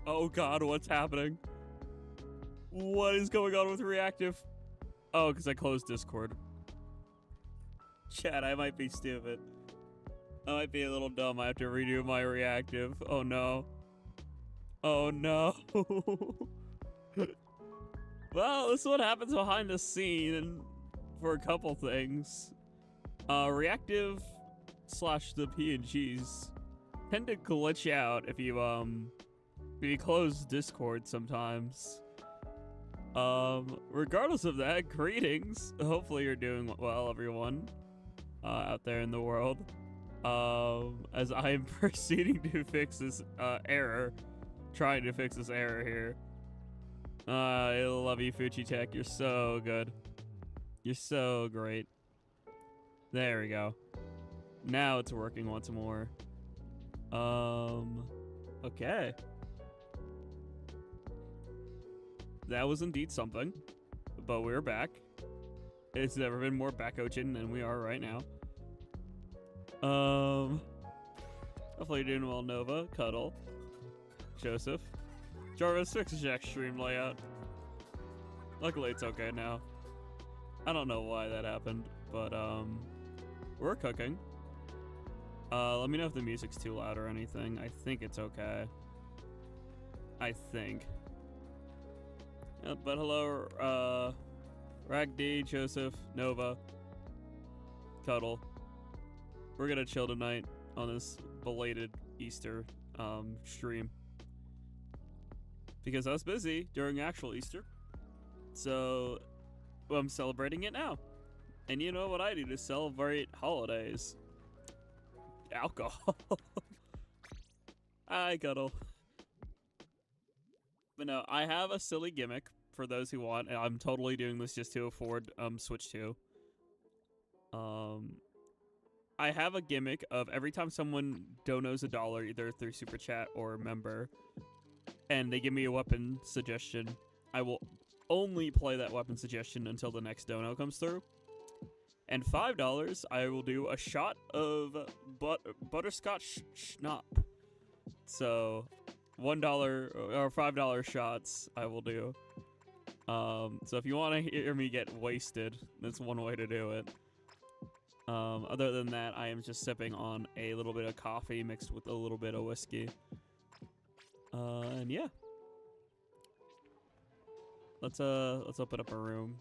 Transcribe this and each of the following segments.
Oh god, what's happening? What is going on with reactive? Oh, because I closed Discord. Chat, I might be stupid. I might be a little dumb. I have to redo my reactive. Oh no. Oh no. Well, this is what happens behind the scene and for a couple things. Reactive / the PNGs tend to glitch out if you close Discord sometimes. Regardless of that, greetings. Hopefully you're doing well, everyone, out there in the world. As I am proceeding to fix this error, trying to fix this error here. I love you, Fuji Tech. You're so good. You're so great. There we go. Now it's working once more. Okay. That was indeed something, but we're back. It's never been more Jackogień than we are right now. Hopefully you're doing well, Nova, Cuddle, Joseph. Jarvis, fix Jack's stream layout. Luckily it's okay now. I don't know why that happened, but we're cooking. Let me know if the music's too loud or anything. I think it's okay. I think. But hello, Ragd, Joseph, Nova, Cuddle. We're gonna chill tonight on this belated Easter stream. Because I was busy during actual Easter. So I'm celebrating it now. And you know what I do to celebrate holidays? Alcohol. Hi, Cuddle. But no, I have a silly gimmick for those who want, and I'm totally doing this just to afford Switch 2. I have a gimmick of every time someone donos $1 either through Super Chat or member, and they give me a weapon suggestion, I will only play that weapon suggestion until the next dono comes through. And $5, I will do a shot of butterscotch schnapp. So $1 or $5 shots I will do. So if you want to hear me get wasted, that's one way to do it. Other than that, I am just sipping on a little bit of coffee mixed with a little bit of whiskey. And yeah. Let's open up a room.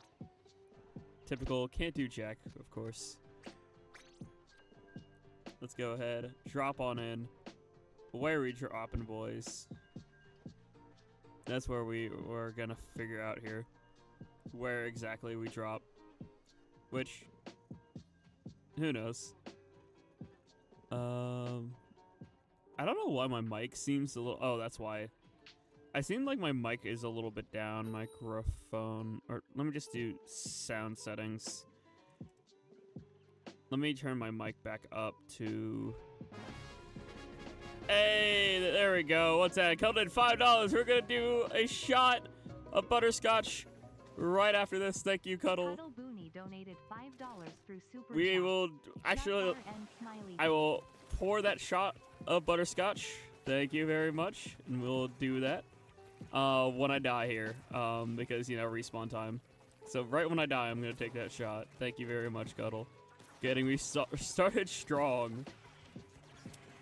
Typical CantDoJack, of course. Let's go ahead, drop on in. Where we dropping, boys? That's where we're gonna figure out here. Where exactly we drop. Which, who knows? I don't know why my mic seems a little, oh, that's why. I seem like my mic is a little bit down, microphone, or let me just do sound settings. Let me turn my mic back up to... Hey, there we go. What's that? Come in $5. We're gonna do a shot of butterscotch right after this. Thank you, Cuddle. Cuddle Booney donated $5 through Super We Chat. will actually. I will pour that shot of butterscotch. Thank you very much, and we'll do that when I die here, because you know respawn time. So right when I die, I'm gonna take that shot. Thank you very much, Cuddle. Getting me started strong.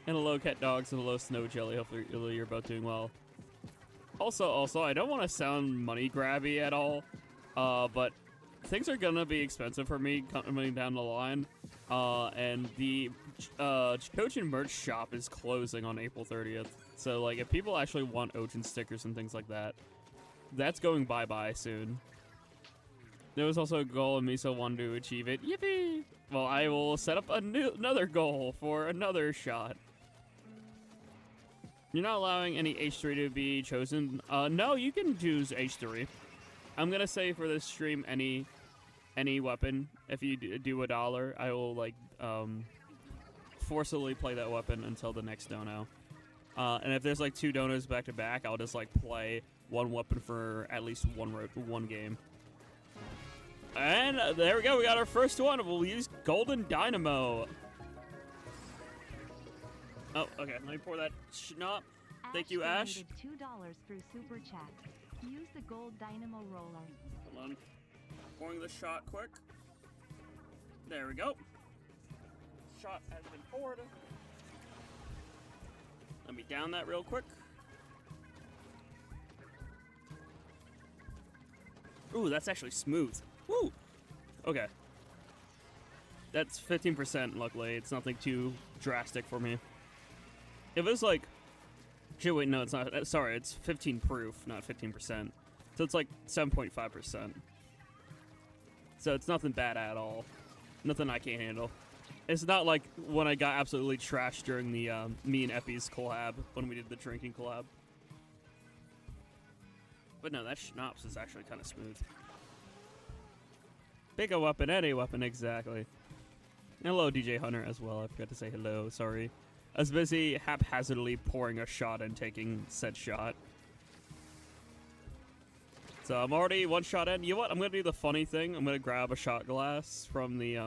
And hello, Cat Dogs, and hello, Snow Jelly. Hopefully you're both doing well. Also, I don't want to sound money grabby at all, but things are gonna be expensive for me coming down the line. And the Jackogień merch shop is closing on April 30th. So, like, if people actually want Ojin stickers and things like that, that's going bye-bye soon. There was also a goal, and Miso wanted to achieve it. Yippee! Well, I will set up another goal for another shot. You're not allowing any H3 to be chosen. No, you can choose H3. I'm gonna say for this stream, any weapon. If you do $1, I will like forcibly play that weapon until the next dono. And if there's like 2 donos back to back, I'll just like play one weapon for at least one game. And there we go. We got our first one. We'll use Golden Dynamo. Oh, okay. Let me pour that schnapp. Thank you, Ash. Donated $2 through Super Chat. Use the gold dynamo roller. Hold on. Pouring the shot quick. There we go. Shot has been poured. Let me down that real quick. Ooh, that's actually smooth. Woo! Okay. That's 15%, luckily. It's nothing too drastic for me. If it was like... Shit, wait, no, it's not. Sorry, it's 15 proof, not 15%. So it's like 7.5%. So it's nothing bad at all. Nothing I can't handle. It's not like when I got absolutely trashed during the me and Epi's collab, when we did the drinking collab. But no, that schnapps is actually kind of smooth. Pick a weapon, any weapon, exactly. Hello, DJ Hunter, as well. I forgot to say hello, sorry. I was busy haphazardly pouring a shot and taking said shot. So I'm already one shot in. You know what? I'm gonna do the funny thing. I'm gonna grab a shot glass from the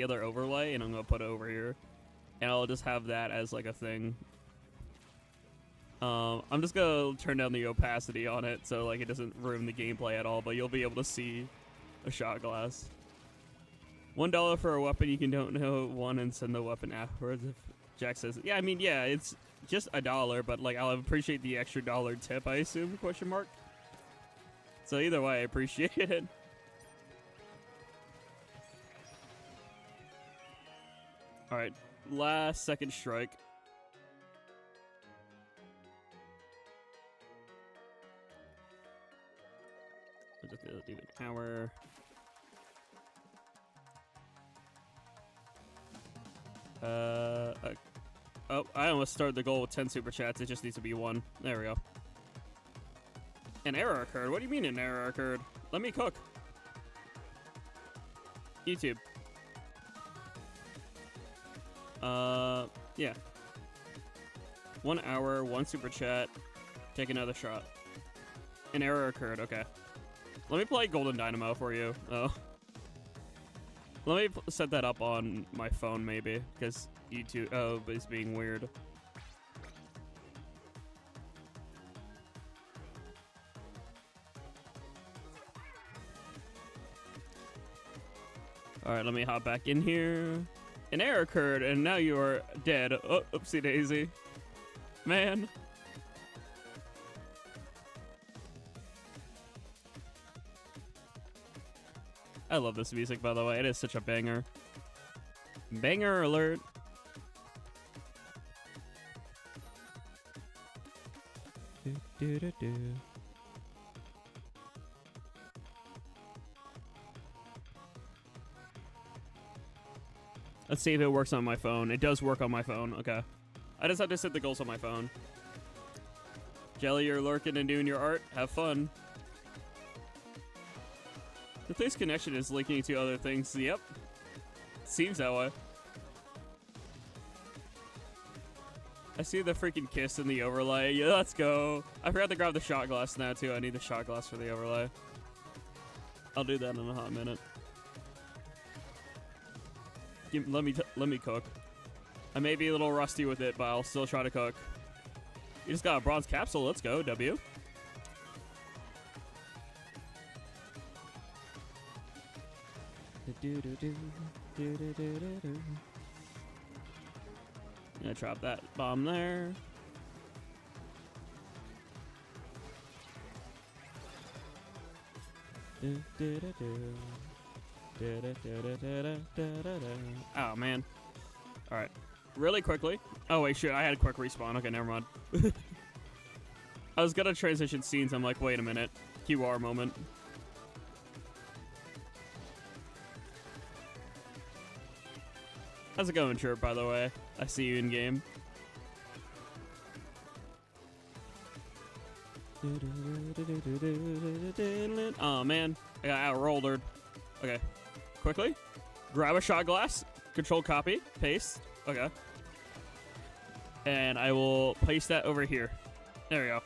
other overlay, and I'm gonna put it over here, and I'll just have that as like a thing. I'm just gonna turn down the opacity on it so like it doesn't ruin the gameplay at all, but you'll be able to see a shot glass. $1 for a weapon. You can don't know one and send the weapon afterwards. If Jack says, yeah, I mean, yeah, it's just $1, but like I'll appreciate the extra dollar tip, I assume? Question mark. So either way, I appreciate it. All right, last second strike. We're just gonna do an hour. Oh, I almost started the goal with 10 super chats. It just needs to be 1. There we go. An error occurred? What do you mean an error occurred? Let me cook. YouTube. Yeah. 1 hour, 1 super chat. Take another shot. An error occurred, okay. Let me play Golden Dynamo for you. Oh. Let me set that up on my phone, maybe, because YouTube is being weird. Alright, let me hop back in here. An error occurred, and now you are dead. Oh, oopsie daisy. Man. I love this music, by the way. It is such a banger. Banger alert. Do, do, do, do. Let's see if it works on my phone. It does work on my phone. Okay. I just have to set the goals on my phone. Jelly, you're lurking and doing your art. Have fun. The place connection is linking to other things. Yep. Seems that way. I see the freaking kiss in the overlay. Yeah, let's go. I forgot to grab the shot glass now, too. I need the shot glass for the overlay. I'll do that in a hot minute. Let me cook. I may be a little rusty with it, but I'll still try to cook. You just got a bronze capsule. Let's go, W. Gonna drop that bomb there. Oh man. Alright. Really quickly. Oh wait, shit, I had a quick respawn. Okay, never mind. I was gonna transition scenes. I'm like, wait a minute. QR moment. How's it going, Chirp, by the way? I see you in game. Oh, man. I got outrolled. Okay. Quickly. Grab a shot glass. Control copy. Paste. Okay. And I will place that over here. There we go.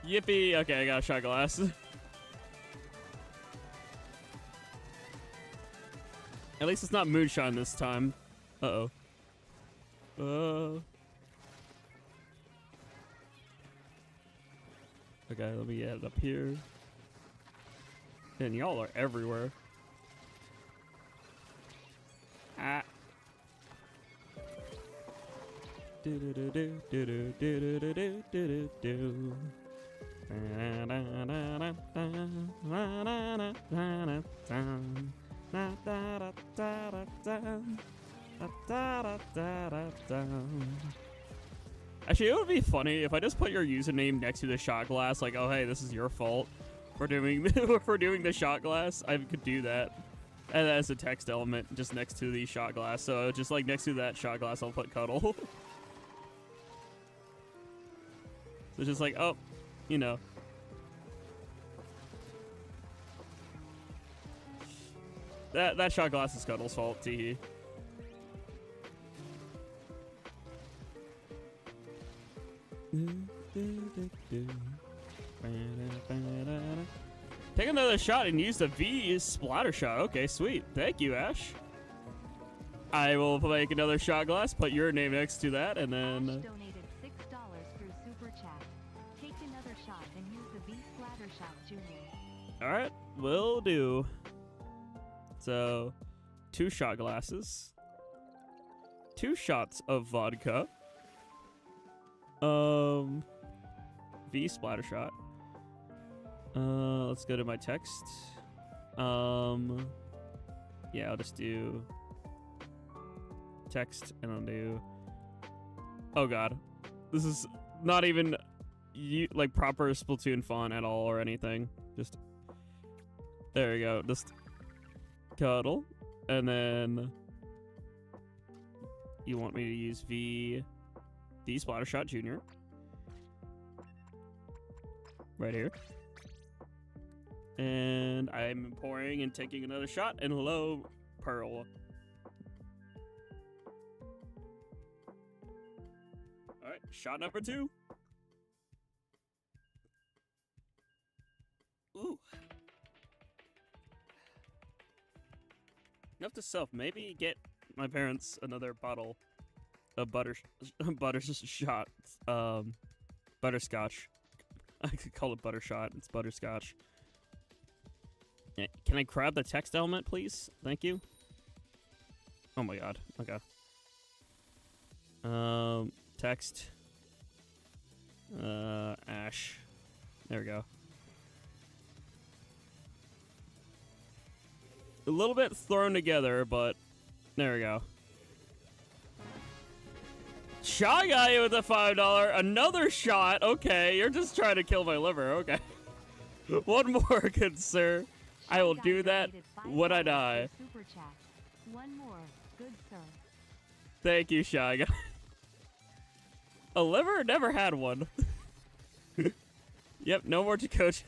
Yippee. Okay, I got a shot glass. At least it's not moonshine this time. Uh-oh. Okay, let me get it up here. And y'all are everywhere. Ah. Do do do do do do do do do do do. Actually, it would be funny if I just put your username next to the shot glass, like, oh hey, this is your fault for doing the shot glass. I could do that. And as a text element just next to the shot glass. So just like next to that shot glass, I'll put cuddle. So it's just like, oh, you know. That shot glass is Cuddle's fault, teehee. Take another shot and use the V splatter shot. Okay, sweet. Thank you, Ash. I will make another shot glass, put your name next to that, and then... Ash donated $6 through Super Chat. Take another shot and use the V splatter shot, Junior. Alright, will do. So, 2 shot glasses. 2 shots of vodka. V splatter shot. Let's go to my text. Yeah, I'll just do text and I'll do, oh god, this is not even like proper Splatoon font at all or anything. Just, there we go. Just cuddle, and then you want me to use V splatter shot Junior right here. And I'm pouring and taking another shot. And hello, Pearl. Alright, shot number 2. Ooh. Note to self, maybe get my parents another bottle of butterscotch. I could call it buttershot. It's butterscotch. Can I grab the text element, please? Thank you. Oh my god. Okay. Text. Ash. There we go. A little bit thrown together, but there we go. Shot guy with a $5. Another shot. Okay, you're just trying to kill my liver. Okay. One more, good sir. I will do that when I die. Super Chat. One more, good sir. Thank you, Shy Guy. A liver? Never had one. Yep, no more Jackogień.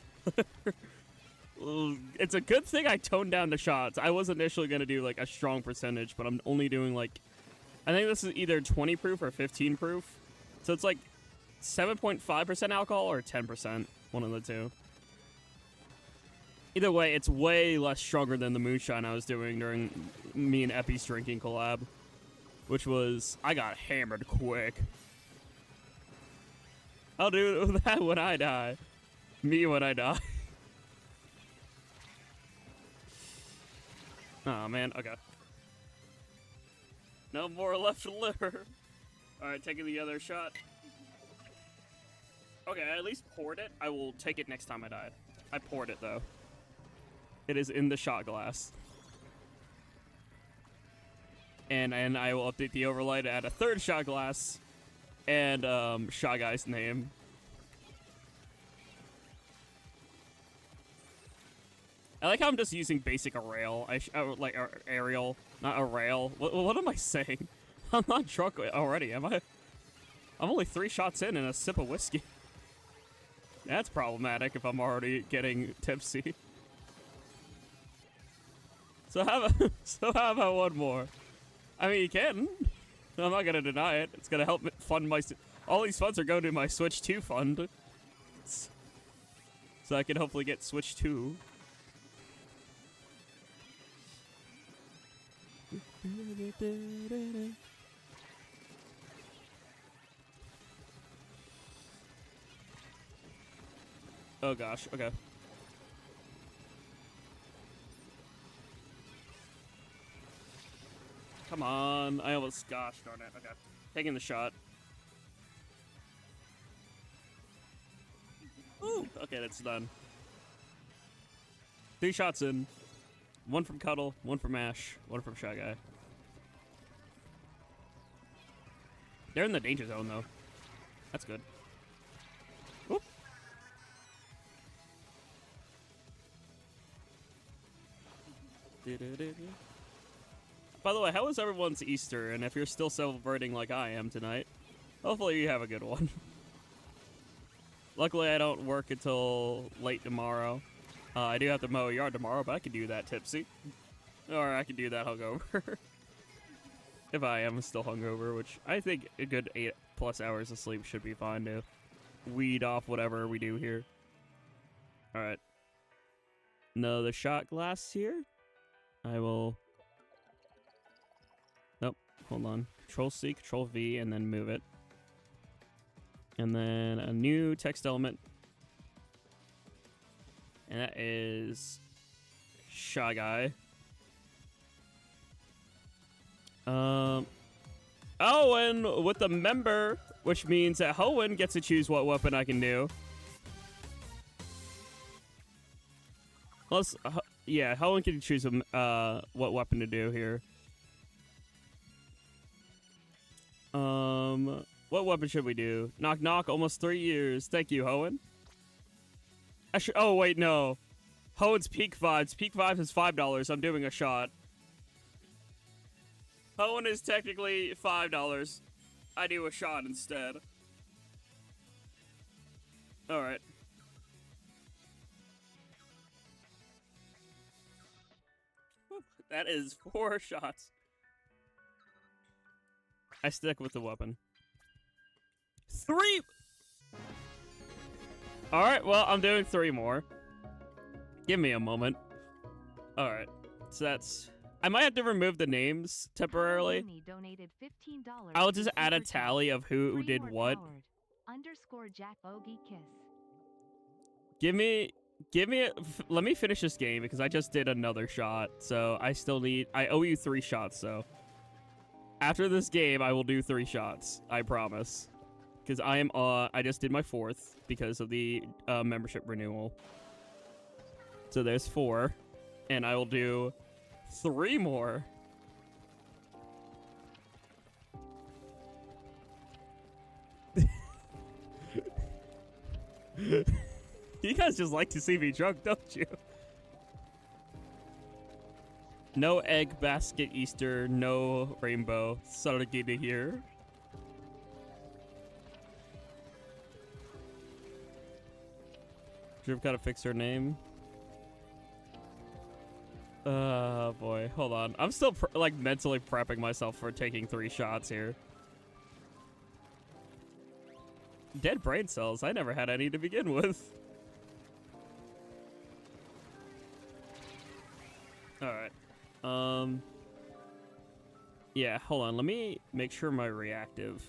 It's a good thing I toned down the shots. I was initially going to do like a strong percentage, but I'm only doing like, I think this is either 20 proof or 15 proof. So it's like 7.5% alcohol or 10%, one of the two. Either way, it's way less stronger than the moonshine I was doing during me and Epi's drinking collab. Which was, I got hammered quick. I'll do that when I die. Me when I die. Oh man, okay. No more left liver. Alright, taking the other shot. Okay, I at least poured it. I will take it next time I die. I poured it though. It is in the shot glass. And I will update the overlay to add a 3rd shot glass and Shot Guy's name. I like how I'm just using basic arrail. Like aerial, not a rail. What am I saying? I'm not drunk already, am I? I'm only 3 shots in and a sip of whiskey. That's problematic if I'm already getting tipsy. So how about one more? I mean, you can. I'm not gonna deny it. It's gonna help fund my. All these funds are going to my Switch 2 fund, so I can hopefully get Switch 2. Oh gosh, okay. Come on. I almost, gosh darn it. Okay. Taking the shot. Ooh, okay, that's done. 3 shots in. 1 from Cuddle, 1 from Ash, 1 from Shy Guy. They're in the danger zone, though. That's good. Whoop. By the way, how was everyone's Easter? And if you're still celebrating like I am tonight, hopefully you have a good one. Luckily, I don't work until late tomorrow. I do have to mow a yard tomorrow, but I can do that tipsy. Or I can do that hungover. If I am still hungover, which I think a good 8+ hours of sleep should be fine to weed off whatever we do here. Alright. Another shot glass here. I will... Nope, hold on. Control-C, Control-V, and then move it. And then a new text element. And that is Shy Guy. Owen with the member, which means that Hoenn gets to choose what weapon I can do. Let's, yeah, Hoenn can choose what weapon to do here. What weapon should we do? Knock knock, almost 3 years. Thank you, Hoenn. Oh wait, no. Hoenn's peak vibes. Peak vibes is $5. I'm doing a shot. Hoenn is technically $5. I do a shot instead. Alright. That is 4 shots. I stick with the weapon. 3! Alright, well, I'm doing 3 more. Give me a moment. Alright, so that's... I might have to remove the names temporarily. I'll just add a tally of who did what. Let me finish this game because I just did another shot, so I owe you 3 shots, so. After this game, I will do 3 shots, I promise. Because I just did my 4th because of the membership renewal. So there's 4, and I will do 3 more. You guys just like to see me drunk, don't you? No egg basket Easter, no rainbow. Sorry to hear. Should have gotta fix her name. Boy, hold on. I'm still like mentally prepping myself for taking 3 shots here. Dead brain cells. I never had any to begin with. Alright. Yeah, hold on. Let me make sure my reactive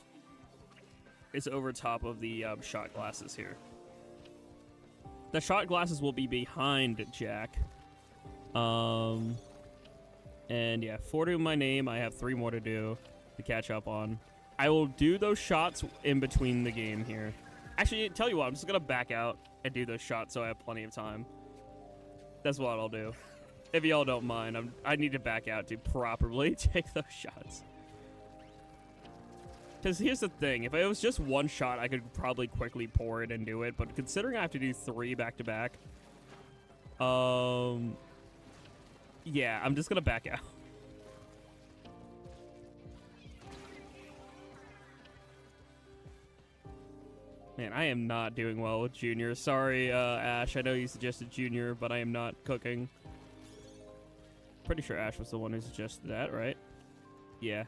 is over top of the shot glasses here. The shot glasses will be behind Jack. And yeah, 4 to my name. I have 3 more to do to catch up on. I will do those shots in between the game here. Actually, tell you what, I'm just gonna back out and do those shots so I have plenty of time. That's what I'll do. If y'all don't mind, I need to back out to properly take those shots. Because here's the thing, if it was just 1 shot, I could probably quickly pour it and do it. But considering I have to do 3 back-to-back, yeah, I'm just gonna back out. Man, I am not doing well with Junior. Sorry, Ash. I know you suggested Junior, but I am not cooking. Pretty sure Ash was the one who suggested that, right? Yeah.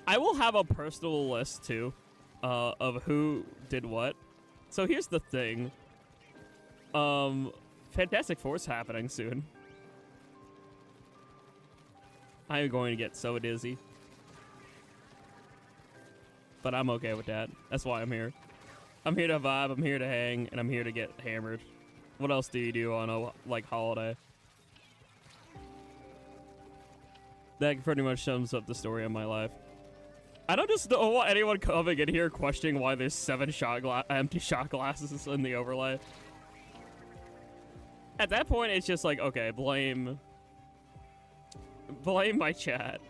I will have a personal list, too, of who did what. So here's the thing. Fantastic Four's happening soon. I am going to get so dizzy. But I'm okay with that. That's why I'm here. I'm here to vibe, I'm here to hang, and I'm here to get hammered. What else do you do on a, like, holiday? That pretty much sums up the story of my life. I don't just don't want anyone coming in here questioning why there's 7 empty shot glasses in the overlay. At that point, it's just like, okay, blame my chat.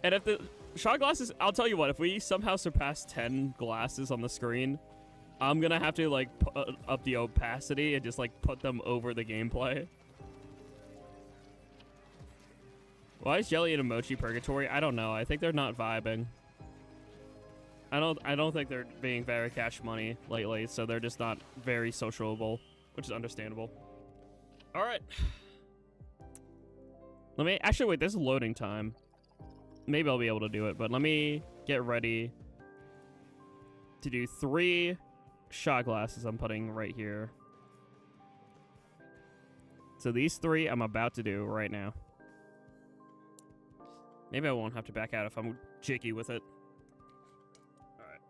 And if the shot glasses, I'll tell you what, if we somehow surpass 10 glasses on the screen, I'm gonna have to, like, put up the opacity and just, like, put them over the gameplay. Why is Jelly and Emoji purgatory? I don't know. I think they're not vibing. I don't think they're being very cash money lately, so they're just not very sociable, which is understandable. All right. Let me actually wait. There's a loading time. Maybe I'll be able to do it, but let me get ready to do 3 shot glasses I'm putting right here. So these 3 I'm about to do right now. Maybe I won't have to back out if I'm jiggy with it. Alright.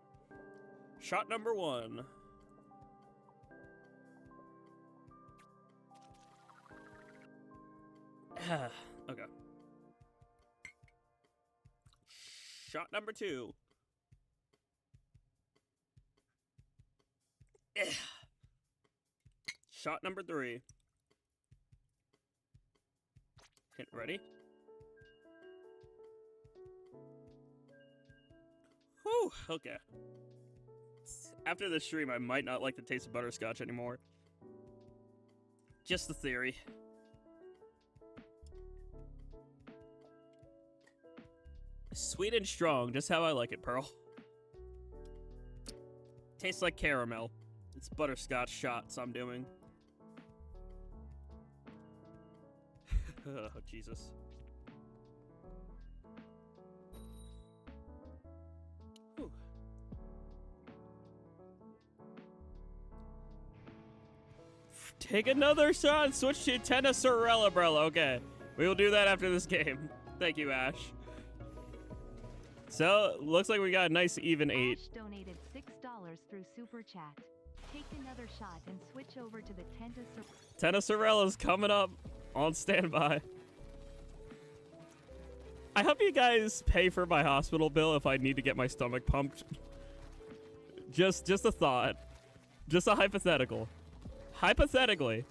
Shot number 1. Okay. Shot number 2. Shot number 3. Hit ready. Whew, okay. After this stream, I might not like the taste of butterscotch anymore. Just the theory. Sweet and strong, just how I like it, Pearl. Tastes like caramel. It's butterscotch shots I'm doing. Oh, Jesus. Whew. Take another shot and switch to tennis or umbrella. Okay, we will do that after this game. Thank you, Ash. So, looks like we got a nice even 8. Ash donated $6 through Super Chat. Take another shot and switch over to the Tennis-Orella's coming up on standby. I hope you guys pay for my hospital bill if I need to get my stomach pumped. Just a thought. Just a hypothetical. Hypothetically,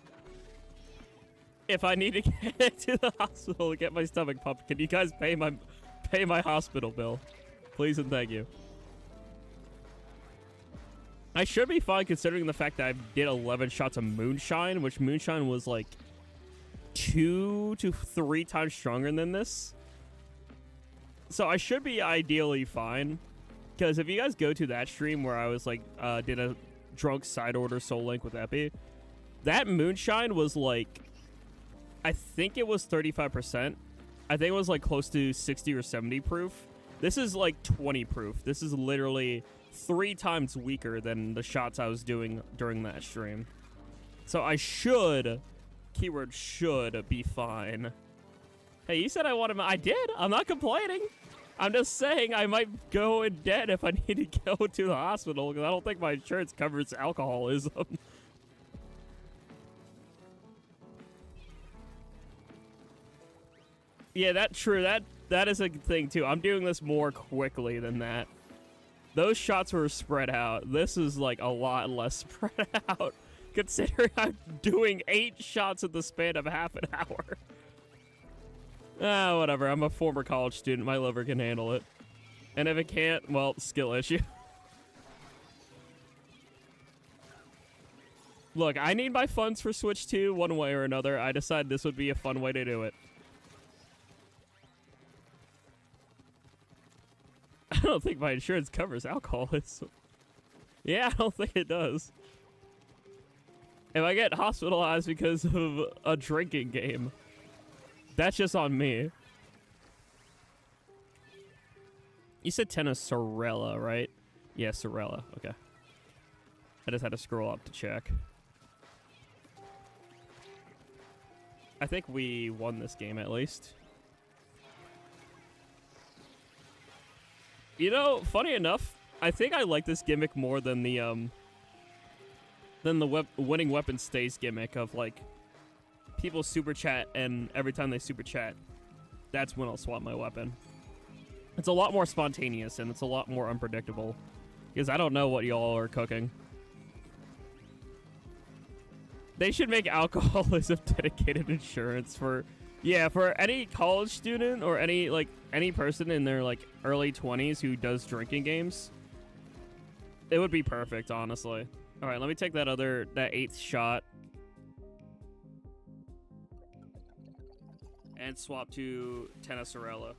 if I need to get to the hospital to get my stomach pumped, can you guys pay my hospital bill? Please and thank you. I should be fine considering the fact that I did 11 shots of moonshine, which moonshine was like 2 to 3 times stronger than this. So I should be ideally fine. Because if you guys go to that stream where I was like, did a drunk side order Soul Link with Epi, that moonshine was like, I think it was 35%. I think it was like close to 60 or 70 proof. This is like 20 proof. This is literally 3 times weaker than the shots I was doing during that stream. So I should, keyword should, be fine. Hey, you said I wanted I did. I'm not complaining. I'm just saying I might go in debt if I need to go to the hospital because I don't think my insurance covers alcoholism. Yeah, that's true. That is a thing too. I'm doing this more quickly than that. Those shots were spread out. This is like a lot less spread out, considering I'm doing 8 shots in the span of half an hour. Ah, whatever. I'm a former college student. My liver can handle it. And if it can't, well, skill issue. Look, I need my funds for Switch 2 one way or another. I decided this would be a fun way to do it. I don't think my insurance covers alcoholism. Yeah, I don't think it does. If I get hospitalized because of a drinking game, that's just on me. You said tennis Sorella, right? Yeah, Sorella. Okay. I just had to scroll up to check. I think we won this game at least. You know, funny enough, I think I like this gimmick more than the winning weapon stays gimmick of like people super chat, and every time they super chat, that's when I'll swap my weapon. It's a lot more spontaneous and it's a lot more unpredictable because I don't know what y'all are cooking. They should make alcoholism dedicated insurance for, yeah, for any college student or any person in their like early 20s who does drinking games. It would be perfect, honestly. All right, let me take that 8th shot and swap to Tenacerella.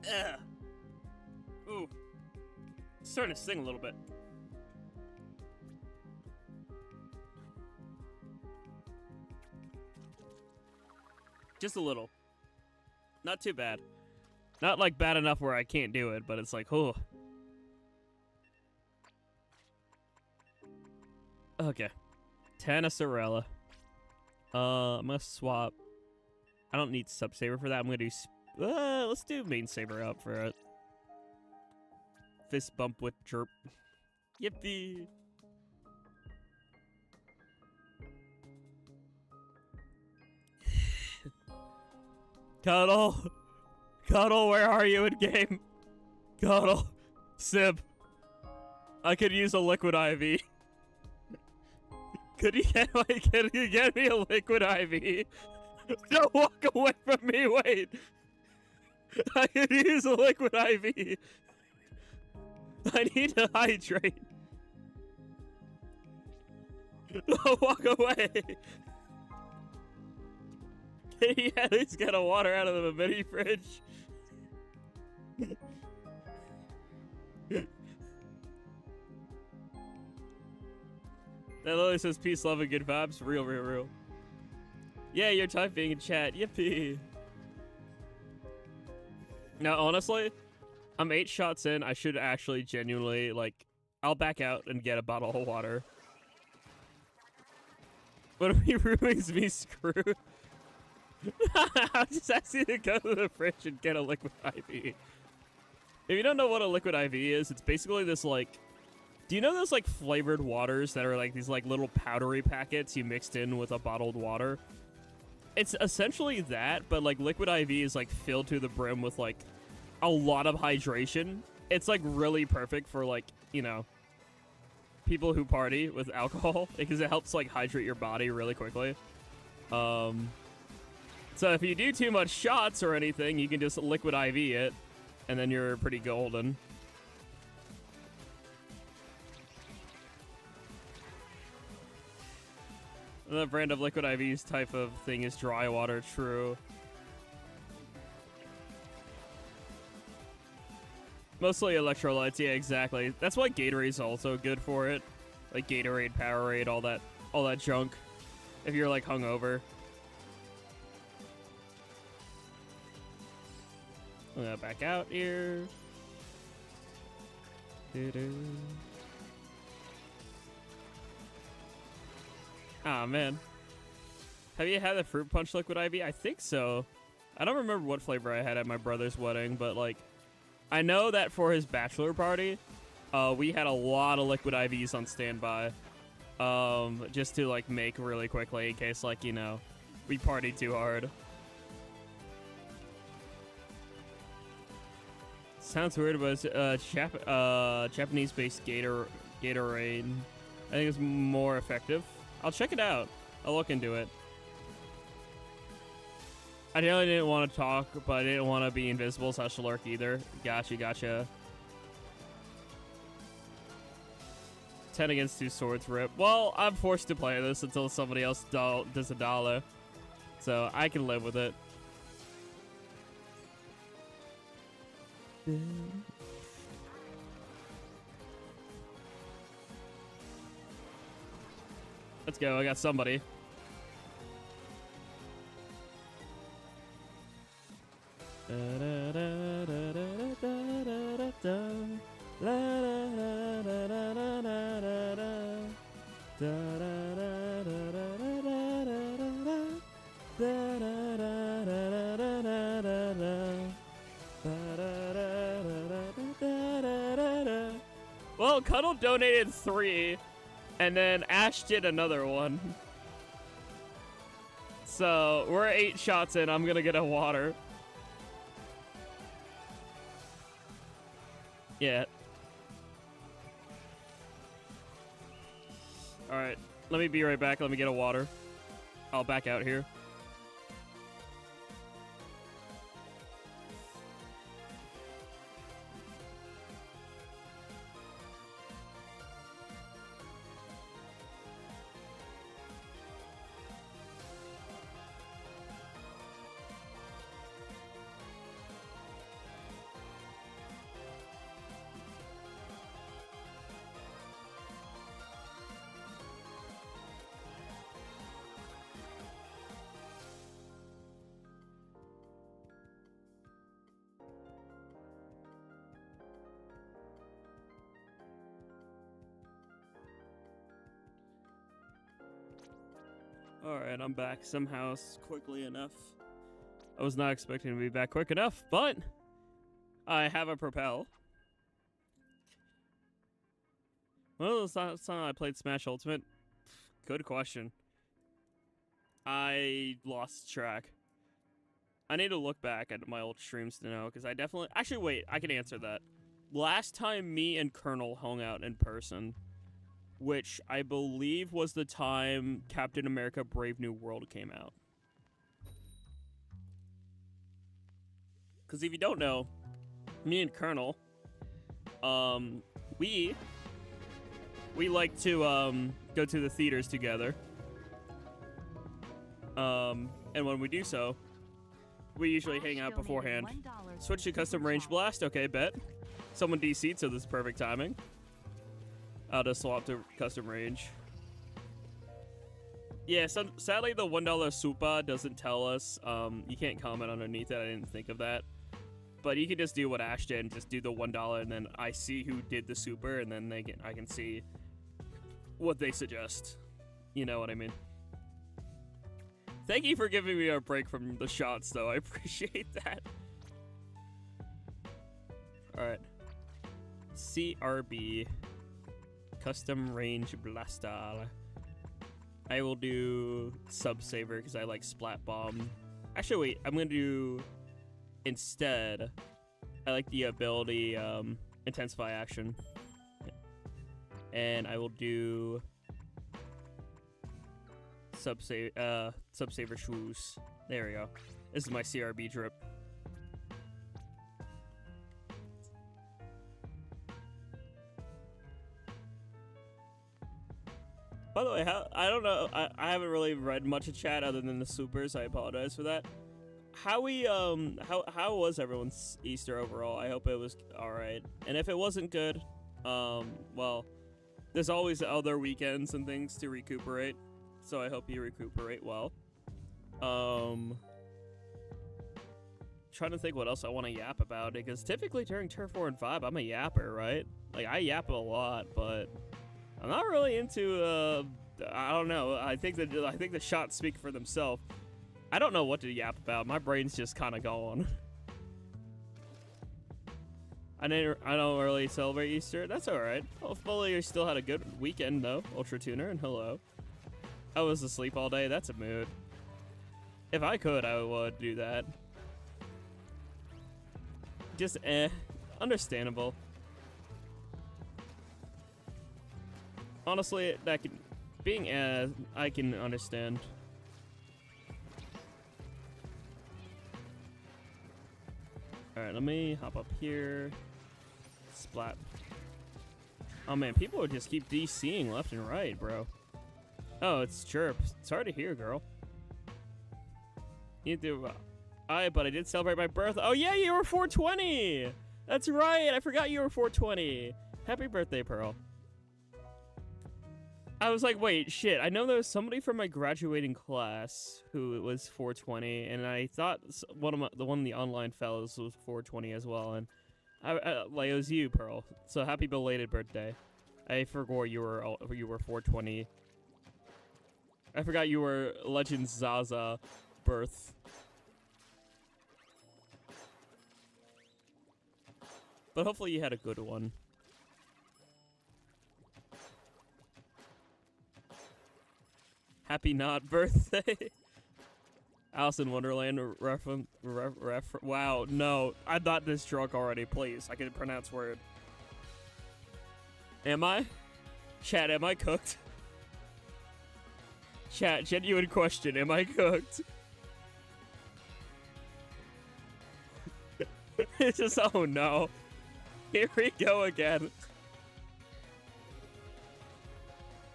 Ugh. Ooh. It's starting to sting a little bit. Just a little. Not too bad. Not like bad enough where I can't do it, but it's like, oh. Okay. Tenacerella. I'm gonna swap. I don't need sub saber for that. I'm gonna do. Let's do main saber up for it. Fist bump with chirp. Yippee. Cuddle. Cuddle, where are you in game? Cuddle. Sib. I could use a liquid IV. Could you get me a liquid IV? Don't walk away from me, wait. I could use a liquid IV. I need to hydrate. Don't walk away. Can you at least get a water out of the mini fridge? That literally says peace, love, and good vibes. Real. Yeah, you're typing in chat. Yippee. Now, honestly, I'm 8 shots in. I should actually genuinely, like, I'll back out and get a bottle of water. What if he ruins me screwed? I'm just asking to go to the fridge and get a liquid IV. If you don't know what a liquid IV is, it's basically this, like, do you know those, like, flavored waters that are, like, these, like, little powdery packets you mixed in with a bottled water? It's essentially that, but, like, liquid IV is, like, filled to the brim with, like, a lot of hydration. It's, like, really perfect for, like, you know, people who party with alcohol, because it helps, like, hydrate your body really quickly. So if you do too much shots or anything, you can just liquid IV it, and then you're pretty golden. The brand of liquid IV's type of thing is dry water, true. Mostly electrolytes, yeah, exactly. That's why Gatorade's also good for it. Like Gatorade, Powerade, all that junk. If you're like hungover. I'm gonna back out here. Ah, man. Have you had the fruit punch liquid IV? I think so. I don't remember what flavor I had at my brother's wedding, but like, I know that for his bachelor party, we had a lot of liquid IVs on standby. Just to like make really quickly in case like, you know, we partied too hard. Sounds weird, but it's Japanese-based Gatorade. I think it's more effective. I'll check it out. I'll look into it. I really didn't want to talk, but I didn't want to be invisible, so I should lurk either. Gotcha. 10 against 2 swords rip. Well, I'm forced to play this until somebody else does a dollar. So I can live with it. Let's go, I got somebody. Well, Cuddle donated 3, and then Ash did another one. So we're 8 shots in. I'm gonna get a water. Yeah. All right. Let me be right back. Let me get a water. I'll back out here. Alright, I'm back somehow quickly enough. I was not expecting to be back quick enough, but I have a propel. When was the last time I played Smash Ultimate? Good question. I lost track. I need to look back at my old streams to know, because I definitely... Actually, wait, I can answer that. Last time me and Colonel hung out in person, which I believe was the time Captain America Brave New World came out. Because if you don't know, me and Colonel, we like to go to the theaters together. And when we do so, we usually hang out beforehand. Switch to custom range blast. Okay, bet. Someone DC'd, so this is perfect timing. I'll just swap to custom range. Yeah, so sadly the $1 super doesn't tell us. You can't comment underneath it. I didn't think of that. But you can just do what Ash did and just do the $1, and then I see who did the super, and then I can see what they suggest. You know what I mean? Thank you for giving me a break from the shots, though. I appreciate that. Alright. CRB. Custom range blaster. I will do sub saver because I like splat bomb. Actually, wait. I'm gonna do instead. I like the ability intensify action, and I will do sub saver shoes. There we go. This is my CRB drip. By the way, I don't know. I haven't really read much of chat other than the supers. I apologize for that. How was everyone's Easter overall? I hope it was all right. And if it wasn't good, well, there's always other weekends and things to recuperate. So I hope you recuperate well. Trying to think what else I want to yap about, because typically during Turf 4 and 5, I'm a yapper, right? Like I yap a lot, but I'm not really into, I don't know. I think the shots speak for themselves. I don't know what to yap about. My brain's just kind of gone. I don't really celebrate Easter. That's all right. Hopefully you still had a good weekend, though. Ultra Tuner, and hello. I was asleep all day. That's a mood. If I could, I would do that. Just, understandable. Honestly, that can, I can understand. Alright, let me hop up here. Splat. Oh man, people would just keep DCing left and right, bro. Oh, it's Chirp. Sorry to hear, girl. You do. But I did celebrate my birthday. Oh yeah, you were 420! That's right, I forgot you were 420. Happy birthday, Pearl. I was like, wait, shit. I know there was somebody from my graduating class who was 420, and I thought one of the online fellows was 420 as well, and like it was you, Pearl. So happy belated birthday. I forgot you were 420 I forgot you were Legend Zaza birth. But hopefully you had a good one. Happy not birthday. Alice in Wonderland wow, no. I'm not this drunk already, please. I can pronounce word. Am I? Chat, am I cooked? Chat, genuine question, am I cooked? It's just, oh no. Here we go again.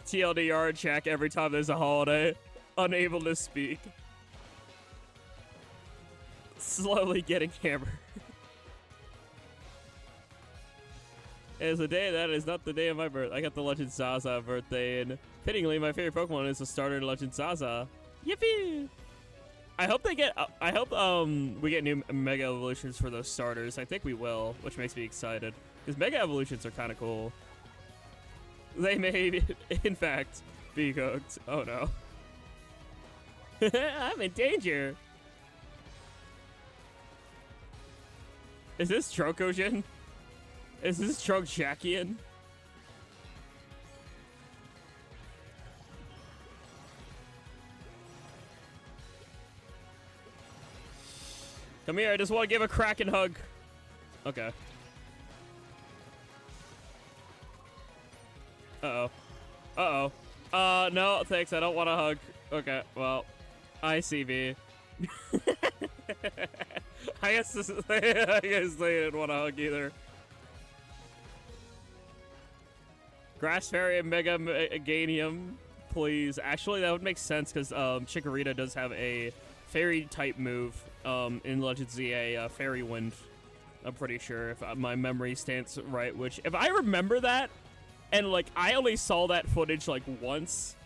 TLDR check every time there's a holiday. Unable to speak. Slowly getting hammered. It is a day that is not the day of my birth. I got the Legend Zaza birthday, and fittingly, my favorite Pokemon is the starter in Legend Zaza. Yippee! I hope they get. I hope we get new Mega Evolutions for those starters. I think we will, which makes me excited because Mega Evolutions are kind of cool. They may, in fact, be cooked. Oh no! I'm in danger. Is this Jackogień? Is this Jackogień? Come here, I just want to give a Kraken hug. Okay. Uh-oh. Uh-oh. No, thanks, I don't want a hug. Okay, well, ICV. I guess they didn't want to hug either. Grass Fairy and Mega Ganium, please. Actually, that would make sense because Chikorita does have a fairy type move in Legend ZA, Fairy Wind. I'm pretty sure if my memory stands right, which if I remember that and like I only saw that footage like once,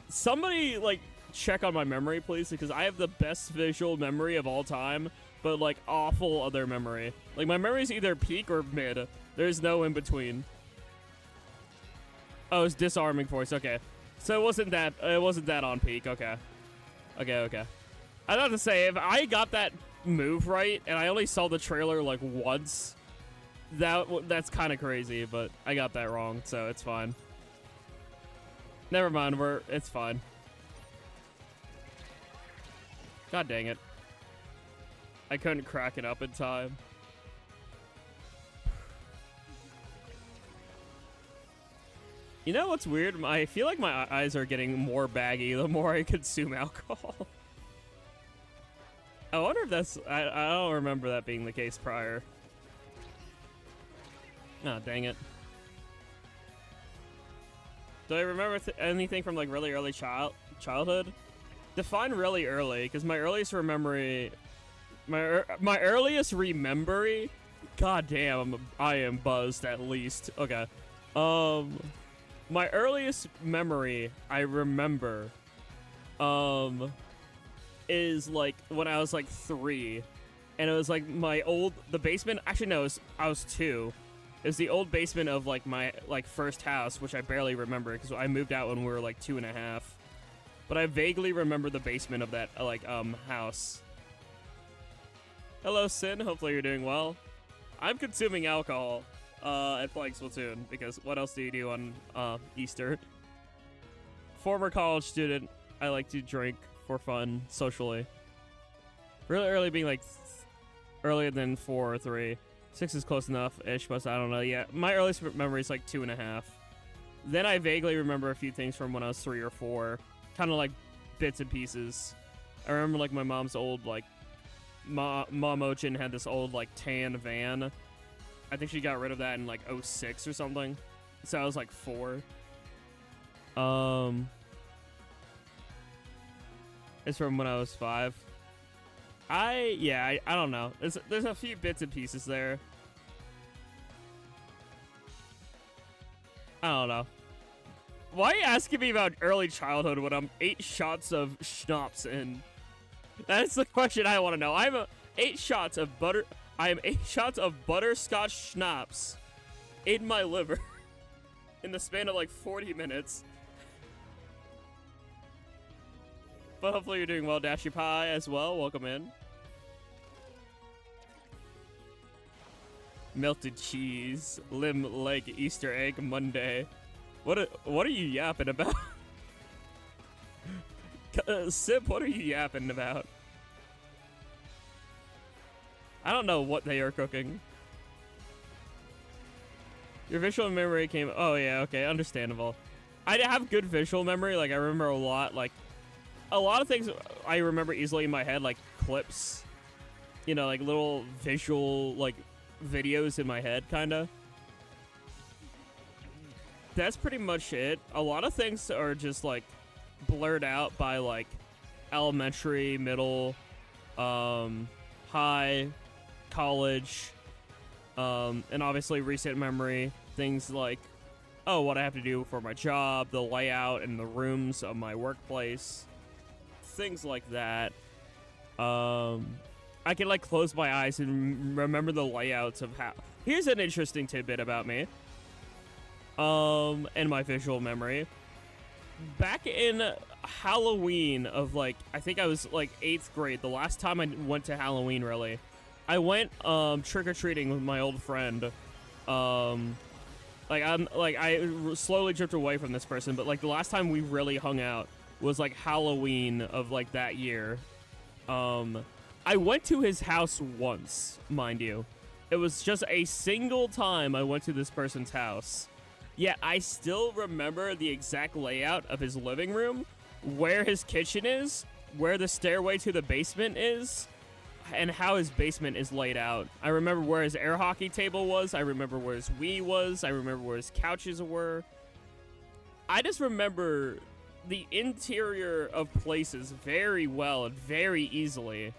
somebody like check on my memory please, because I have the best visual memory of all time, but like awful other memory. Like my memory is either peak or mid. There's no in between. Oh, it's disarming force. Okay, so it wasn't that on peak. Okay. I was about to say, if I got that move right and I only saw the trailer like once, that's kind of crazy, but I got that wrong, so it's fine. Never mind, it's fine. God dang it. I couldn't crack it up in time. You know what's weird? I feel like my eyes are getting more baggy the more I consume alcohol. I wonder if that's... I don't remember that being the case prior. Oh, dang it. Do I remember anything from like really early childhood? Define really early, because my earliest memory... My earliest rememory... God damn, I am buzzed at least. Okay. My earliest memory I remember is like when I was like 3, and it was like the basement. Actually, no, I was 2. It was the old basement of like my first house, which I barely remember because I moved out when we were like 2.5. But I vaguely remember the basement of that house. Hello, Sin. Hopefully you're doing well. I'm consuming alcohol and playing Splatoon because what else do you do on Easter? Former college student. I like to drink for fun, socially. Really early being like earlier than 4 or 3. 6 is close enough-ish, but I don't know. Yeah, my earliest memory is like 2.5. Then I vaguely remember a few things from when I was 3 or 4. Kind of like bits and pieces. I remember like my mom's old like Mom Ochin had this old like tan van. I think she got rid of that in like 06 or something. So I was like 4. It's from when I was 5. I don't know. There's a few bits and pieces there. I don't know. Why are you asking me about early childhood when I'm 8 shots of schnapps in? That's the question I want to know. I am 8 shots of butterscotch schnapps in my liver in the span of like 40 minutes. But hopefully you're doing well, Dashy Pie, as well. Welcome in. Melted cheese, limb leg Easter egg Monday. What are you yapping about? Sip, what are you yapping about? I don't know what they are cooking. Your visual memory came... Oh, yeah, okay, understandable. I have good visual memory. Like, I remember a lot of things I remember easily in my head, like clips. You know, like little visual, like, videos in my head, kind of. That's pretty much it. A lot of things are just, like, blurred out by, like, elementary, middle, high, college, and obviously recent memory. Things like, oh, what I have to do for my job, the layout and the rooms of my workplace, things like that. I can, like, close my eyes and remember the layouts of how... Here's an interesting tidbit about me. And my visual memory. Back in Halloween of, like, I think I was, like, 8th grade, the last time I went to Halloween, really. I went, trick-or-treating with my old friend. I slowly drifted away from this person, but, like, the last time we really hung out was, like, Halloween of, like, that year. I went to his house once, mind you. It was just a single time I went to this person's house. Yet I still remember the exact layout of his living room, where his kitchen is, where the stairway to the basement is, and how his basement is laid out. I remember where his air hockey table was. I remember where his Wii was. I remember where his couches were. I just remember the interior of places very well and very easily.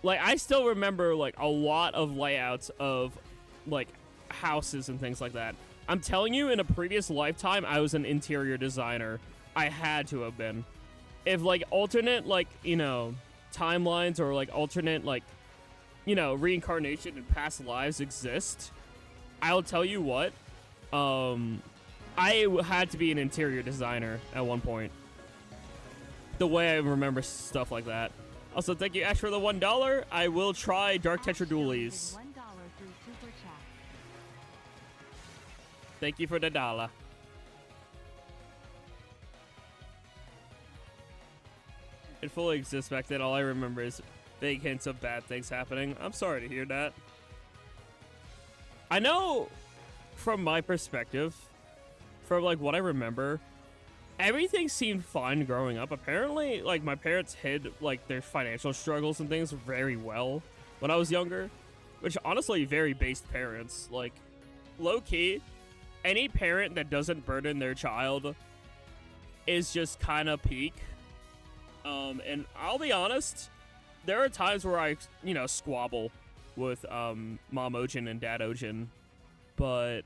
Like, I still remember, like, a lot of layouts of, like, houses and things like that. I'm telling you, in a previous lifetime, I was an interior designer. I had to have been. If, like, alternate, like, you know, timelines or, like, alternate, like, you know, reincarnation and past lives exist, I'll tell you what, I had to be an interior designer at one point. The way I remember stuff like that. Also, thank you, Ash, for the $1. I will try Dark Tetra Dualies. $1 through Super Chat. Thank you for the $1. It fully exists back then. All I remember is vague hints of bad things happening. I'm sorry to hear that. I know, from my perspective, from, like, what I remember, everything seemed fine growing up. Apparently, like, my parents hid, like, their financial struggles and things very well when I was younger, which, honestly, very based parents. Like, low-key, any parent that doesn't burden their child is just kind of peak. And I'll be honest, there are times where I, you know, squabble with Mom-Ojin and Dad-Ojin, but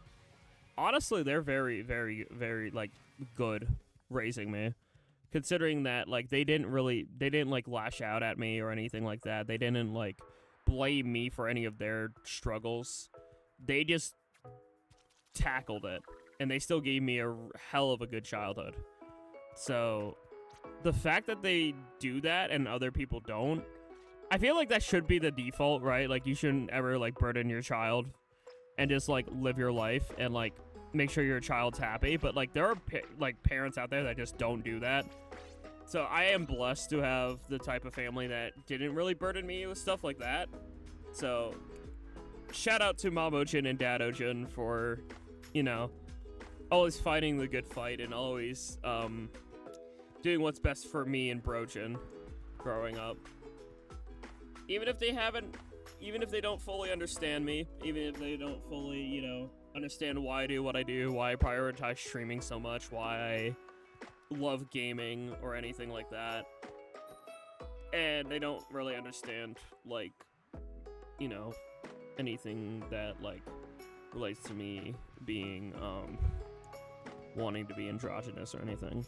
honestly, they're very, very, very, like, good raising me, considering that, like, they didn't like lash out at me or anything like that. They didn't, like, blame me for any of their struggles. They just tackled it, and they still gave me a hell of a good childhood. So the fact that they do that and other people don't, I feel like that should be the default, right? Like, you shouldn't ever, like, burden your child and just, like, live your life and, like, make sure your child's happy. But, like, there are like, parents out there that just don't do that. So I am blessed to have the type of family that didn't really burden me with stuff like that. So shout out to Mom-Ojin and Dad-Ojin for, you know, always fighting the good fight and always doing what's best for me and Brojin growing up. Even if they don't fully understand me, even if they don't fully, you know, understand why I do what I do, why I prioritize streaming so much, why I love gaming or anything like that. And they don't really understand, like, you know, anything that, like, relates to me being, wanting to be androgynous or anything.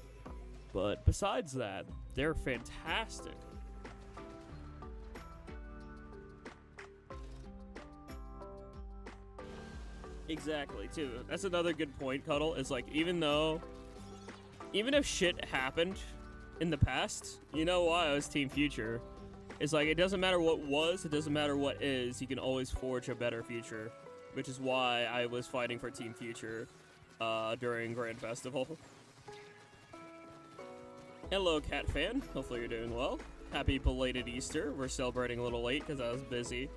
But besides that, they're fantastic. Exactly, too. That's another good point, Cuddle. Is like, even if shit happened in the past, you know why I was Team Future. It's like, it doesn't matter what was, it doesn't matter what is, you can always forge a better future. Which is why I was fighting for Team Future during Grand Festival. Hello, Cat Fan. Hopefully you're doing well. Happy belated Easter. We're celebrating a little late because I was busy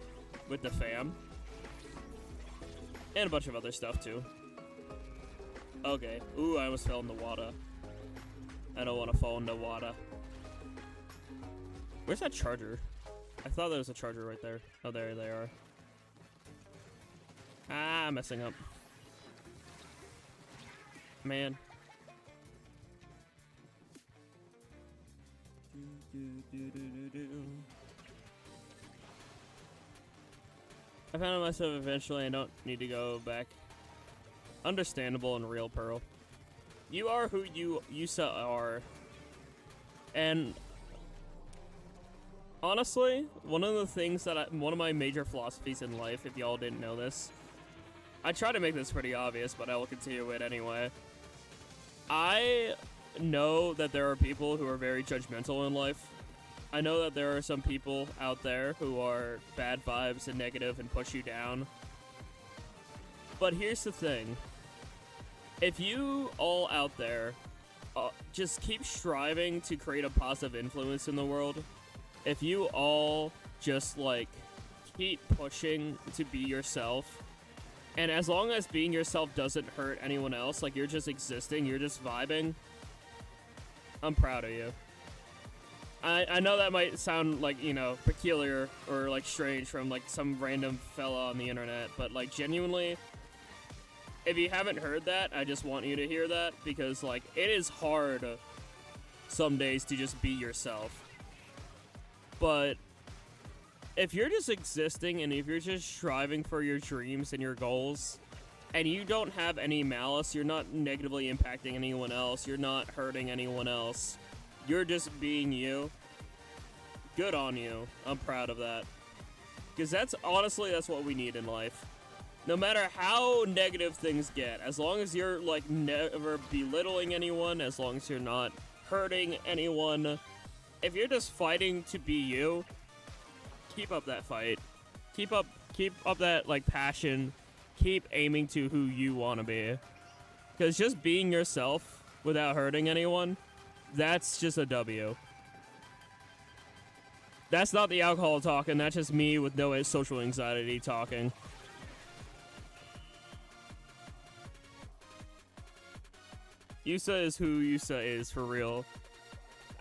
with the fam. And a bunch of other stuff, too. Okay. Ooh, I almost fell in the water. I don't want to fall in the water. Where's that charger? I thought there was a charger right there. Oh, there they are. Ah, messing up. Man. I found myself eventually. I don't need to go back. Understandable and real, Pearl. You are who you are. And honestly, one of the things that one of my major philosophies in life, if y'all didn't know this, I try to make this pretty obvious, but I will continue it anyway. I know that there are people who are very judgmental in life. I know that there are some people out there who are bad vibes and negative and push you down. But here's the thing. If you all out there just keep striving to create a positive influence in the world, if you all just like keep pushing to be yourself, and as long as being yourself doesn't hurt anyone else, like you're just existing, you're just vibing, I'm proud of you. I know that might sound like, you know, peculiar or like strange from like some random fella on the internet, but like genuinely, if you haven't heard that, I just want you to hear that, because like it is hard some days to just be yourself. But if you're just existing and if you're just striving for your dreams and your goals, and you don't have any malice, you're not negatively impacting anyone else, you're not hurting anyone else, you're just being you, good on you. I'm proud of that. Because that's what we need in life. No matter how negative things get, as long as you're like never belittling anyone, as long as you're not hurting anyone, if you're just fighting to be you, keep up that fight. Keep up that like passion. Keep aiming to who you want to be. Because just being yourself without hurting anyone, that's just a W. That's not the alcohol talking, that's just me with no social anxiety talking. Yusa is who Yusa is, for real.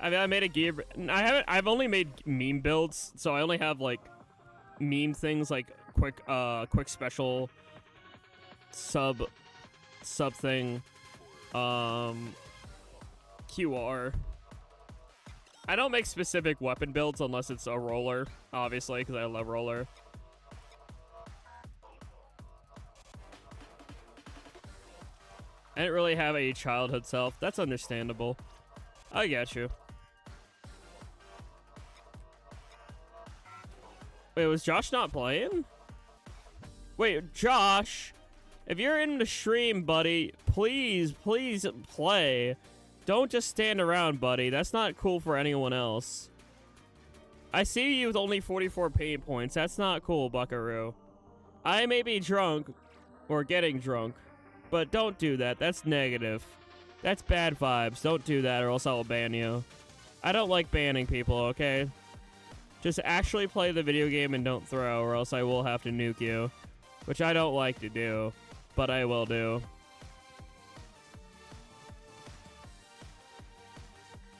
I mean, I made a game. I've only made meme builds, so I only have like meme things like quick special sub thing, QR. I don't make specific weapon builds unless it's a roller, obviously, because I love roller. I didn't really have a childhood self. That's understandable. I get you. Wait, was Josh not playing? Wait, Josh, if you're in the stream, buddy, please play. Don't just stand around, buddy. That's not cool for anyone else. I see you with only 44 pain points. That's not cool, Buckaroo. I may be drunk or getting drunk, but don't do that. That's negative. That's bad vibes. Don't do that or else I will ban you. I don't like banning people, okay? Just actually play the video game and don't throw, or else I will have to nuke you. Which I don't like to do, but I will do.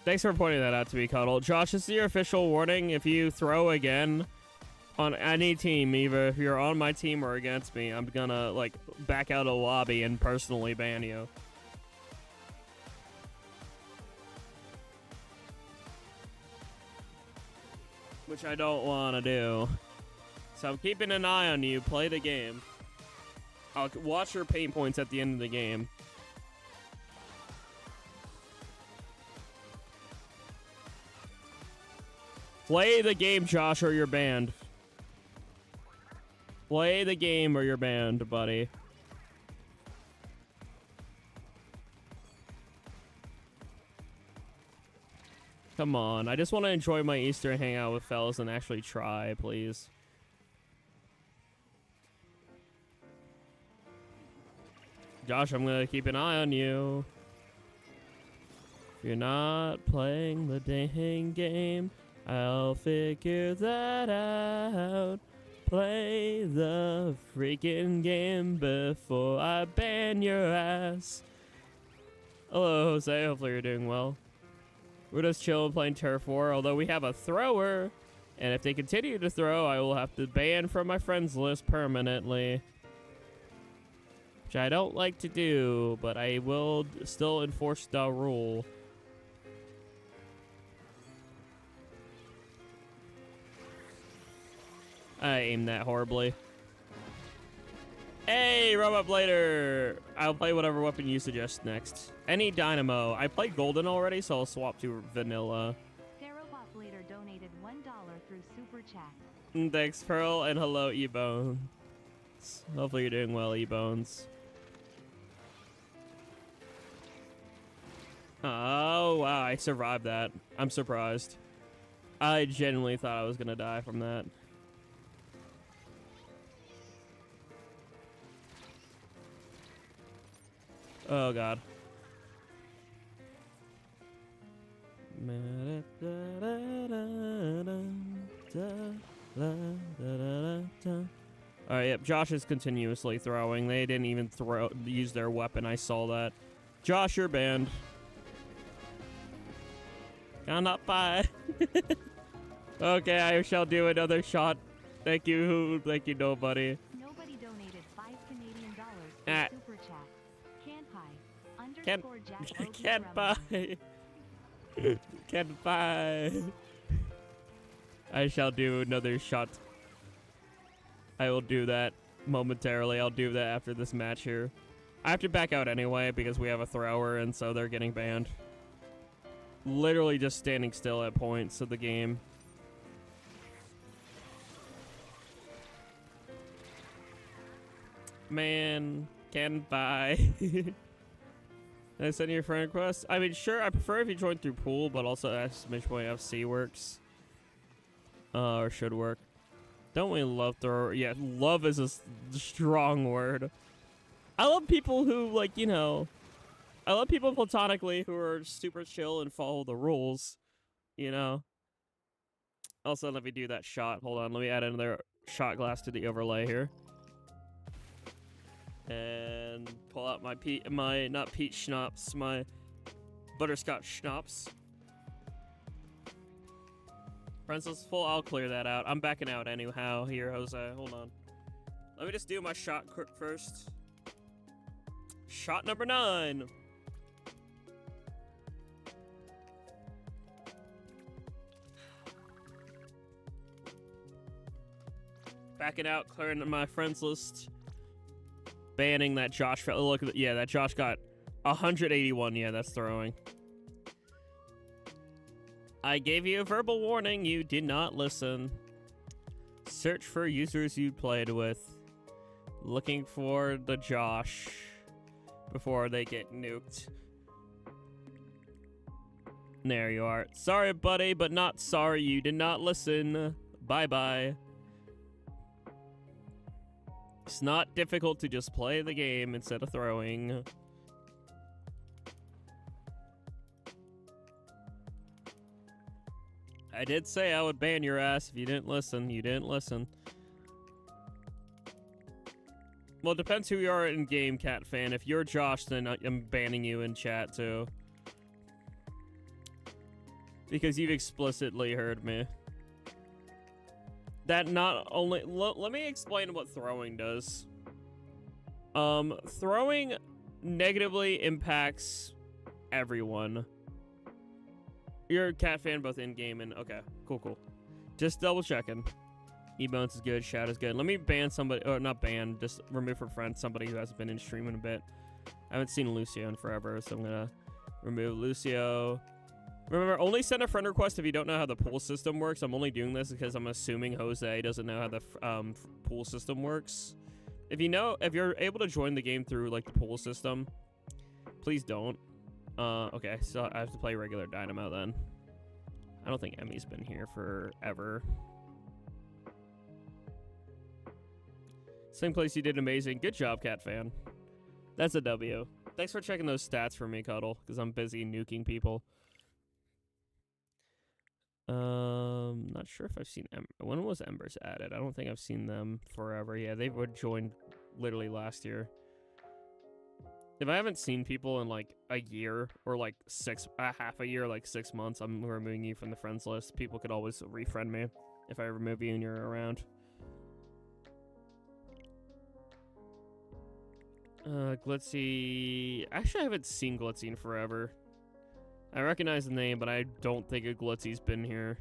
Thanks for pointing that out to me, Cuddle. Josh, this is your official warning. If you throw again on any team, either if you're on my team or against me, I'm gonna, like, back out of the lobby and personally ban you. Which I don't want to do. So I'm keeping an eye on you. Play the game. I'll watch your pain points at the end of the game. Play the game, Josh, or you're banned. Play the game or you're banned, buddy. Come on, I just want to enjoy my Easter and hang out with fellas and actually try, please. Josh, I'm gonna keep an eye on you. If you're not playing the dang game, I'll figure that out. Play the freaking game before I ban your ass. Hello, Jose. Hopefully you're doing well. We're just chilling playing Turf War, although we have a thrower. And if they continue to throw, I will have to ban from my friends list permanently. Which I don't like to do, but I will still enforce the rule. I aimed that horribly. Hey, Robot Blader! I'll play whatever weapon you suggest next. Any Dynamo. I played Golden already, so I'll swap to Vanilla. Robot Blader donated $1 through Super Chat. Thanks, Pearl, and hello, E-Bones. Hopefully you're doing well, E-Bones. Oh, wow, I survived that. I'm surprised. I genuinely thought I was gonna die from that. Oh, God. Alright, yep, Josh is continuously throwing. They didn't even use their weapon. I saw that. Josh, you're banned. Cannot buy. Okay, I shall do another shot. Thank you, nobody. Nobody donated $5 Canadian for Super Chat. Can't buy. Can't buy. I shall do another shot. I will do that momentarily. I'll do that after this match here. I have to back out anyway because we have a thrower and so they're getting banned. Literally just standing still at points of the game. Man, can't buy. Can I send you a friend request? I mean, sure, I prefer if you join through pool, but also !FC works. Or should work. Don't we love thrower? Yeah, love is a strong word. I love people who, like, you know, I love people platonically who are super chill and follow the rules, you know? Also, let me do that shot. Hold on, let me add another shot glass to the overlay here. And pull out my not peach schnapps, my butterscotch schnapps. Princess full, I'll clear that out. I'm backing out anyhow here, Jose. Hold on. Let me just do my shot quick first. Shot number 9. Backing out, clearing my friends list. Banning that Josh. Look at yeah, that Josh got 181. Yeah, that's throwing. I gave you a verbal warning. You did not listen. Search for users you played with. Looking for the Josh before they get nuked. There you are. Sorry, buddy, but not sorry. You did not listen. Bye-bye. It's not difficult to just play the game instead of throwing. I did say I would ban your ass if you didn't listen. You didn't listen. Well, it depends who you are in-game, Cat Fan. If you're Josh, then I'm banning you in chat, too. Because you've explicitly heard me. That not only... let me explain what throwing does. Throwing negatively impacts everyone. You're a Cat Fan both in-game and... Okay, cool. Just double-checking. E-Bones is good, Shout is good. Let me ban somebody... Or not ban, just remove from friends somebody who hasn't been in stream in a bit. I haven't seen Lucio in forever, so I'm gonna remove Lucio. Remember, only send a friend request if you don't know how the pool system works. I'm only doing this because I'm assuming Jose doesn't know how the pool system works. If you know, if you're able to join the game through like the pool system, please don't. Okay, so I have to play regular Dynamo then. I don't think Emmy's been here forever. Same place, you did amazing. Good job, Cat Fan. That's a W. Thanks for checking those stats for me, Cuddle, because I'm busy nuking people. Not sure if I've seen when was Embers added? I don't think I've seen them forever. Yeah, they would join literally last year. If I haven't seen people in like a year or like half a year, like 6 months, I'm removing you from the friends list. People could always refriend me if I remove you and you're around. Glitzy. Actually, I haven't seen Glitzy in forever. I recognize the name, but I don't think a Glitzy's been here.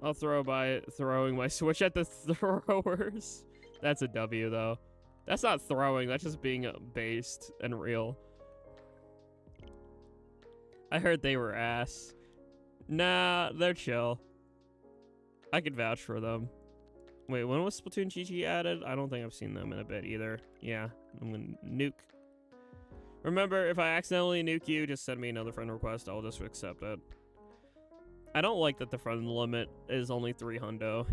I'll throw by throwing my switch at the throwers. That's a W, though. That's not throwing, that's just being based and real. I heard they were ass. Nah, they're chill. I could vouch for them. Wait, when was Splatoon GG added? I don't think I've seen them in a bit either. Yeah, I'm gonna nuke. Remember, if I accidentally nuke you, just send me another friend request. I'll just accept it. I don't like that the friend limit is only 3 hundo.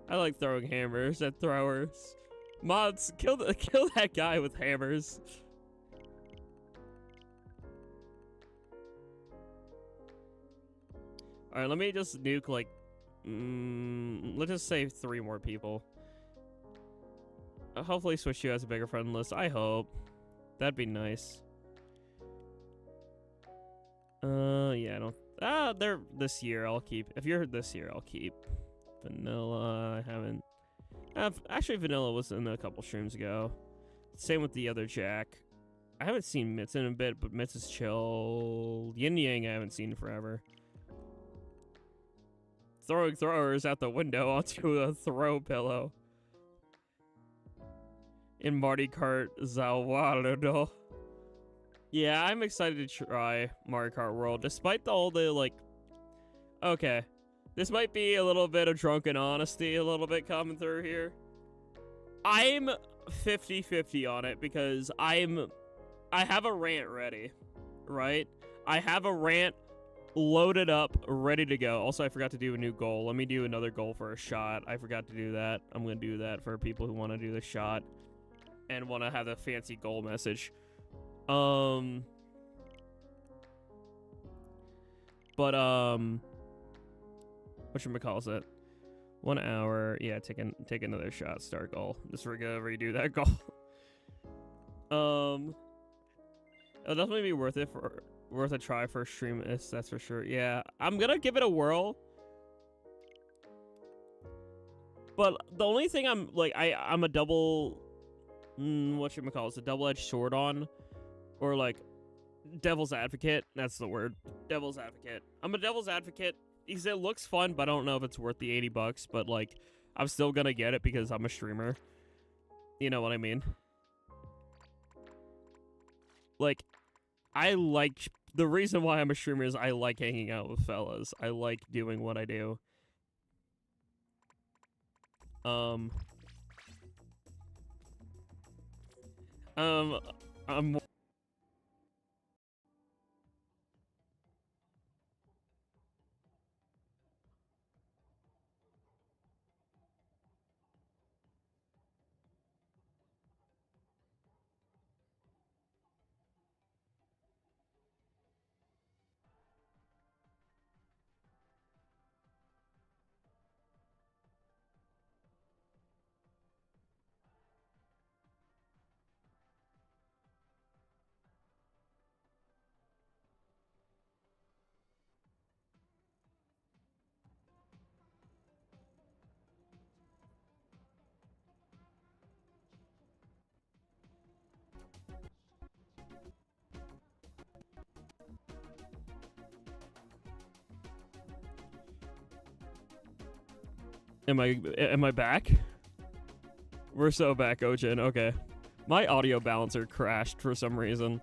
I like throwing hammers at throwers. Mods, kill that guy with hammers. Alright, let me just nuke like let's just say 3 more people. Hopefully Switch U has a bigger friend list. I hope. That'd be nice. Yeah, I don't... they're this year, I'll keep. If you're this year, I'll keep. Vanilla, I haven't... actually, Vanilla was in a couple streams ago. Same with the other Jack. I haven't seen Mitz in a bit, but Mitz is chill. Yin Yang I haven't seen forever. Throwing throwers out the window onto a throw pillow. In Marty Kart Zawado. Yeah, I'm excited to try Mario Kart World, despite all the, like... Okay. This might be a little bit of drunken honesty a little bit coming through here. I'm 50-50 on it, because I have a rant ready, right? I have a rant loaded up, ready to go. Also, I forgot to do a new goal. Let me do another goal for a shot. I forgot to do that. I'm going to do that for people who want to do the shot and want to have the fancy goal message. Whatchamacallit? 1 hour. Yeah, take another shot. Start goal. Just redo that goal. It'll definitely be worth a try for a stream. That's for sure. Yeah, I'm gonna give it a whirl. But the only thing I'm like, I'm a double, whatchamacallit, a double-edged sword on, or like devil's advocate. That's the word. Devil's advocate. I'm a devil's advocate because it looks fun, but I don't know if it's worth the $80. But like, I'm still gonna get it because I'm a streamer. You know what I mean? Like, the reason why I'm a streamer is I like hanging out with fellas. I like doing what I do. I'm Am I back? We're so back, Ojin. Okay. My audio balancer crashed for some reason.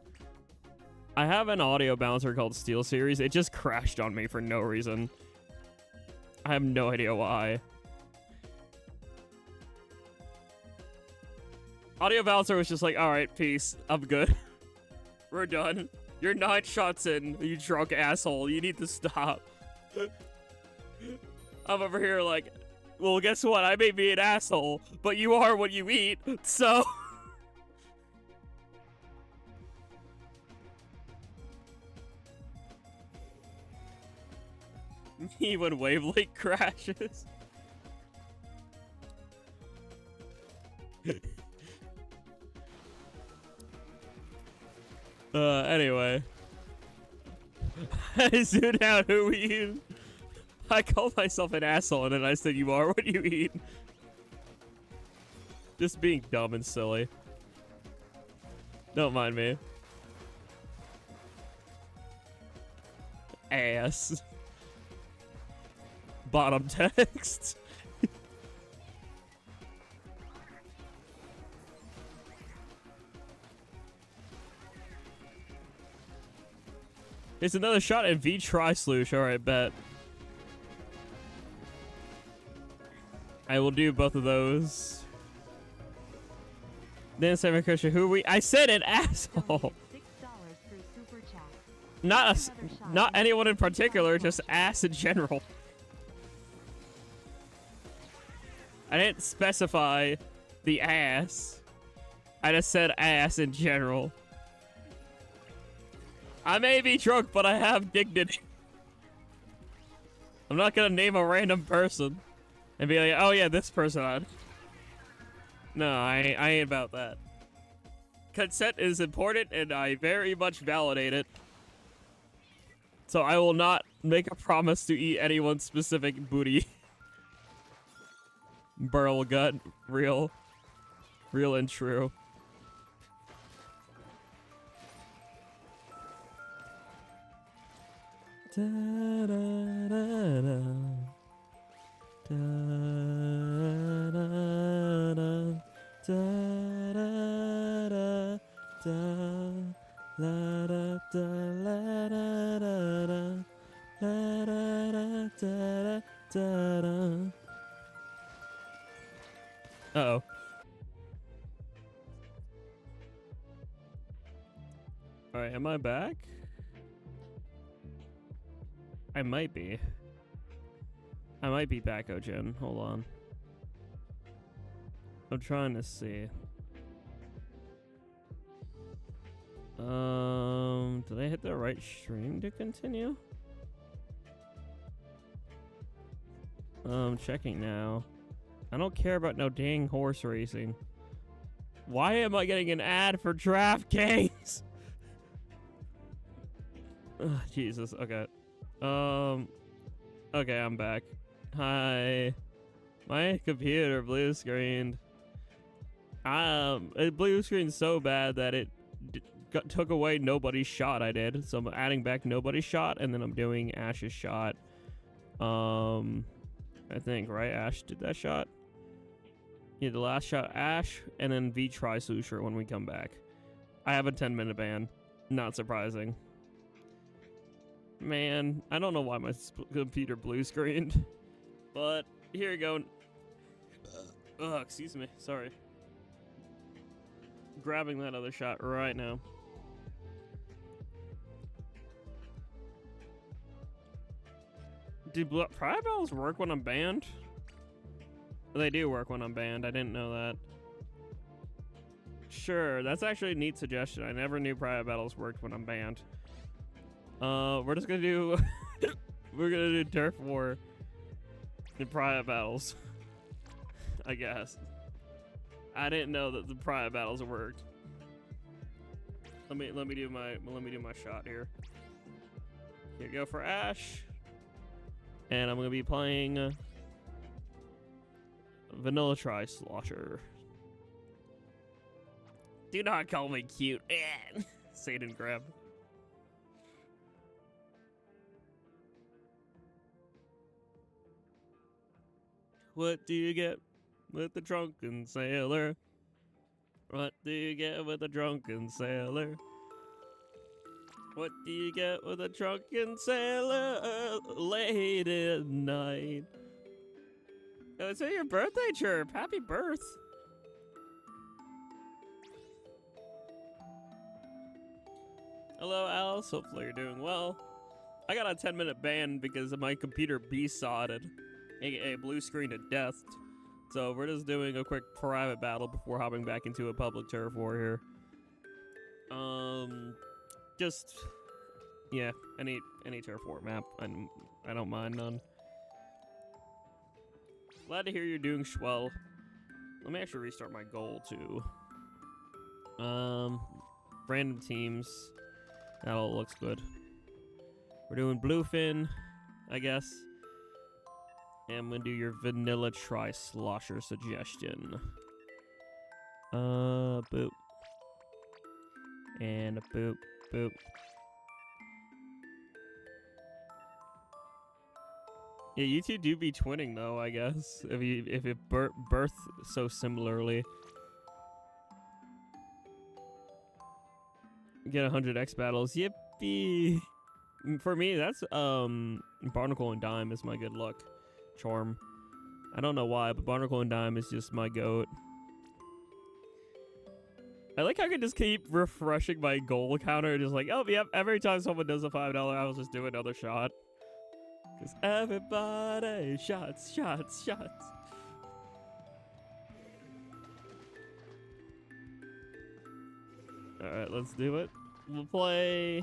I have an audio balancer called SteelSeries. It just crashed on me for no reason. I have no idea why. Audio balancer was just like, alright, peace. I'm good. We're done. You're 9 shots in, you drunk asshole. You need to stop. I'm over here like, well, guess what? I may be an asshole, but you are what you eat, so... Me when wavelength crashes. Anyway. Zoom out who we eat. I called myself an asshole and then I said you are what you eat. Just being dumb and silly. Don't mind me. Ass. Bottom text. It's another shot and V try sloosh. Alright, bet. I will do both of those. Then Simon Christian, who we? I said an asshole. Not anyone in particular, just ass in general. I didn't specify the ass. I just said ass in general. I may be drunk, but I have dignity. I'm not gonna name a random person and be like, oh yeah, this person. No, I ain't about that. Consent is important, and I very much validate it. So I will not make a promise to eat anyone's specific booty. Burl gut, real and true. Da, da, da, da. Da, da, da. Da, da, da, da. La, da, da, la, da, da, da. La, da, da, da, da, da. Uh-oh. Alright, am I back? I might be. I might be back, Jackogień. Hold on. I'm trying to see. Did I hit the right stream to continue? Checking now. I don't care about no dang horse racing. Why am I getting an ad for DraftKings? Jesus, okay. Okay, I'm back. Hi. My computer blue screened. It blue screened so bad that it took away nobody's shot I did. So I'm adding back nobody's shot, and then I'm doing Ash's shot. I think, right? Ash did that shot? Yeah, the last shot, Ash, and then V try Susher when we come back. I have a 10-minute ban. Not surprising. Man, I don't know why my computer blue screened. But here you go. Excuse me. Sorry. Grabbing that other shot right now. Do private battles work when I'm banned? They do work when I'm banned. I didn't know that. Sure, that's actually a neat suggestion. I never knew private battles worked when I'm banned. We're just gonna do we're gonna do turf war in private battles. I guess. I didn't know that the private battles worked. Let me do my shot here. Here you go for Ash. And I'm gonna be playing Vanilla Try Slosher. Do not call me cute. Satan grab. What do you get with the drunken sailor? What do you get with a drunken sailor? What do you get with a drunken sailor late at night? Oh, it's your birthday, Chirp. Happy birth. Hello, Alice. Hopefully you're doing well. I got a 10-minute ban because my computer B-sodded, aka blue screen to death. So we're just doing a quick private battle before hopping back into a public turf war here. Just yeah, any turf war map. I don't mind none. Glad to hear you're doing swell. Let me actually restart my goal too. Random teams. That all looks good. We're doing bluefin, I guess. And I'm gonna do your vanilla tri-slosher suggestion. Boop. And a boop, boop. Yeah, you two do be twinning though, I guess. If it birth so similarly. Get 100x battles. Yippee! For me, that's Barnacle and Dime is my good luck charm. I don't know why, but Barnacle and Dime is just my goat. I like how I can just keep refreshing my goal counter, just like, oh yep, every time someone does a $5, I'll just do another shot. Cause everybody shots, shots, shots. Alright, let's do it. We'll play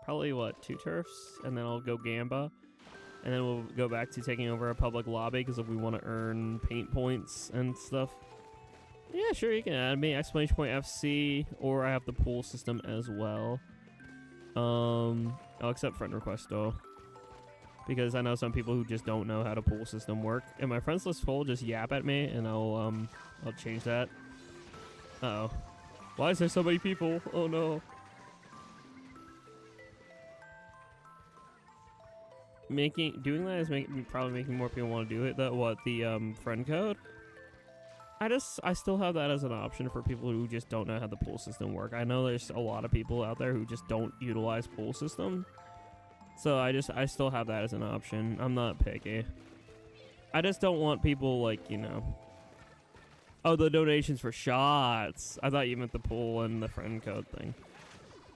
probably what, 2 turfs, and then I'll go Gamba. And then we'll go back to taking over a public lobby because if we want to earn paint points and stuff. Yeah, sure, you can add me, exclamation point FC, or I have the pool system as well. I'll accept friend request though, because I know some people who just don't know how the pool system work. And my friends list full, just yap at me, and I'll change that. Uh-oh. Why is there so many people? Oh no. Doing that is probably making more people want to do it. That what, the friend code? I still have that as an option for people who just don't know how the pool system work. I know there's a lot of people out there who just don't utilize pool system. So I still have that as an option. I'm not picky. I just don't want people like, you know. Oh, the donations for shots. I thought you meant the pool and the friend code thing.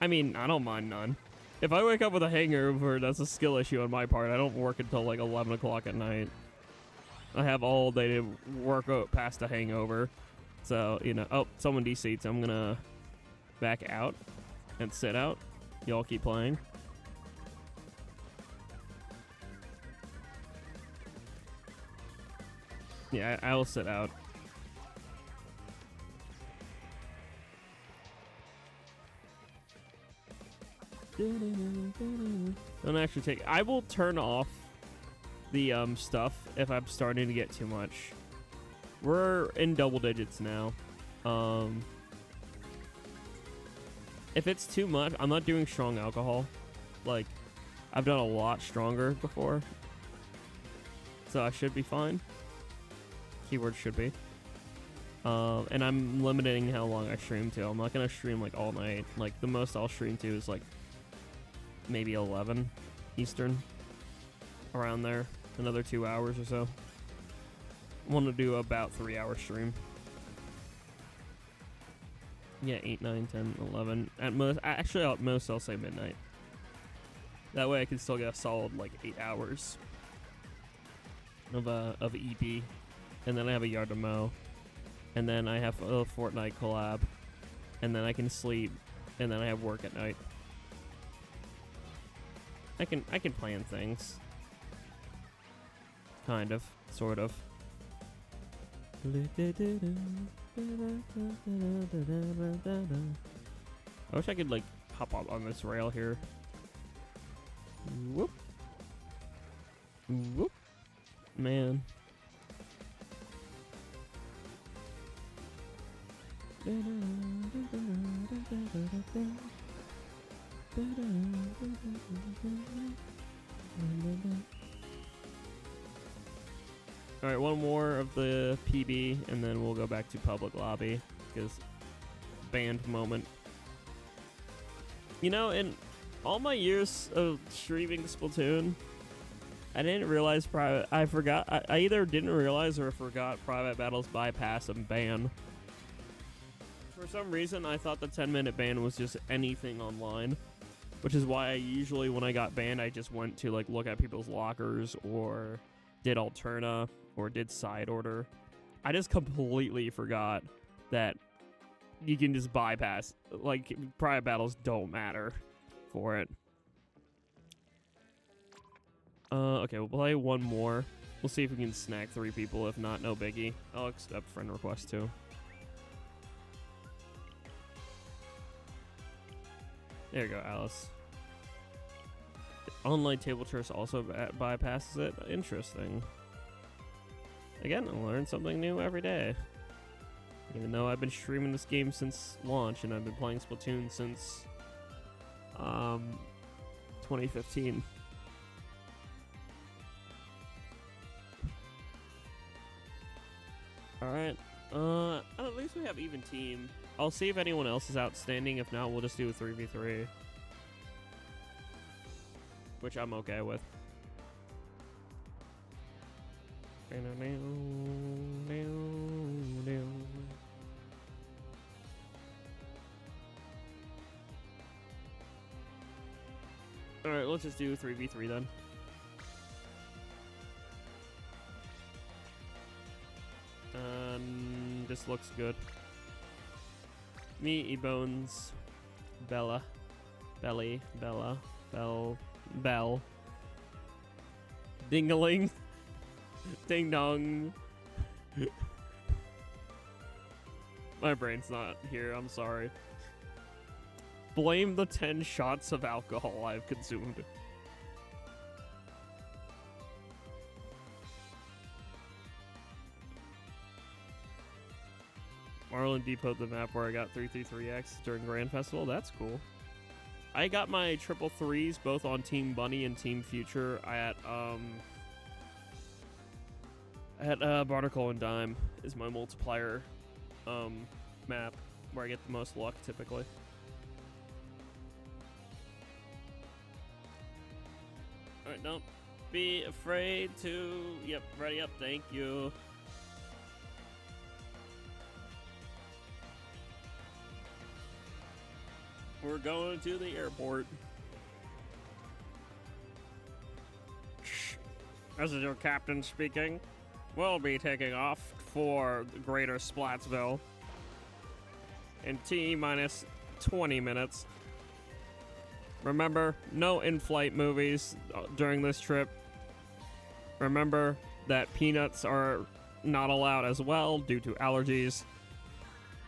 I mean, I don't mind none. If I wake up with a hangover, that's a skill issue on my part. I don't work until like 11 o'clock at night. I have all day to work out past a hangover. So, you know. Oh, someone de-seats. I'm gonna back out and sit out. Y'all keep playing. Yeah, I will sit out. Don't actually take. I will turn off the stuff if I'm starting to get too much. We're in double digits now. If it's too much, I'm not doing strong alcohol. Like, I've done a lot stronger before, so I should be fine. Keyword should be. And I'm limiting how long I stream to. I'm not gonna stream like all night. Like the most I'll stream to is like maybe 11 Eastern, around there. Another 2 hours or so. I want to do about 3-hour stream. Yeah, 8, 9, 10, 11. At most, actually at most I'll say midnight. That way I can still get a solid like 8 hours of EP. And then I have a yard to mow. And then I have a Fortnite collab. And then I can sleep. And then I have work at night. I can plan things. Kind of. Sort of. I wish I could like hop up on this rail here. Whoop. Whoop. Man. Alright, one more of the PB, and then we'll go back to public lobby, because banned moment. You know, in all my years of streaming Splatoon, I didn't realize I either didn't realize or forgot private battles bypass and ban. For some reason, I thought the 10-minute ban was just anything online. which is why I usually, when I got banned, I just went to like look at people's lockers or did Alterna or did side order. I just completely forgot that you can just bypass, like, private battles don't matter for it. Okay, we'll play one more. We'll see if we can snag 3 people. If not, no biggie. I'll accept friend request too. There you go, Alice. Online table chess also bypasses it. Interesting. Again, I learn something new every day. Even though I've been streaming this game since launch and I've been playing Splatoon since 2015. Alright, at least we have even team. I'll see if anyone else is outstanding. If not, we'll just do a 3v3. Which I'm okay with. Alright, let's just do 3v3 then. This looks good. Me, E-Bones, Bella, Belly, Bella, Bell, Dingaling, Ding Dong. My brain's not here, I'm sorry. Blame the 10 shots of alcohol I've consumed. Marlin Depot, the map where I got 333X during Grand Festival. That's cool. I got my triple threes both on Team Bunny and Team Future at Barnacle and Dime is my multiplier map where I get the most luck typically. Alright, don't be afraid to... Yep, ready up, thank you. We're going to the airport. This is your captain speaking. We'll be taking off for Greater Splatsville in T-minus 20 minutes. Remember, no in-flight movies during this trip. Remember that peanuts are not allowed as well due to allergies.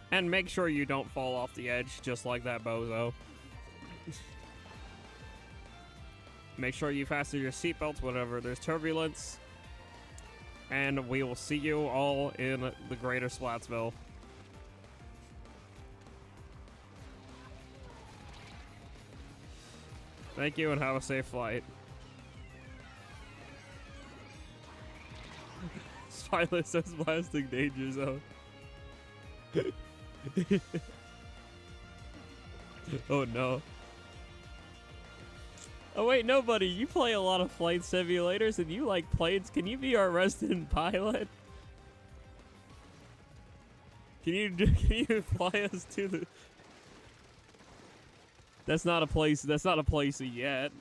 And make sure you don't fall off the edge just like that bozo. Make sure you fasten your seatbelts whenever there's turbulence. And we will see you all in the Greater Splatsville. Thank you and have a safe flight. Spilot says blasting danger zone. Oh no. Oh wait, no buddy, you play a lot of flight simulators and you like planes. Can you be our resident pilot? Can you fly us to the... That's not a place yet.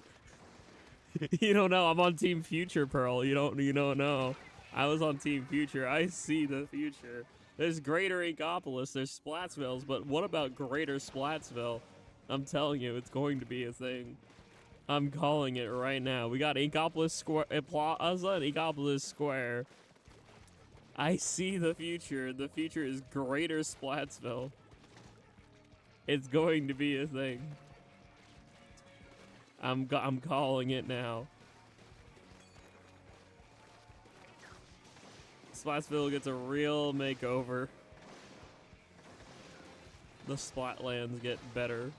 You don't know, I'm on Team Future, Pearl. You don't know. I was on Team Future. I see the future. There's Greater Inkopolis, there's Splatsvilles, but what about Greater Splatsville? I'm telling you, it's going to be a thing. I'm calling it right now. We got Inkopolis Square, Plaza and Inkopolis Square. I see the future. The future is Greater Splatsville. It's going to be a thing. I'm calling it now. Splatsville gets a real makeover. The Splatlands get better.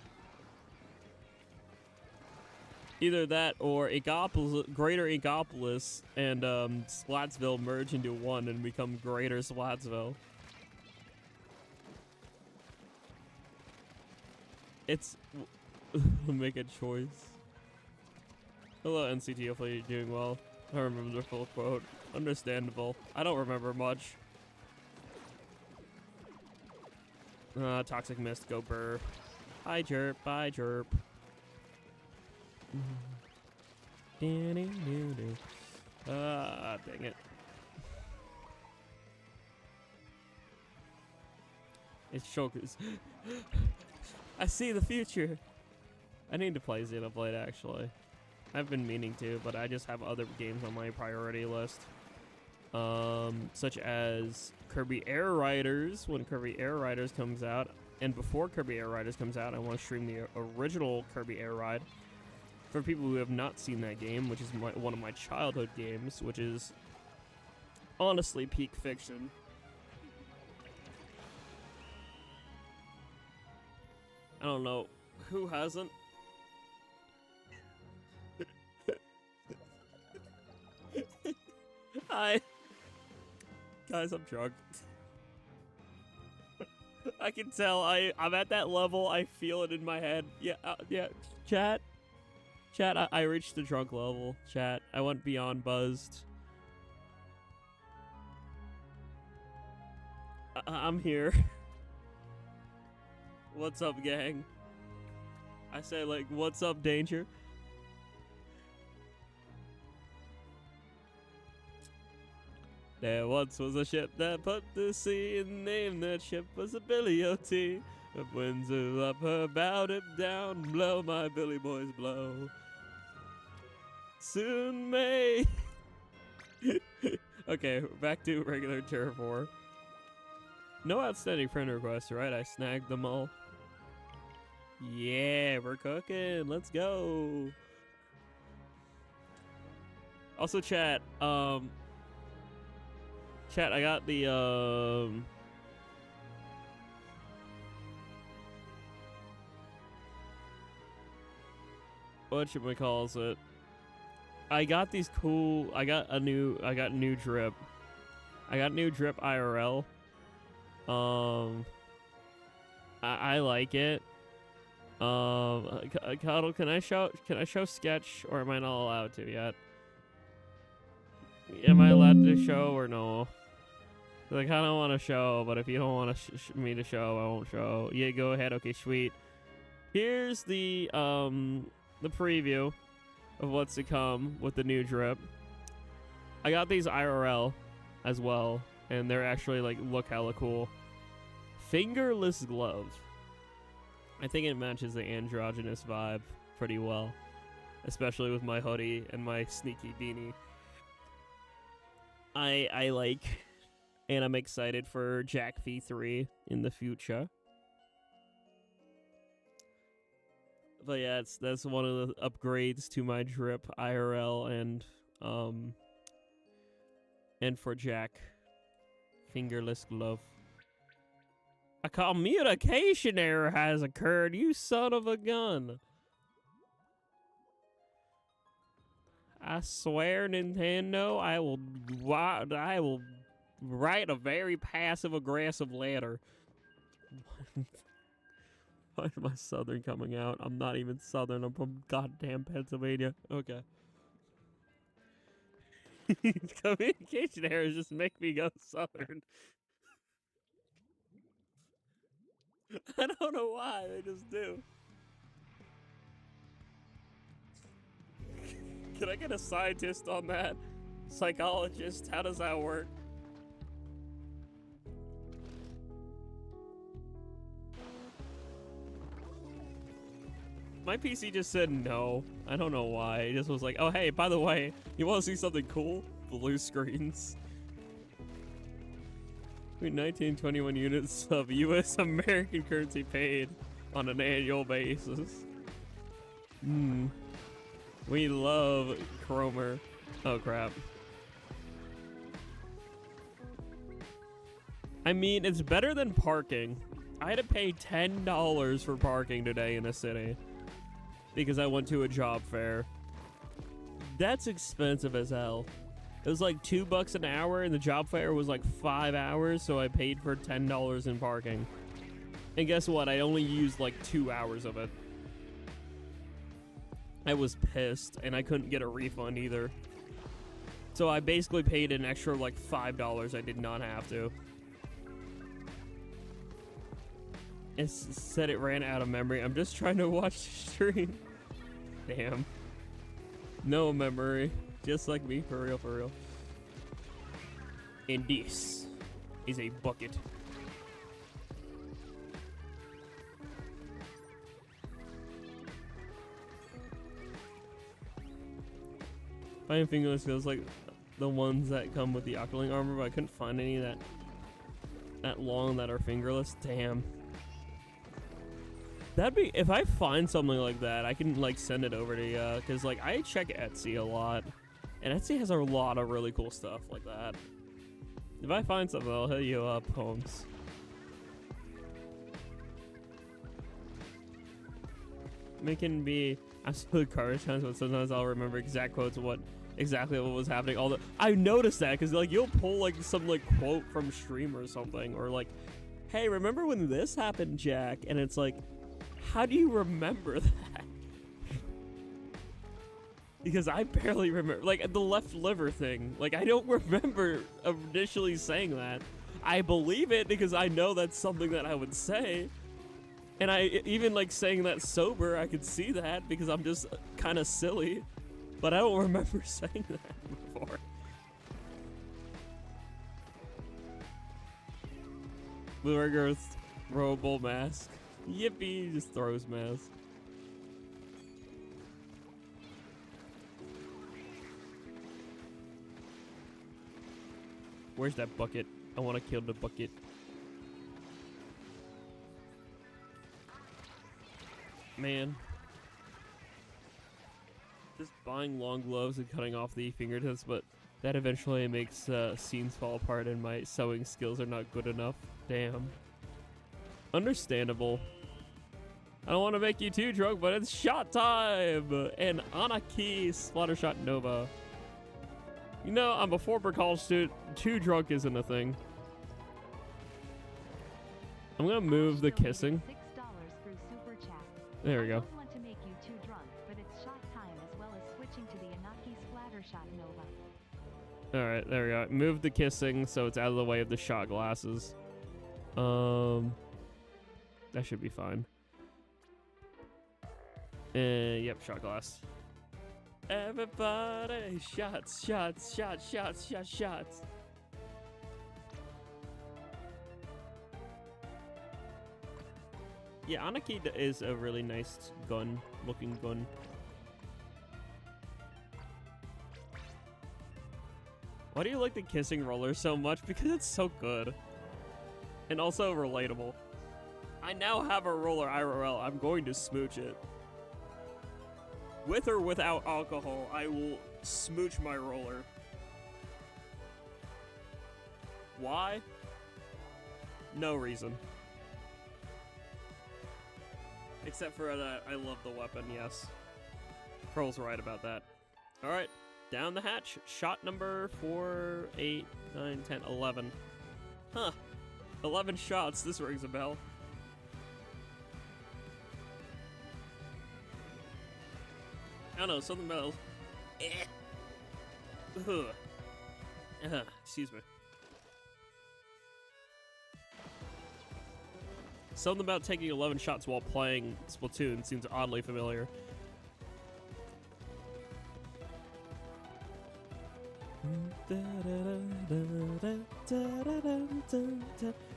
Either that or Greater Inkopolis and Splatsville merge into one and become Greater Splatsville. It's... make a choice. Hello NCT, hopefully you're doing well. I remember the full quote. Understandable. I don't remember much. Toxic Mist, go burr. Hi Jerp, bye Jerp. Ah, dang it. It's chokers. I see the future. I need to play Xenoblade actually. I've been meaning to, but I just have other games on my priority list. Such as Kirby Air Riders. When Kirby Air Riders comes out, and before Kirby Air Riders comes out, I want to stream the original Kirby Air Ride. For people who have not seen that game, which is one of my childhood games, which is honestly peak fiction. I don't know who hasn't. Hi. Guys, I'm drunk. I can tell. I'm at that level. I feel it in my head. Yeah, yeah. Chat. Chat, I reached the drunk level. Chat, I went beyond buzzed. I'm here. What's up, gang? I say, like, what's up, danger? There once was a ship that put to sea, and named that ship was a Billy O.T. The winds are up her bow, dip down, blow my Billy boys blow. Soon may. Okay, back to regular Turf War. No outstanding friend requests, right? I snagged them all. Yeah, we're cooking. Let's go. Also, chat. Chat, I got the whatchamacalls it. I got these cool. I got new drip. I got new drip IRL. I like it. Cuddle, can I show sketch, or am I not allowed to yet? Am I allowed to show or no? I kind of want to show, but if you don't want me to show, I won't show. Yeah, go ahead. Okay, sweet. Here's the preview of what's to come with the new drip. I got these IRL as well, and they're actually like look hella cool. Fingerless glove. I think it matches the androgynous vibe pretty well, especially with my hoodie and my sneaky beanie. I like, and I'm excited for Jack V3 in the future. But yeah, that's one of the upgrades to my drip IRL and for Jack. Fingerless glove. A communication error has occurred, you son of a gun. I swear, Nintendo, I will write a very passive-aggressive letter. Why is my Southern coming out? I'm not even Southern. I'm from goddamn Pennsylvania. Okay. Communication errors just make me go Southern. I don't know why, they just do. Can I get a scientist on that? Psychologist, how does that work? My PC just said no. I don't know why. It just was like, oh hey, by the way, you want to see something cool? Blue screens. 1921 units of U.S. American currency paid on an annual basis. We love Cromer. Oh crap. I mean, it's better than parking. I had to pay $10 for parking today in the city because I went to a job fair. That's expensive as hell. It was like $2 an hour, and the job fair was like 5 hours, so I paid for $10 in parking. And guess what? I only used like 2 hours of it. I was pissed, and I couldn't get a refund either. So I basically paid an extra like $5 I did not have to. It said it ran out of memory. I'm just trying to watch the stream. Damn. No memory. Just like me, for real, for real. And this is a bucket. Finding fingerless feels like the ones that come with the Jackogień armor, but I couldn't find any that long that are fingerless. Damn. That'd be, if I find something like that, I can like send it over to you, cause like I check Etsy a lot, and Etsy has a lot of really cool stuff like that. If I find something, I'll hit you up, Holmes. It can be absolute garbage times, but sometimes I'll remember exact quotes of exactly what was happening. I noticed that because like you'll pull like some like quote from stream or something, or like, hey, remember when this happened, Jack? And it's like, how do you remember that? Because I barely remember, like the left liver thing. Like I don't remember initially saying that. I believe it because I know that's something that I would say. And I even like saying that sober, I could see that because I'm just kind of silly. But I don't remember saying that before. Blue Earth throwable mask. Yippee, just throws mask. Where's that bucket? I want to kill the bucket. Man. Just buying long gloves and cutting off the fingertips, but that eventually makes scenes fall apart and my sewing skills are not good enough. Damn. Understandable. I don't want to make you too drunk, but it's shot time! And Anaki Splattershot Nova. You know, I'm a former college student. Too drunk isn't a thing. I'm gonna move the kissing. $6 through Super Chat. There we go. I don't want to make you too drunk, but it's shot time as well as switching to the Anaki Splattershot Nova. Alright, there we go. Move the kissing so it's out of the way of the shot glasses. That should be fine. Yep, shot glass. Everybody, shots, shots, shots, shots, shots, shots. Yeah, Anaki is a really nice gun, looking gun. Why do you like the kissing roller so much? Because it's so good. And also relatable. I now have a roller IRL. I'm going to smooch it. With or without alcohol, I will smooch my roller. Why? No reason. Except for that, I love the weapon, yes. Pearl's right about that. Alright, down the hatch. Shot number 4, 8, 9, 10, 11. Huh. 11 shots, this rings a bell. I don't know, something about... Excuse me. Something about taking 11 shots while playing Splatoon seems oddly familiar.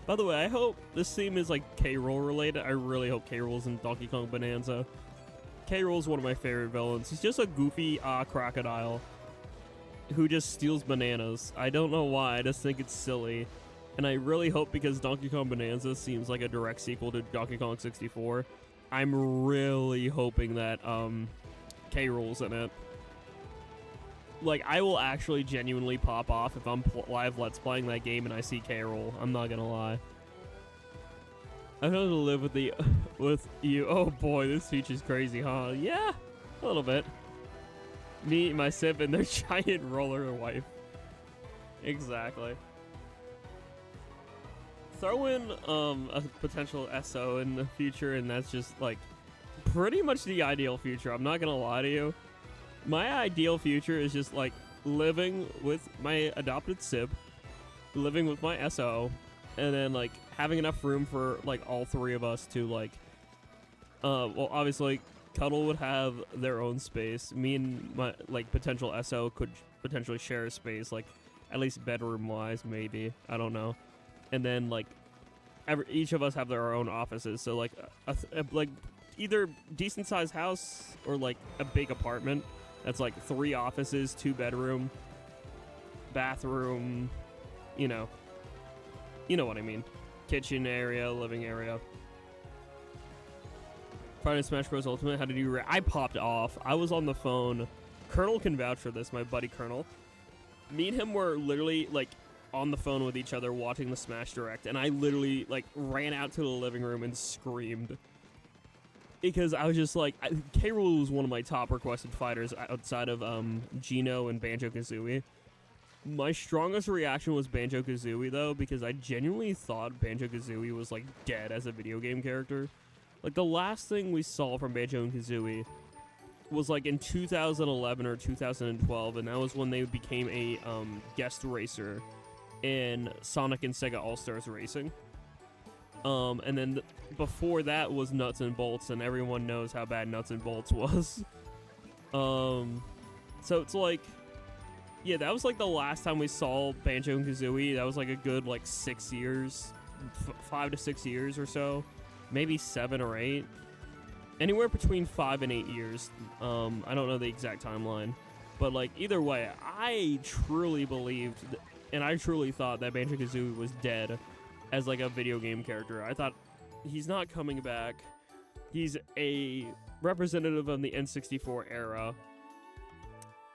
By the way, I hope this theme is like K-Rool related. I really hope K-Rool's in Donkey Kong Bonanza. K-Rool's one of my favorite villains. He's just a goofy crocodile who just steals bananas. I don't know why, I just think it's silly. And I really hope, because Donkey Kong Bonanza seems like a direct sequel to Donkey Kong 64, I'm really hoping that K-Rool's in it. Like, I will actually genuinely pop off if I'm live Let's Playing that game and I see K-Rool. I'm not gonna lie. I've had to live with you. Oh boy, this feature's crazy, huh? Yeah, a little bit. Me, my sip, and their giant roller wife. Exactly. Throw in a potential SO in the future, and that's just like pretty much the ideal future. I'm not gonna lie to you. My ideal future is just like living with my adopted sib, living with my SO, and then like having enough room for like all three of us to like well, obviously Cuddle would have their own space. Me and my like potential SO could potentially share a space, like at least bedroom wise, maybe. I don't know. And then like each of us have their own offices. So like like either decent sized house or like a big apartment that's like 3 offices, 2 bedroom, bathroom, you know what I mean. Kitchen area, living area. Friday Smash Bros. Ultimate, how to do I popped off. I was on the phone. Colonel can vouch for this, my buddy Colonel. Me and him were literally like on the phone with each other watching the Smash Direct, and I literally like ran out to the living room and screamed. Because I was just like, K. Rool was one of my top requested fighters outside of Gino and Banjo-Kazooie. My strongest reaction was Banjo-Kazooie though, because I genuinely thought Banjo-Kazooie was like dead as a video game character. Like, the last thing we saw from Banjo and Kazooie was, like, in 2011 or 2012, and that was when they became a guest racer in Sonic and Sega All-Stars Racing. And then before that was Nuts and Bolts, and everyone knows how bad Nuts and Bolts was. So it's like, yeah, that was, like, the last time we saw Banjo and Kazooie. That was, like, a good, like, 6 years, 5 to 6 years or so. Maybe 7 or 8. Anywhere between 5 and 8 years. I don't know the exact timeline. But, like, either way, I truly believed, and I truly thought that Banjo-Kazooie was dead as, like, a video game character. I thought, he's not coming back. He's a representative of the N64 era.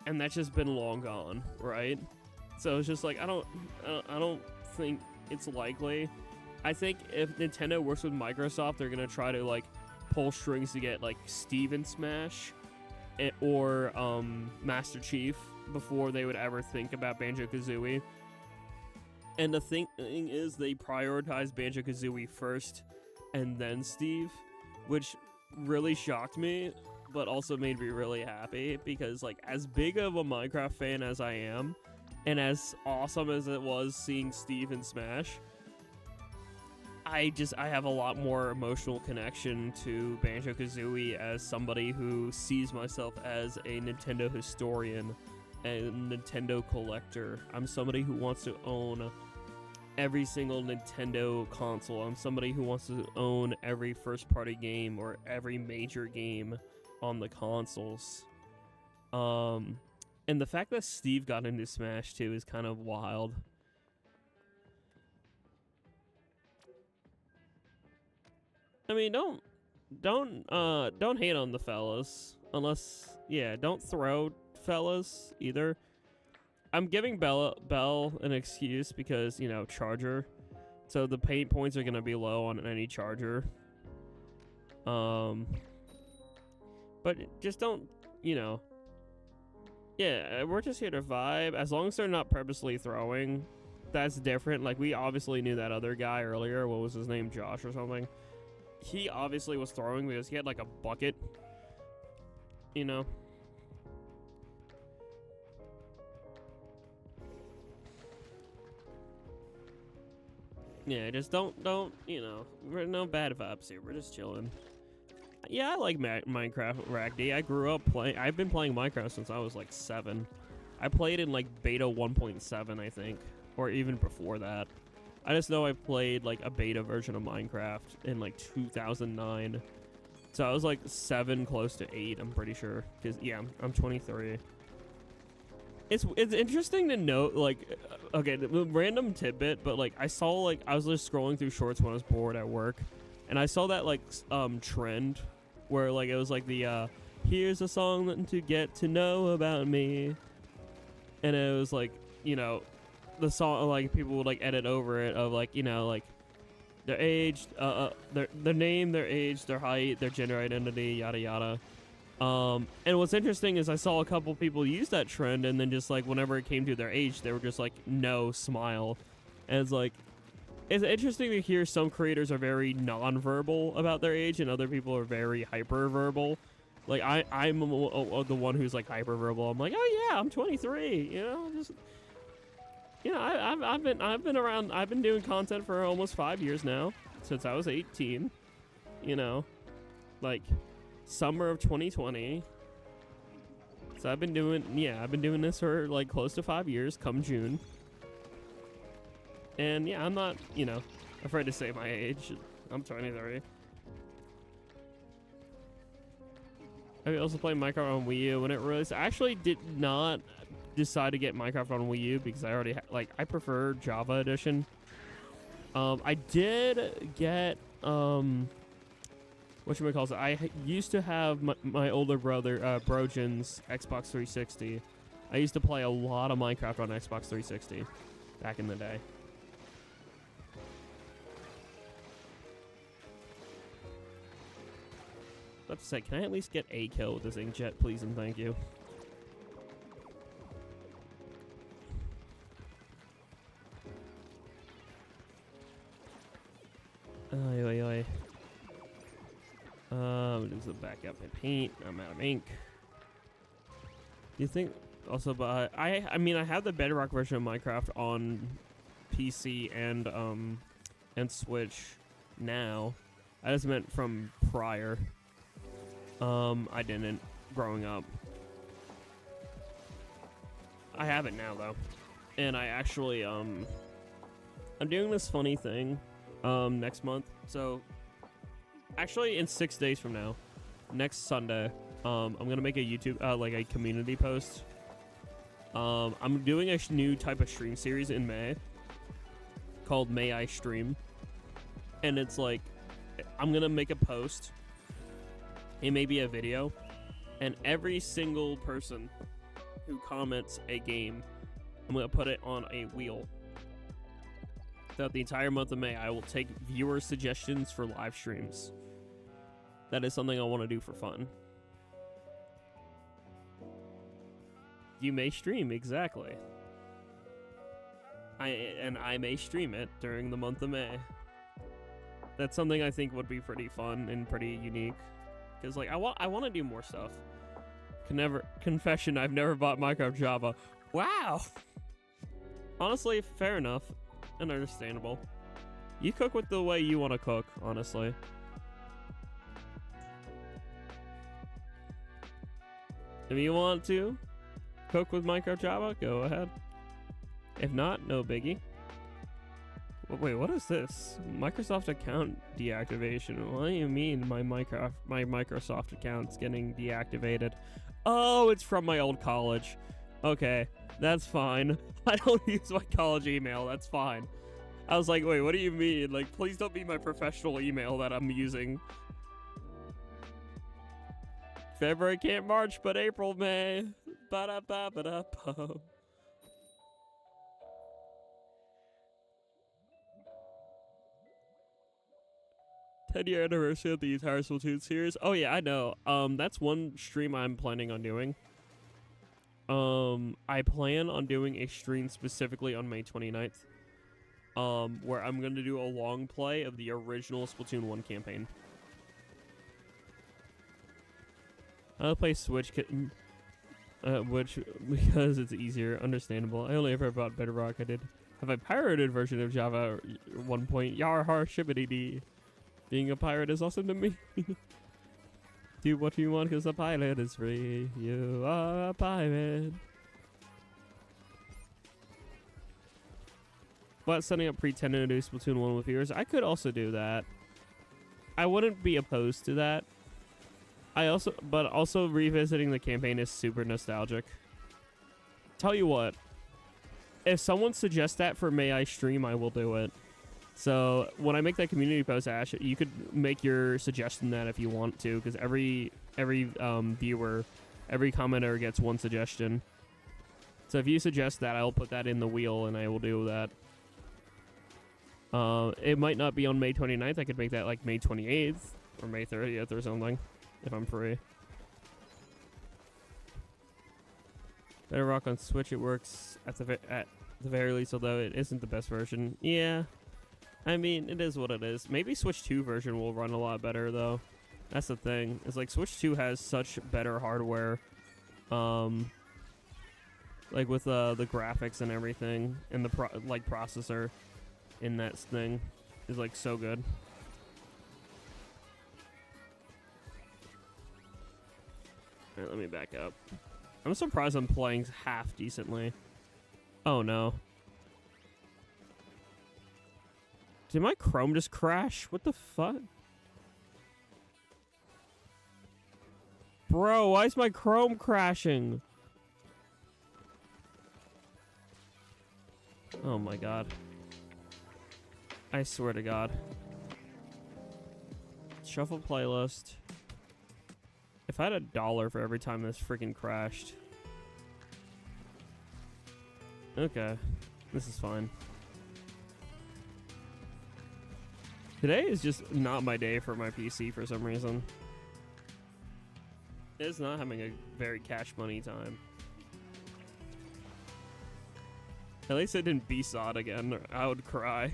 And that's just been long gone, right? So it's just like, I don't think it's likely. I think if Nintendo works with Microsoft, they're gonna try to like pull strings to get like Steve in Smash or Master Chief before they would ever think about Banjo-Kazooie. And the thing is, they prioritize Banjo-Kazooie first and then Steve, which really shocked me, but also made me really happy because like as big of a Minecraft fan as I am, and as awesome as it was seeing Steve in Smash, I have a lot more emotional connection to Banjo-Kazooie as somebody who sees myself as a Nintendo historian and Nintendo collector. I'm somebody who wants to own every single Nintendo console. I'm somebody who wants to own every first-party game or every major game on the consoles. And the fact that Steve got into Smash too is kind of wild. I mean, don't hate on the fellas, unless, yeah, don't throw fellas either. I'm giving Bell an excuse because, you know, charger, so the paint points are gonna be low on any charger. But just don't, you know, yeah, we're just here to vibe. As long as they're not purposely throwing, that's different. Like, we obviously knew that other guy earlier. What was his name? Josh or something. He obviously was throwing because he had like a bucket, you know. Yeah, just don't, you know, we're no bad vibes here. We're just chilling. Yeah, I like Minecraft Ragd. I grew up playing, I've been playing Minecraft since I was like 7. I played in like beta 1.7, I think, or even before that. I just know I played like a beta version of Minecraft in like 2009. So I was like 7, close to 8, I'm pretty sure. Cause yeah, I'm 23. It's interesting to note, like, okay, random tidbit, but like I saw, like, I was just scrolling through shorts when I was bored at work, and I saw that like trend where like it was like the here's a song to get to know about me, and it was like, you know, the song, like, people would like edit over it of like, you know, like their age, their name, their age, their height, their gender identity, yada yada. And what's interesting is I saw a couple people use that trend, and then just like whenever it came to their age, they were just like, no, smile. And it's like, it's interesting to hear some creators are very non-verbal about their age, and other people are very hyper-verbal. Like I'm the one who's like hyper-verbal. I'm like, oh yeah, I'm 23. You know, just, you know, I've been around. I've been doing content for almost 5 years now, since I was 18. You know, like, summer of 2020. So I've been doing this for like close to 5 years come June. And yeah, I'm not, you know, afraid to say my age. I'm 23. I also played Minecraft on Wii U when it released. I actually did not decide to get Minecraft on Wii U because I already I prefer Java Edition. I did get whatchamacallit. I used to have my older brother Brojan's Xbox 360. I used to play a lot of Minecraft on Xbox 360 back in the day. About to say, can I at least get a kill with this inkjet, please and thank you? Just back up my paint. I'm out of ink. You think also, but I mean, I have the Bedrock version of Minecraft on PC and Switch now. I just meant from prior. I didn't growing up. I have it now though, and I actually I'm doing this funny thing next month. So actually in 6 days from now, next Sunday, I'm gonna make a YouTube like a community post. I'm doing a new type of stream series in May called May I Stream, and it's like I'm gonna make a post. It may be a video, and every single person who comments a game, I'm going to put it on a wheel. Throughout the entire month of May, I will take viewer suggestions for live streams. That is something I want to do for fun. You may stream, exactly. I may stream it during the month of May. That's something I think would be pretty fun and pretty unique. Because like I want to do more stuff. Confession, I've never bought Minecraft Java. Wow. Honestly, fair enough and understandable. You cook with the way you want to cook, honestly. If you want to cook with Minecraft Java, go ahead. If not, no biggie. Wait, what is this? Microsoft account deactivation. What do you mean my Microsoft account's getting deactivated? Oh, it's from my old college. Okay, that's fine. I don't use my college email. That's fine. I was like, wait, what do you mean? Like, please don't be my professional email that I'm using. February can't March, but April May. Ba-da-ba-ba-da-ba. 10-year anniversary of the entire Splatoon series. Oh yeah, I know. That's one stream I'm planning on doing. I plan on doing a stream specifically on May 29th. Where I'm gonna do a long play of the original Splatoon 1 campaign. I'll play Switch, which because it's easier, understandable. I only ever bought Bedrock. I did have a pirated version of Java 1. Yar har shibbity dee. Being a pirate is awesome to me. Do what you want because a pilot is free. You are a pirate. But setting up pretending to do Splatoon 1 with viewers, I could also do that. I wouldn't be opposed to that. But also revisiting the campaign is super nostalgic. Tell you what, if someone suggests that for May I Stream, I will do it. So when I make that community post, Ash, you could make your suggestion that if you want to, because every viewer, every commenter gets one suggestion. So if you suggest that, I'll put that in the wheel and I will do that. It might not be on May 29th. I could make that like May 28th or May 30th or something if I'm free. Bedrock on Switch, it works at the very least, although it isn't the best version. Yeah. I mean, it is what it is. Maybe Switch 2 version will run a lot better, though. That's the thing. It's like Switch 2 has such better hardware. Like with the graphics and everything. And the processor in that thing is like so good. Alright, let me back up. I'm surprised I'm playing half decently. Oh no. Did my Chrome just crash? What the fuck? Bro, why is my Chrome crashing? Oh my god. I swear to god. Shuffle playlist. If I had $1 for every time this freaking crashed. Okay. This is fine. Today is just not my day for my PC for some reason. It's not having a very cash money time. At least I didn't B-sod again, or I would cry.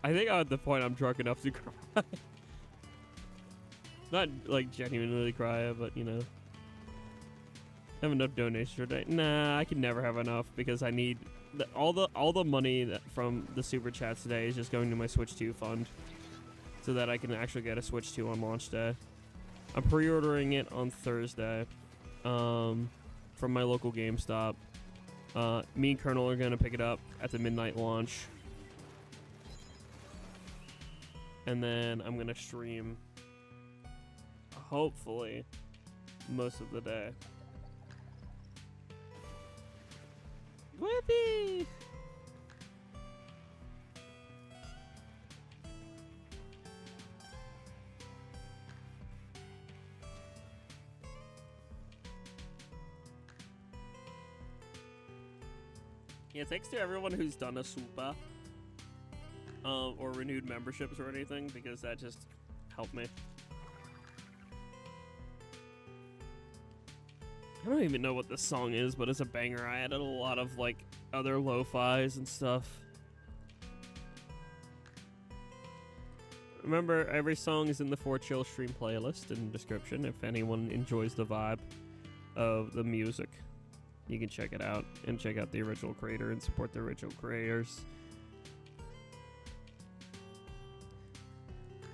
I think I'm at the point I'm drunk enough to cry. Not like genuinely cry, but you know. Have enough donations today? Nah, I can never have enough because I need all the money that from the super chats today is just going to my Switch 2 fund, so that I can actually get a Switch 2 on launch day. I'm pre-ordering it on Thursday, from my local GameStop. Me and Colonel are gonna pick it up at the midnight launch, and then I'm gonna stream, hopefully, most of the day. Whippy! Yeah, thanks to everyone who's done a super, or renewed memberships or anything, because that just helped me. I don't even know what this song is, but it's a banger. I added a lot of like other lo-fis and stuff. Remember, every song is in the 4Chill stream playlist in the description. If anyone enjoys the vibe of the music, you can check it out and check out the original creator and support the original creators.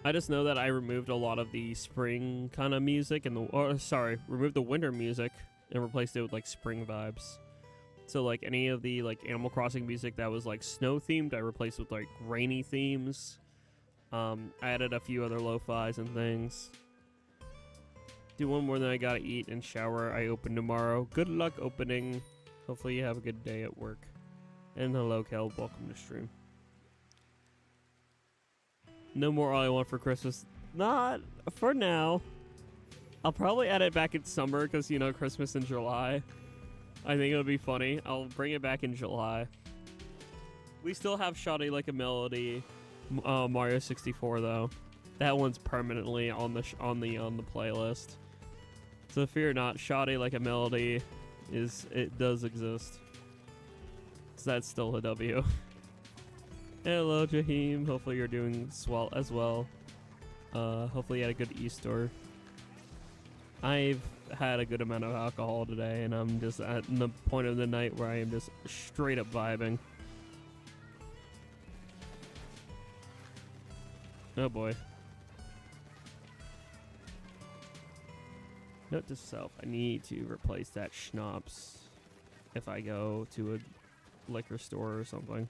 I just know that I removed a lot of the spring kind of music and removed the winter music and replaced it with like spring vibes. So like any of the like Animal Crossing music that was like snow themed, I replaced with like rainy themes. I added a few other lo-fis and things. Do one more than I gotta eat and shower. I open tomorrow. Good luck opening. Hopefully you have a good day at work. And hello, Kel. Welcome to stream. No more All I Want for Christmas. Not for now. I'll probably add it back in summer because, you know, Christmas in July. I think it'll be funny. I'll bring it back in July. We still have Shoddy Like a Melody, Mario 64 though. That one's permanently on the playlist. So fear not, Shoddy Like a Melody does exist. So that's still a W. Hello, Jaheim. Hopefully you're doing swell as well. Hopefully you had a good Easter. I've had a good amount of alcohol today, and I'm just at the point of the night where I am just straight up vibing. Oh boy. Note to self, I need to replace that schnapps if I go to a liquor store or something.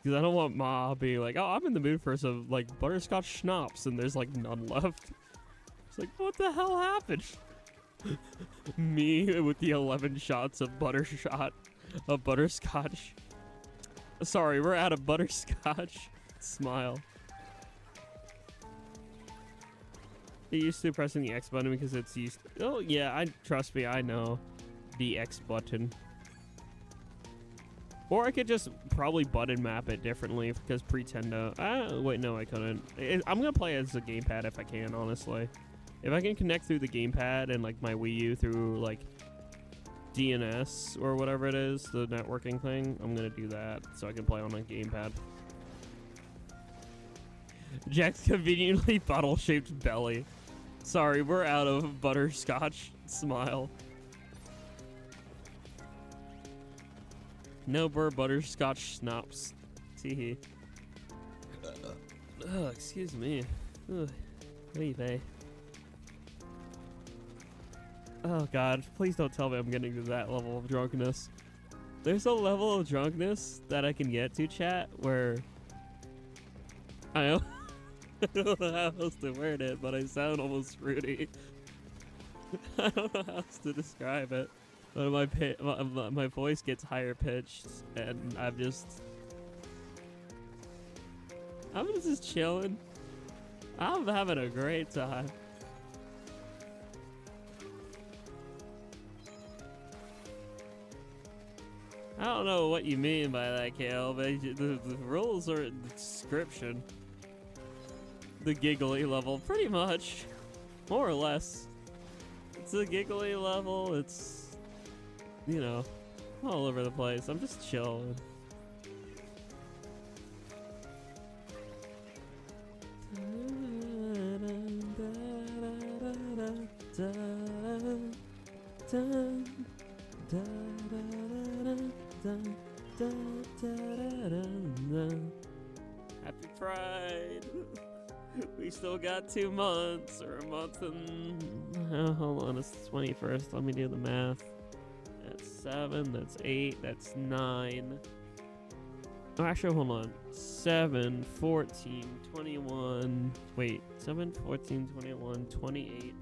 Because I don't want Ma being like, oh, I'm in the mood for some, like, butterscotch schnapps, and there's, like, none left. It's like, what the hell happened? Me with the 11 shots of butterscotch. Sorry, we're out of butterscotch. Smile. You're used to pressing the X button because it's used. Oh, yeah, trust me, I know. The X button. Or I could just probably button map it differently because Pretendo. Wait, no, I couldn't. I'm gonna play as a gamepad if I can, honestly. If I can connect through the gamepad and like my Wii U through like DNS or whatever it is, the networking thing, I'm gonna do that so I can play on a gamepad. Jack's conveniently bottle-shaped belly. Sorry, we're out of butterscotch. Smile. No butterscotch schnapps. Teehee. Excuse me. Ugh. Leave. Oh god, please don't tell me I'm getting to that level of drunkenness. There's a level of drunkenness that I can get to, chat, where I don't, I don't know how else to word it, but I sound almost fruity. I don't know how else to describe it. But my voice gets higher pitched, and I'm just chilling. I'm having a great time. I don't know what you mean by that, Kale, but the rules are in the description. The giggly level, pretty much. More or less. It's a giggly level, it's, you know, all over the place. I'm just chilling. Happy Pride. We still got 2 months, or a month and hold on, it's the 21st. Let me do the math. That's 7, that's 8, that's 9. Oh, actually, hold on. 7, 14, 21. Wait, 7, 14, 21, 28.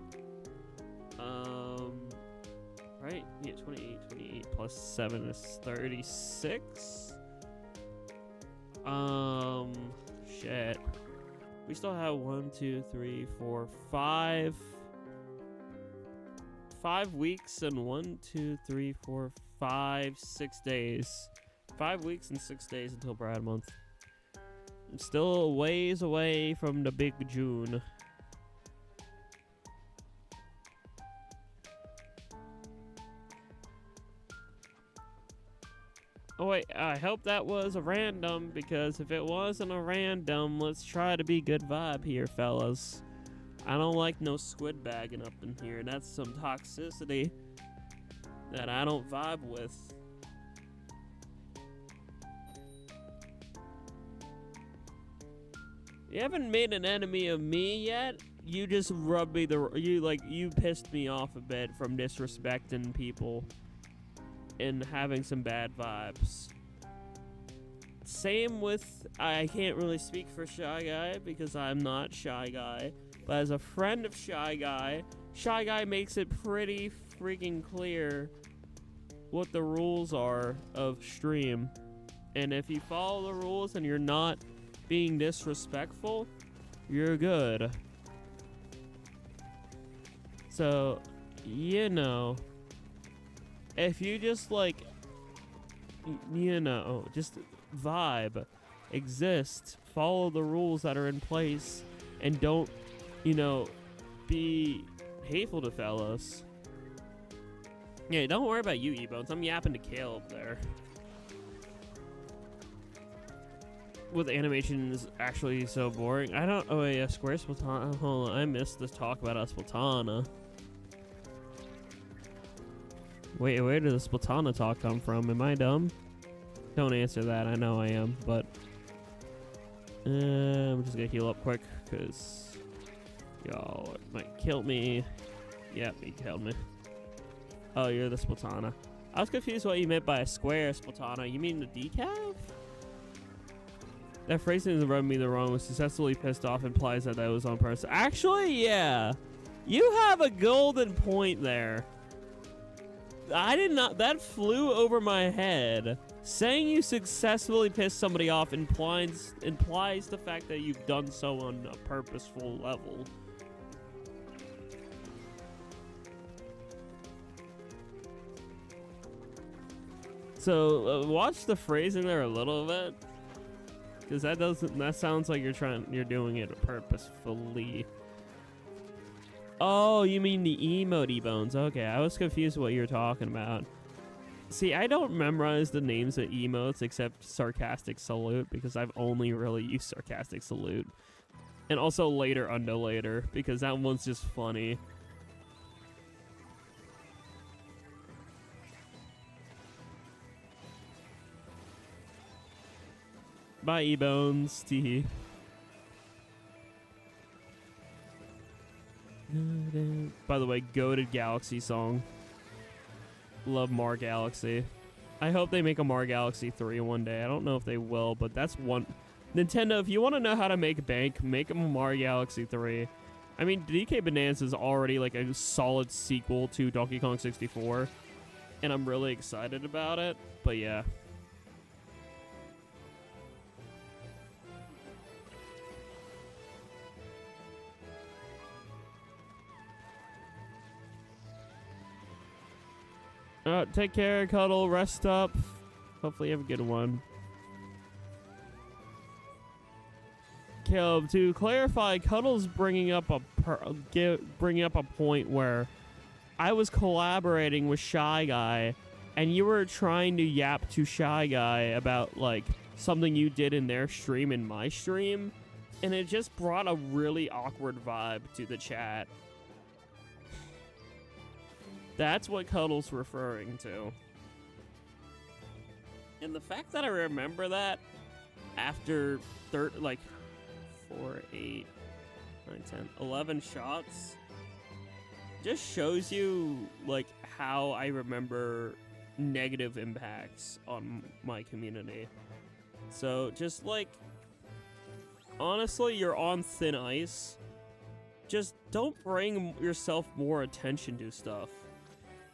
Right? Yeah, 28 plus 7 is 36. Shit. We still have 1, 2, 3, 4, 5. 5 weeks and 1, 2, 3, 4, 5, 6 days. 5 weeks and 6 days until Brad month. I'm still a ways away from the big June. Oh wait, I hope that was a random, because if it wasn't a random, let's try to be good vibe here, fellas. I don't like no squid bagging up in here. That's some toxicity that I don't vibe with. You haven't made an enemy of me yet. You just rubbed me you pissed me off a bit from disrespecting people and having some bad vibes. Same with, I can't really speak for Shy Guy because I'm not Shy Guy, but as a friend of Shy Guy makes it pretty freaking clear what the rules are of stream. And if you follow the rules and you're not being disrespectful, you're good. So, you know, if you just just vibe, exist, follow the rules that are in place, and don't, be hateful to fellas. Yeah, don't worry about you, E-Bones. I'm yapping to Kale up there. With animation is actually so boring. I don't. Oh yeah, Square Splatana. Hold on, I missed this talk about a Splatana. Wait, where did the Splatana talk come from? Am I dumb? Don't answer that. I know I am, but I'm just gonna heal up quick because y'all might kill me. Yep, he killed me. Oh, you're the Splatana. I was confused what you meant by a square Splatana. You mean the decaf? That phrasing rubbed me the wrong way. Successfully pissed off implies that was on purpose. Actually, yeah. You have a golden point there. I did not. That flew over my head. Saying you successfully pissed somebody off implies the fact that you've done so on a purposeful level. So watch the phrasing there a little bit, because that sounds like you're doing it purposefully. Oh, you mean the emote bones? Okay, I was confused what you were talking about. See, I don't memorize the names of emotes except Sarcastic Salute, because I've only really used Sarcastic Salute. And also Later Undulator, because that one's just funny. Bye, E-Bones. Tee. By the way, goated Galaxy song. Love Mar Galaxy. I hope they make a Mar Galaxy 3 one day. I don't know if they will, but that's one. Nintendo, if you want to know how to make bank, make them a Mar Galaxy 3. I mean, DK Bonanza is already like a solid sequel to Donkey Kong 64, and I'm really excited about it, but yeah. Take care, Cuddle, rest up. Hopefully you have a good one. Caleb, to clarify, Cuddle's bringing up a point where I was collaborating with Shy Guy, and you were trying to yap to Shy Guy about like something you did in their stream and my stream, and it just brought a really awkward vibe to the chat. That's what Cuddle's referring to. And the fact that I remember that after 4, 8, 9, 10, 11 shots just shows you like how I remember negative impacts on my community. So just like, honestly, you're on thin ice. Just don't bring yourself more attention to stuff.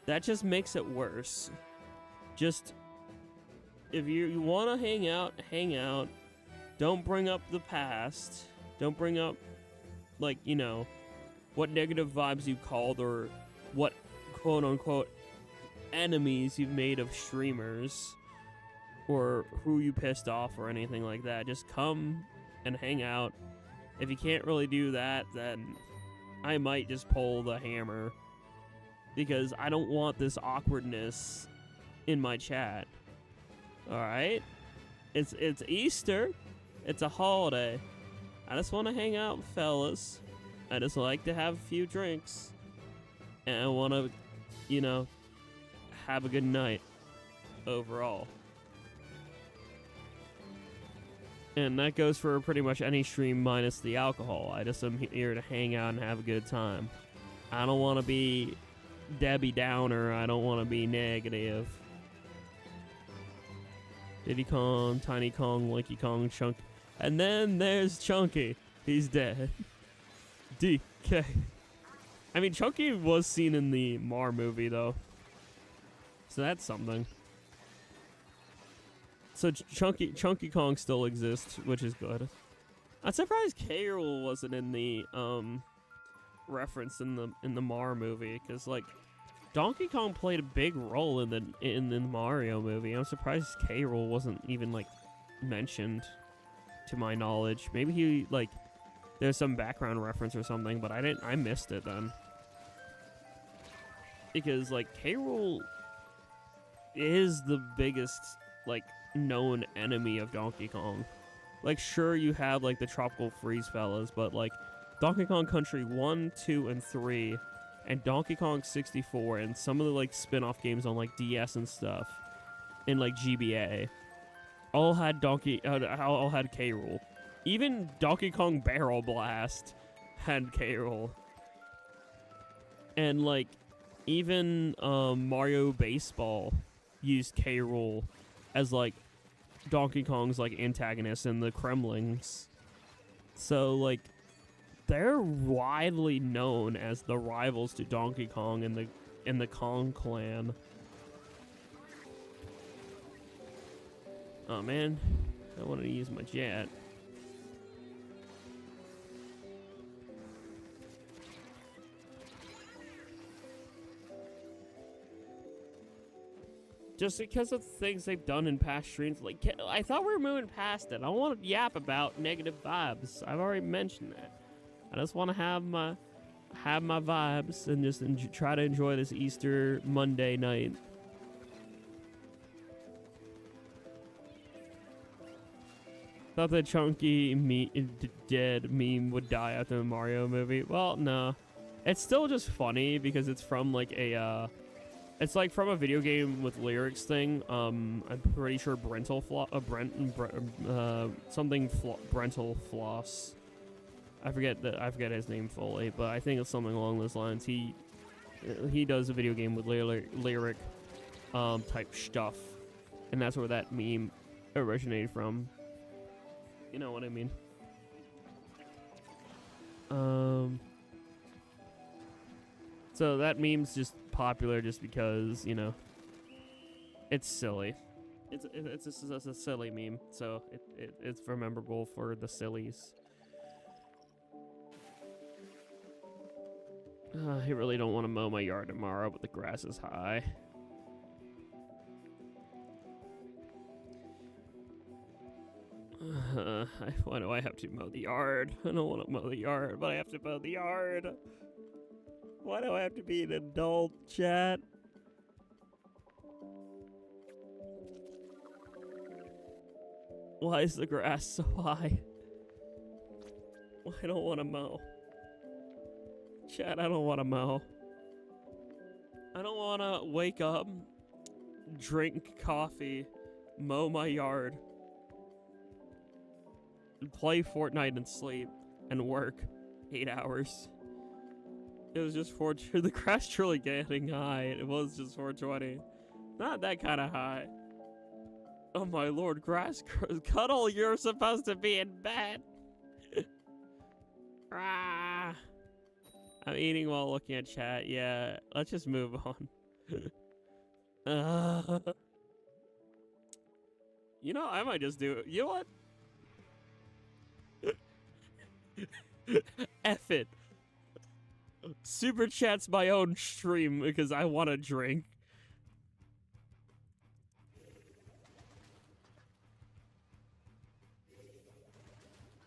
That just makes it worse. Just, if you want to hang out, hang out. Don't bring up the past. Don't bring up, like, you know, what negative vibes you called or what quote-unquote enemies you've made of streamers or who you pissed off or anything like that. Just come and hang out. If you can't really do that, then I might just pull the hammer, because I don't want this awkwardness in my chat. Alright? It's Easter. It's a holiday. I just want to hang out with fellas. I just like to have a few drinks. And I want to, you know, have a good night overall. And that goes for pretty much any stream minus the alcohol. I just am here to hang out and have a good time. I don't want to be Debbie Downer. I don't want to be negative. Diddy Kong, Tiny Kong, Lanky Kong, Chunk. And then there's Chunky. He's dead. DK. I mean, Chunky was seen in the Mar movie, though. So that's something. So Chunky Kong still exists, which is good. I'm surprised K. Rool wasn't in the reference in the Mar movie, because like Donkey Kong played a big role in the Mario movie. I'm surprised K. Rool wasn't even like mentioned, to my knowledge. Maybe he like there's some background reference or something, but I missed it then, because like K. Rool is the biggest like known enemy of Donkey Kong. Like, sure, you have like the Tropical Freeze fellas, but like Donkey Kong Country 1, 2, and 3, and Donkey Kong 64, and some of the like spin-off games on like DS and stuff, and like GBA, all had K. Rool. Even Donkey Kong Barrel Blast had K. Rool. And like even Mario Baseball used K. Rool as like Donkey Kong's like antagonist in the Kremlings. So like they're widely known as the rivals to Donkey Kong in the Kong clan. Oh man, I wanted to use my jet. Just because of things they've done in past streams, like I thought we were moving past it. I don't want to yap about negative vibes. I've already mentioned that. I just want to have my vibes and just try to enjoy this Easter Monday night. Thought the Chunky dead meme would die after the Mario movie. Well, no, it's still just funny because it's from like a it's like from a video game with lyrics thing. I'm pretty sure Brental Floss. I forget his name fully, but I think it's something along those lines. He does a video game with lyric type stuff, and that's where that meme originated from. You know what I mean? So that meme's just popular just because, you know, it's silly. It's just a silly meme, so it's memorable for the sillies. I really don't want to mow my yard tomorrow, but the grass is high. Why do I have to mow the yard? I don't want to mow the yard, but I have to mow the yard. Why do I have to be an adult, chat? Why is the grass so high? I don't want to mow. Chat, I don't want to mow. I don't want to wake up, drink coffee, mow my yard, and play Fortnite and sleep and work 8 hours. It was just the grass truly getting high. It was just 420. Not that kind of high. Oh my lord, grass cuddle, you're supposed to be in bed. Ah. I'm eating while looking at chat. Yeah, let's just move on. You know, I might just do it. You know what? F it. Super chat's my own stream because I want to drink.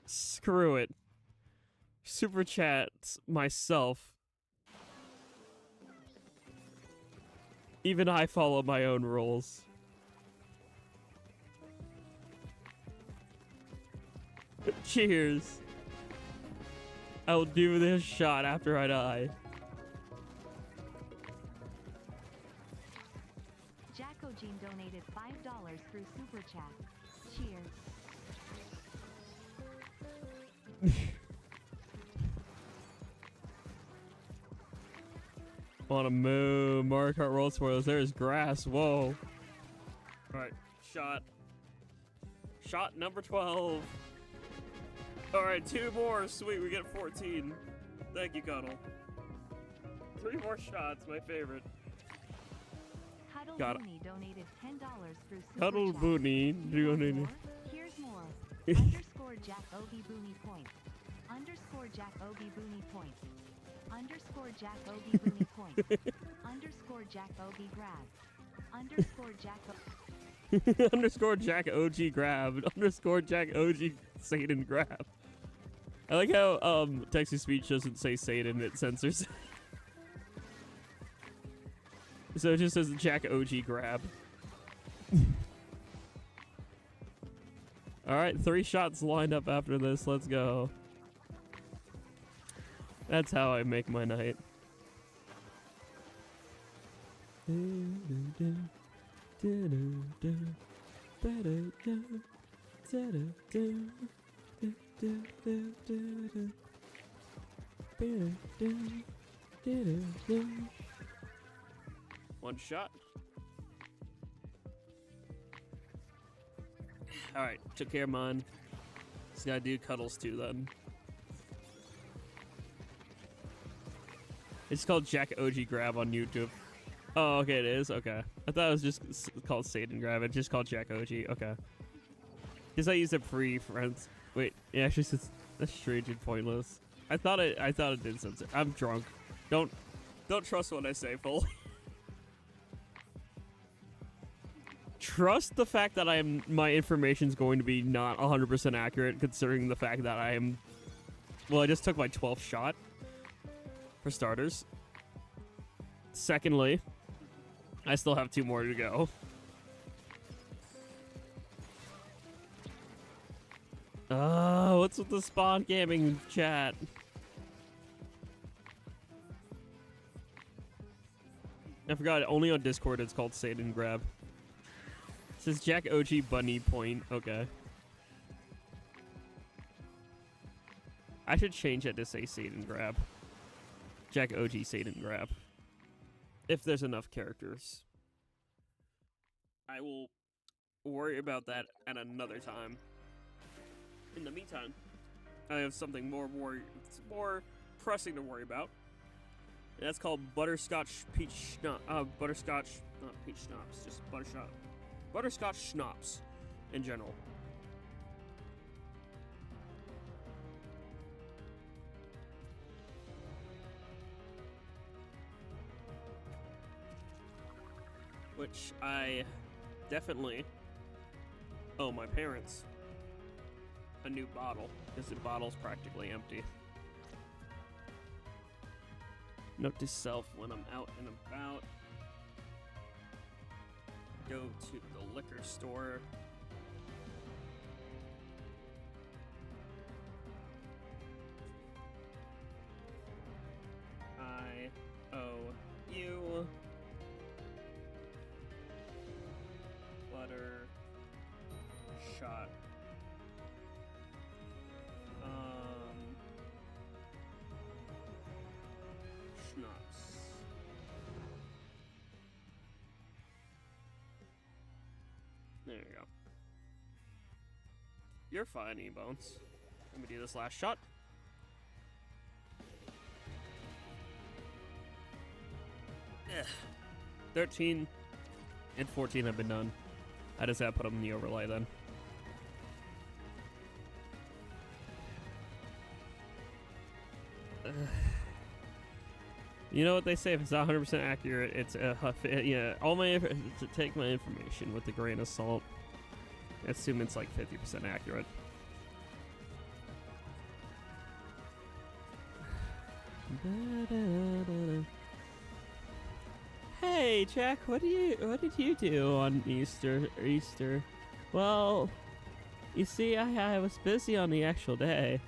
Screw it. Super chats myself. Even I follow my own rules. Cheers. I will do this shot after I die. Jackogień donated $5 through Super Chat. Cheers. Wanna move. Mario Kart World spoilers. There's grass. Whoa. Alright. Shot. Shot number 12. Alright, 2 more. Sweet, we get 14. Thank you, Cuddle. 3 more shots, my favorite. Cuddle Got it. Booney donated $10 through Super Cuddle Chat. Booney. Here's more. Underscore Jack Ogie Booney points. Underscore Jack Ogie Booney points. Underscore Jack Ogie Booney points. Underscore Jack Ogie grab. Underscore Jack Underscore Jack OG grab. Underscore Jack OG Satan grab. I like how text-to-speech doesn't say Satan, it censors. So it just says Jack OG grab. Alright, 3 shots lined up after this. Let's go. That's how I make my night. One shot. Alright, took care of mine. Just gotta do cuddles too then. It's called Jack OG Grab on YouTube. Oh, okay, it is? Okay. I thought it was just called Satan Grab. It's just called Jack OG. Okay. Because I used a pre-friends. Wait, it actually says that's strange and pointless. I thought it did censor. I'm drunk. Don't trust what I say fully. Trust the fact that my information's going to be not 100% accurate, considering the fact that I just took my 12th shot. For starters. Secondly, I still have 2 more to go. What's with the spawn camming chat? I forgot, only on Discord it's called Satan Grab. It says Jack OG Bunny Point. Okay. I should change it to say Satan Grab. Jackogień Satan Grab. If there's enough characters. I will worry about that at another time. In the meantime, I have something more pressing to worry about. And that's called butterscotch peach butterscotch, not peach schnapps, just butterscotch schnapps in general. Which I definitely owe my parents a new bottle, because the bottle's practically empty. Note to self when I'm out and about. Go to the liquor store. I owe you butter shot. Schnapps. There you go. You're fine, E-Bones. Let me do this last shot. Ugh. 13 and 14 have been done. I just have to put them in the overlay then. You know what they say, if it's not 100% accurate, it's yeah, take my information with a grain of salt. I assume it's like 50% accurate. Hey Jack, what did you do on Easter? Well, you see, I was busy on the actual day,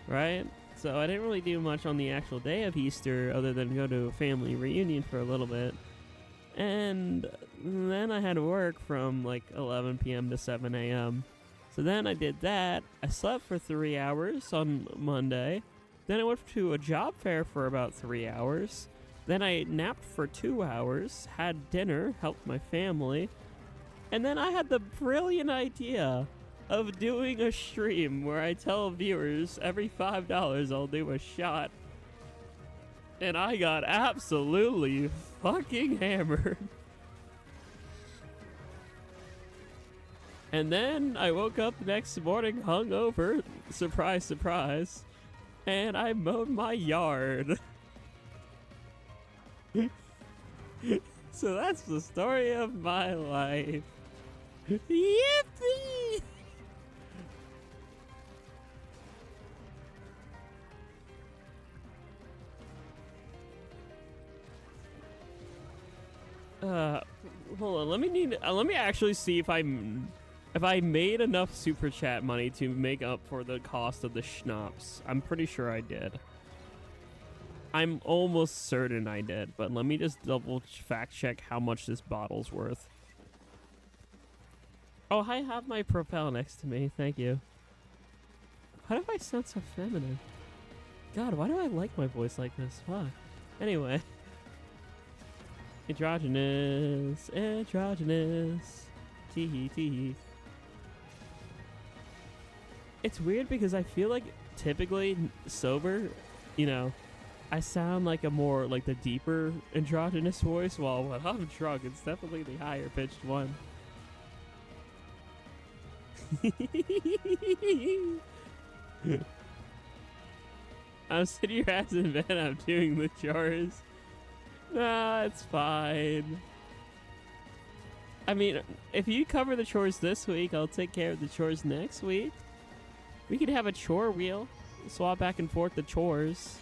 right? So I didn't really do much on the actual day of Easter other than go to a family reunion for a little bit. And then I had to work from like 11 p.m. to 7 a.m. So then I did that. I slept for 3 hours on Monday. Then I went to a job fair for about 3 hours. Then I napped for 2 hours, had dinner, helped my family. And then I had the brilliant idea of doing a stream where I tell viewers every $5 I'll do a shot. And I got absolutely fucking hammered. And then I woke up the next morning hungover, surprise, surprise, and I mowed my yard. So that's the story of my life. Yippee! Hold on. Let me actually see if I made enough super chat money to make up for the cost of the schnapps. I'm pretty sure I did. I'm almost certain I did, but let me just double fact check how much this bottle's worth. Oh, I have my propel next to me. Thank you. Why do I sound so feminine? God, why do I like my voice like this? Why? Anyway. Androgynous. Tee tee. It's weird because I feel like typically sober, you know, I sound like a more like the deeper androgynous voice, while when I'm drunk, it's definitely the higher pitched one. I'm sitting your ass in bed, I'm doing the chores. Nah, it's fine. I mean, if you cover the chores this week, I'll take care of the chores next week. We could have a chore wheel. Swap back and forth the chores.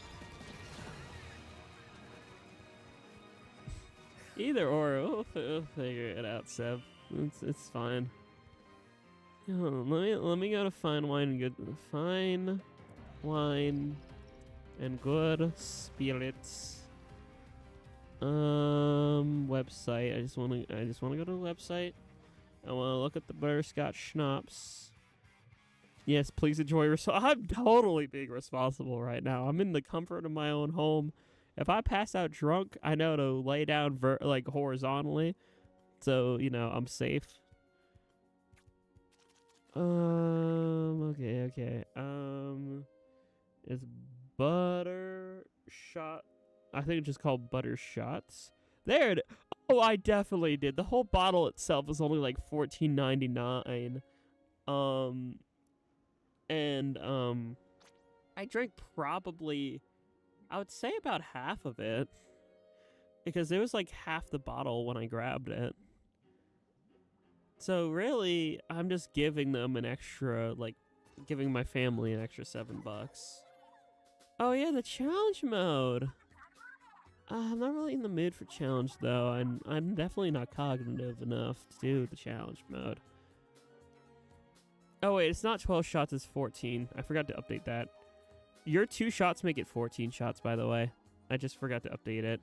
Either or, we'll figure it out, Seb. It's fine. Let me go to fine wine and good spirits. Website. I just wanna go to the website. I wanna look at the butterscotch schnapps. Yes, please enjoy. I'm totally being responsible right now. I'm in the comfort of my own home. If I pass out drunk, I know to lay down like horizontally, so you know I'm safe. Okay. It's butter shot. I think it's just called butter shots. There it. Oh, I definitely did. The whole bottle itself is only like $14.99. I drank probably, I would say about half of it, because it was like half the bottle when I grabbed it. So really, I'm just giving them an extra, like, giving my family an extra $7. Oh yeah, the challenge mode. I'm not really in the mood for challenge though, and I'm definitely not cognitive enough to do the challenge mode. Oh wait, it's not 12 shots, it's 14. I forgot to update that. Your 2 shots make it 14 shots, by the way. I just forgot to update it.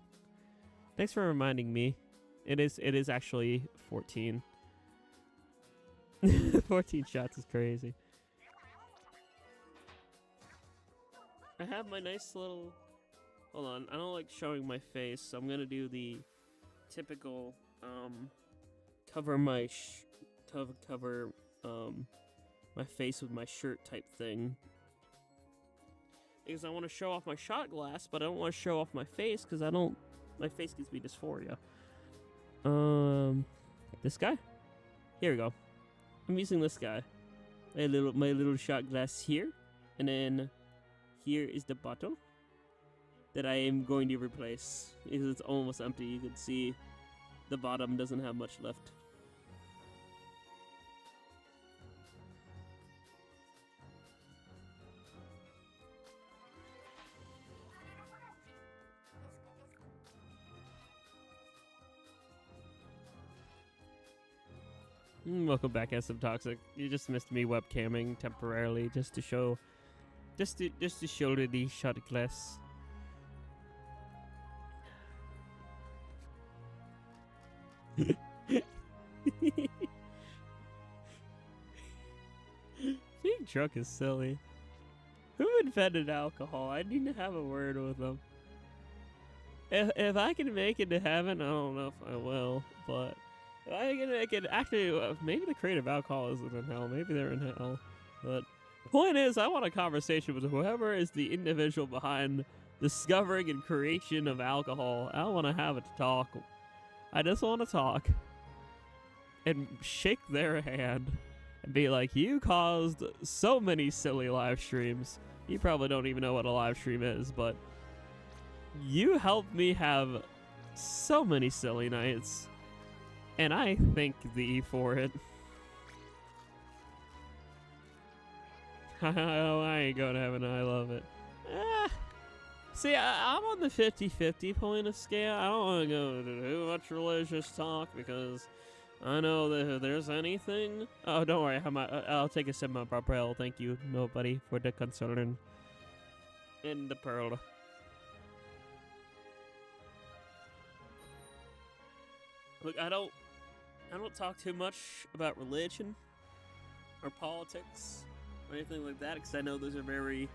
Thanks for reminding me. It is actually 14. 14 shots is crazy. I have my nice little... Hold on, I don't like showing my face, so I'm gonna do the typical, cover my my face with my shirt type thing. Because I want to show off my shot glass, but I don't want to show off my face, because my face gives me dysphoria. This guy? Here we go. I'm using this guy. My little shot glass here, and then here is the bottle that I am going to replace, because it's almost empty. You can see the bottom doesn't have much left. Welcome back, SM Toxic. You just missed me webcamming temporarily just to show the shot glass. Being drunk is silly. Who invented alcohol? I need to have a word with them. If I can make it to heaven, I don't know if I will, but if I can make it, actually, maybe the creative alcohol isn't in hell. Maybe they're in hell. But the point is, I want a conversation with whoever is the individual behind discovering and creation of alcohol. I want to have a talk. I just want to talk and shake their hand and be like, you caused so many silly live streams. You probably don't even know what a live stream is, but you helped me have so many silly nights, and I thank thee for it. I ain't going to heaven, I love it. See, I'm on the 50-50 point of scale. I don't want to go into too much religious talk, because I know that if there's anything... Oh, don't worry, I'll take a sip of my propel. Thank you, nobody, for the concern. In the pearl. Look, I don't talk too much about religion or politics or anything like that, because I know those are very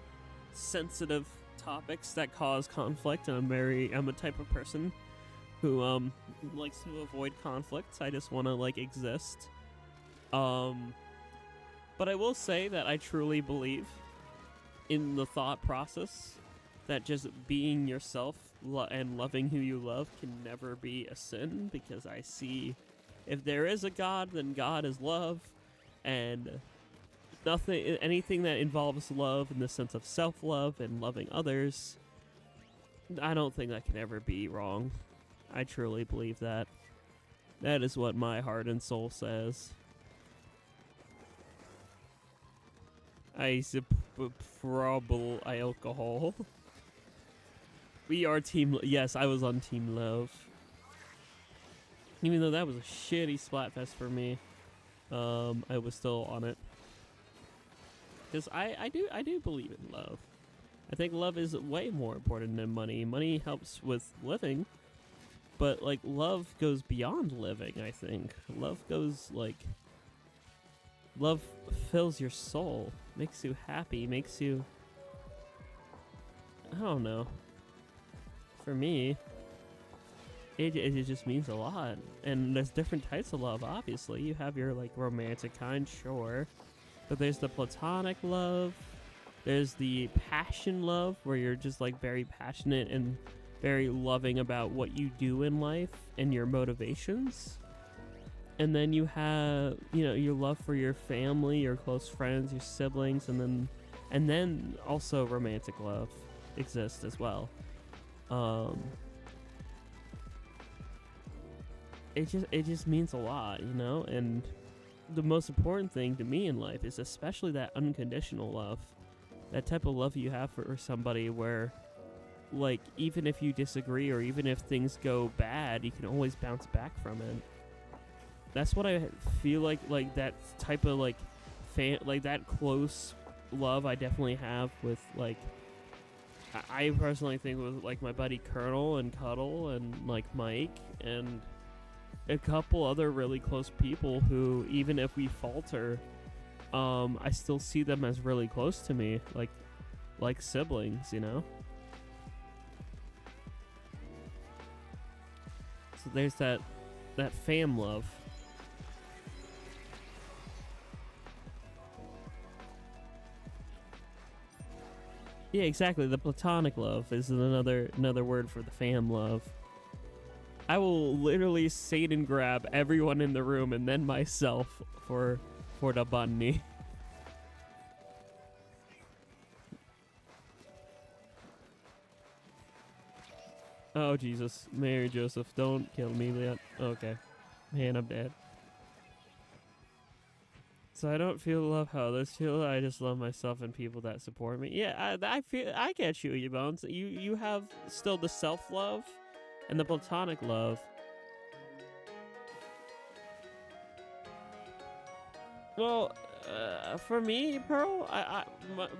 sensitive topics that cause conflict, and I'm a type of person who likes to avoid conflicts. I just want to like exist. But I will say that I truly believe in the thought process that just being yourself and loving who you love can never be a sin, because I see if there is a God, then God is love, and anything that involves love in the sense of self-love and loving others, I don't think that can ever be wrong. I truly believe that. That is what my heart and soul says. I probably alcohol. We are team. Yes, I was on Team Love. Even though that was a shitty Splatfest for me, I was still on it. Because I do believe in love. I think love is way more important than money. Money helps with living, but like love goes beyond living, I think. Love goes like... Love fills your soul. makes you happy, makes you, I don't know. For me, it just means a lot. And there's different types of love, obviously. You have your like romantic kind, sure. But there's the platonic love. There's the passion love, where you're just like very passionate and very loving about what you do in life and your motivations. And then you have, you know, your love for your family, your close friends, your siblings, and then also romantic love exists as well. It just means a lot, you know. And the most important thing to me in life is especially that unconditional love, that type of love you have for somebody where, like, even if you disagree or even if things go bad, you can always bounce back from it. That's what I feel like that type of like like that close love I definitely have with, like, I personally think with like my buddy Colonel and Cuddle and like Mike and a couple other really close people who, even if we falter, I still see them as really close to me, like siblings, you know. So there's that fam love. Yeah, exactly. The platonic love is another word for the fam love. I will literally Satan grab everyone in the room and then myself for the bunny. Oh Jesus, Mary Joseph, don't kill me yet. Okay, man, I'm dead. So I don't feel love how others feel. I just love myself and people that support me. Yeah, I get you, Bones. You have still the self-love and the platonic love. Well, for me, Pearl,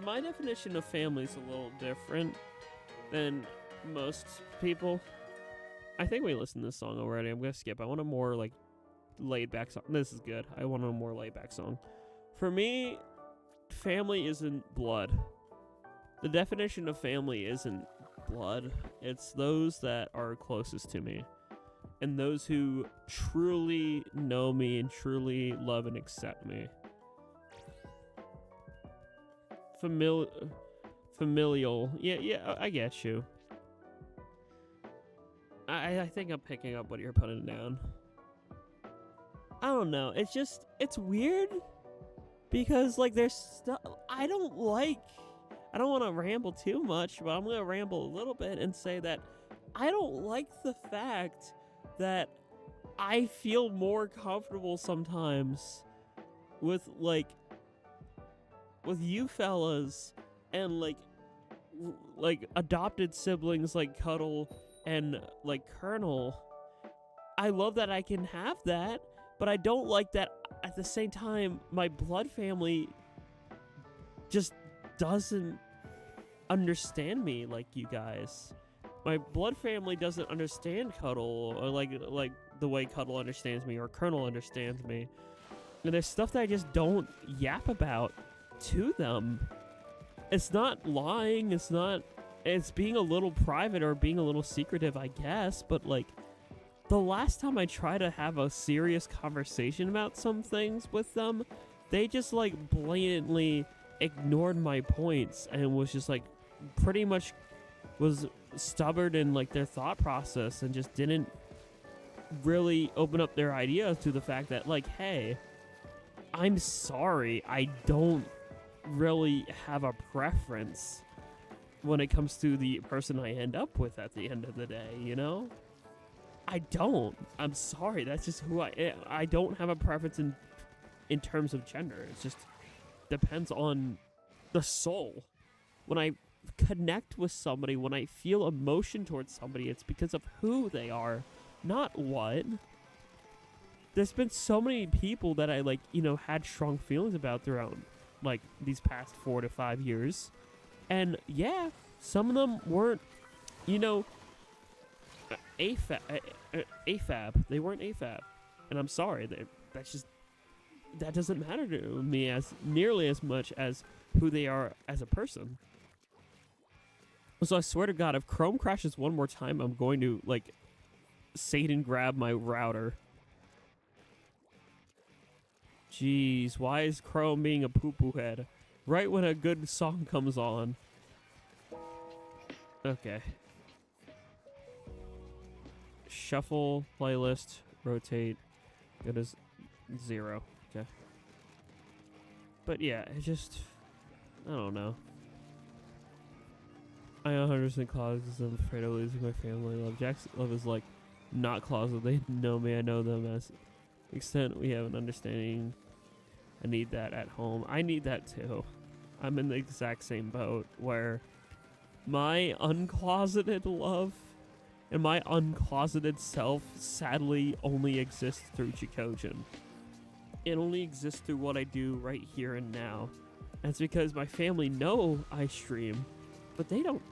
my definition of family is a little different than most people. I think we listened to this song already. I'm gonna skip. I want a more like laid back song. This is good. I want a more laid back song. For me, family isn't blood. The definition of family isn't blood. It's those that are closest to me and those who truly know me and truly love and accept me. Familial. Yeah, I get you. I think I'm picking up what you're putting down. I don't know. It's weird because, like, there's stuff I don't like. I don't want to ramble too much, but I'm going to ramble a little bit and say that I don't like the fact that I feel more comfortable sometimes with you fellas and like adopted siblings like Cuddle and like Colonel. I love that I can have that, but I don't like that at the same time my blood family just doesn't understand me like you guys. My blood family doesn't understand Cuddle or like the way Cuddle understands me or Colonel understands me. And there's stuff that I just don't yap about to them. It's not lying, it's being a little private or being a little secretive, I guess, but like the last time I tried to have a serious conversation about some things with them, they just like blatantly ignored my points and was just like pretty much was stubborn in like their thought process and just didn't really open up their ideas to the fact that like, hey, I'm sorry, I don't really have a preference when it comes to the person I end up with at the end of the day, you know? I don't. I'm sorry. That's just who I am. I don't have a preference in terms of gender. It just depends on the soul. When I connect with somebody, when I feel emotion towards somebody, it's because of who they are, not what. There's been so many people that I like, you know, had strong feelings about throughout like these past 4 to 5 years. And yeah, some of them weren't, you know, AFAB. They weren't AFAB. And I'm sorry. That doesn't matter to me as nearly as much as who they are as a person. So I swear to God, if Chrome crashes one more time, I'm going to, like, Satan grab my router. Jeez, why is Chrome being a poo-poo head? Right when a good song comes on. Okay. Shuffle, playlist, rotate. Go to 0. Okay. But yeah, it just... I don't know. I 100% closet because I'm afraid of losing my family love. Jack's love is like not closet. They know me. I know them. As extent we have an understanding. I need that at home. I need that too. I'm in the exact same boat where my uncloseted love and my uncloseted self sadly only exists through Jackogień. It only exists through what I do right here and now. That's because my family know I stream, but they don't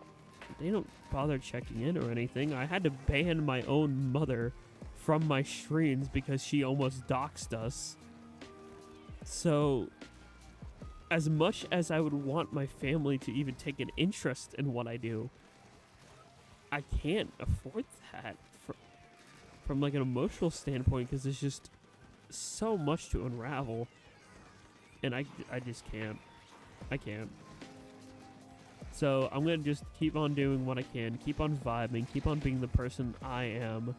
bother checking in or anything. I had to ban my own mother from my streams because she almost doxed us. So, as much as I would want my family to even take an interest in what I do, I can't afford that from like an emotional standpoint because there's just so much to unravel. And I just can't. I can't. So I'm going to just keep on doing what I can, keep on vibing, keep on being the person I am,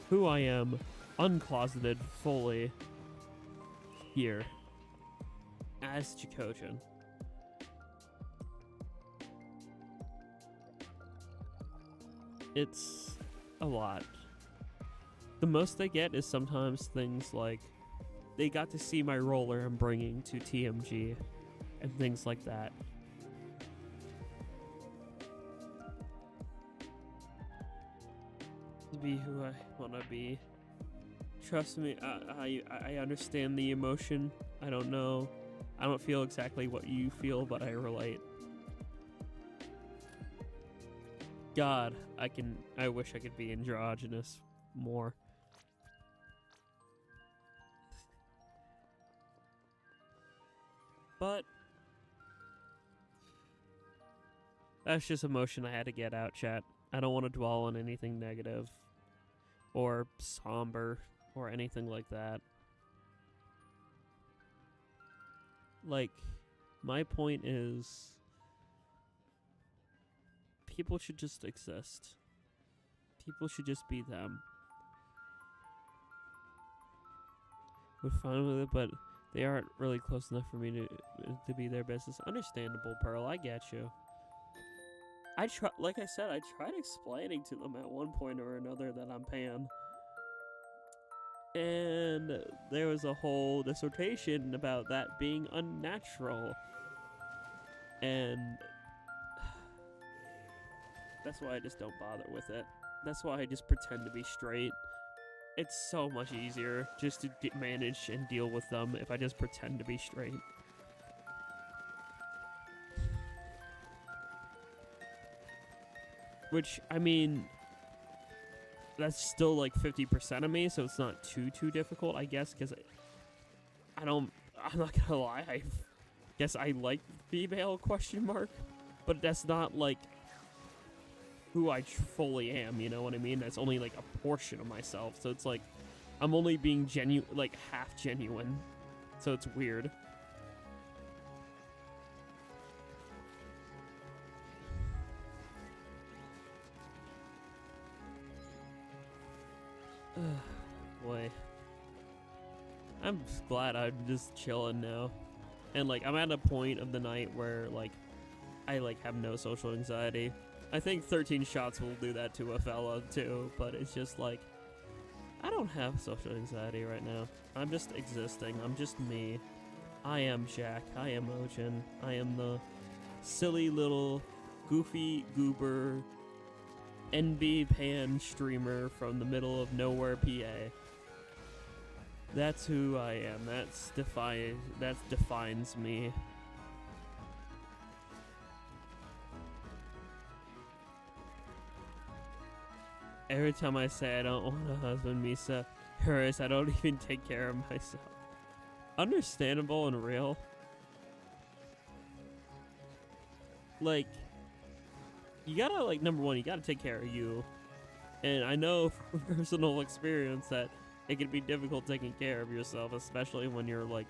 who I am, uncloseted fully here as Jackogień. It's a lot. The most they get is sometimes things like they got to see my roller I'm bringing to TMG and things like that. To be who I want to be. Trust me, I understand the emotion. I don't know. I don't feel exactly what you feel, but I relate. God, I wish I could be androgynous more. But that's just emotion I had to get out, chat. I don't want to dwell on anything negative or somber or anything like that. Like, my point is people should just exist. People should just be them. We're fine with it, but they aren't really close enough for me to be their business. Understandable, Pearl. I get you. Like I said, I tried explaining to them at one point or another that I'm pan. And there was a whole dissertation about that being unnatural. And that's why I just don't bother with it. That's why I just pretend to be straight. It's so much easier just to manage and deal with them if I just pretend to be straight. Which, I mean, that's still like 50% of me, so it's not too difficult, I guess, because I'm not gonna lie, I guess I like female ? But that's not like who I fully am, you know what I mean? That's only like a portion of myself, so it's like I'm only being like half genuine, so it's weird. Boy, I'm just glad I'm just chilling now, and like I'm at a point of the night where like I like have no social anxiety. I think 13 shots will do that to a fella too, but it's just like I don't have social anxiety right now. I'm just existing. I'm just me. I am Jack. I am Ojin. I am the silly little goofy goober NB pan streamer from the middle of nowhere, PA. That's who I am. That defines me. Every time I say I don't want a husband, Misa hurries. I don't even take care of myself. Understandable and real. like, you gotta, like, number one, you gotta take care of you. And I know from personal experience that it can be difficult taking care of yourself, especially when you're, like,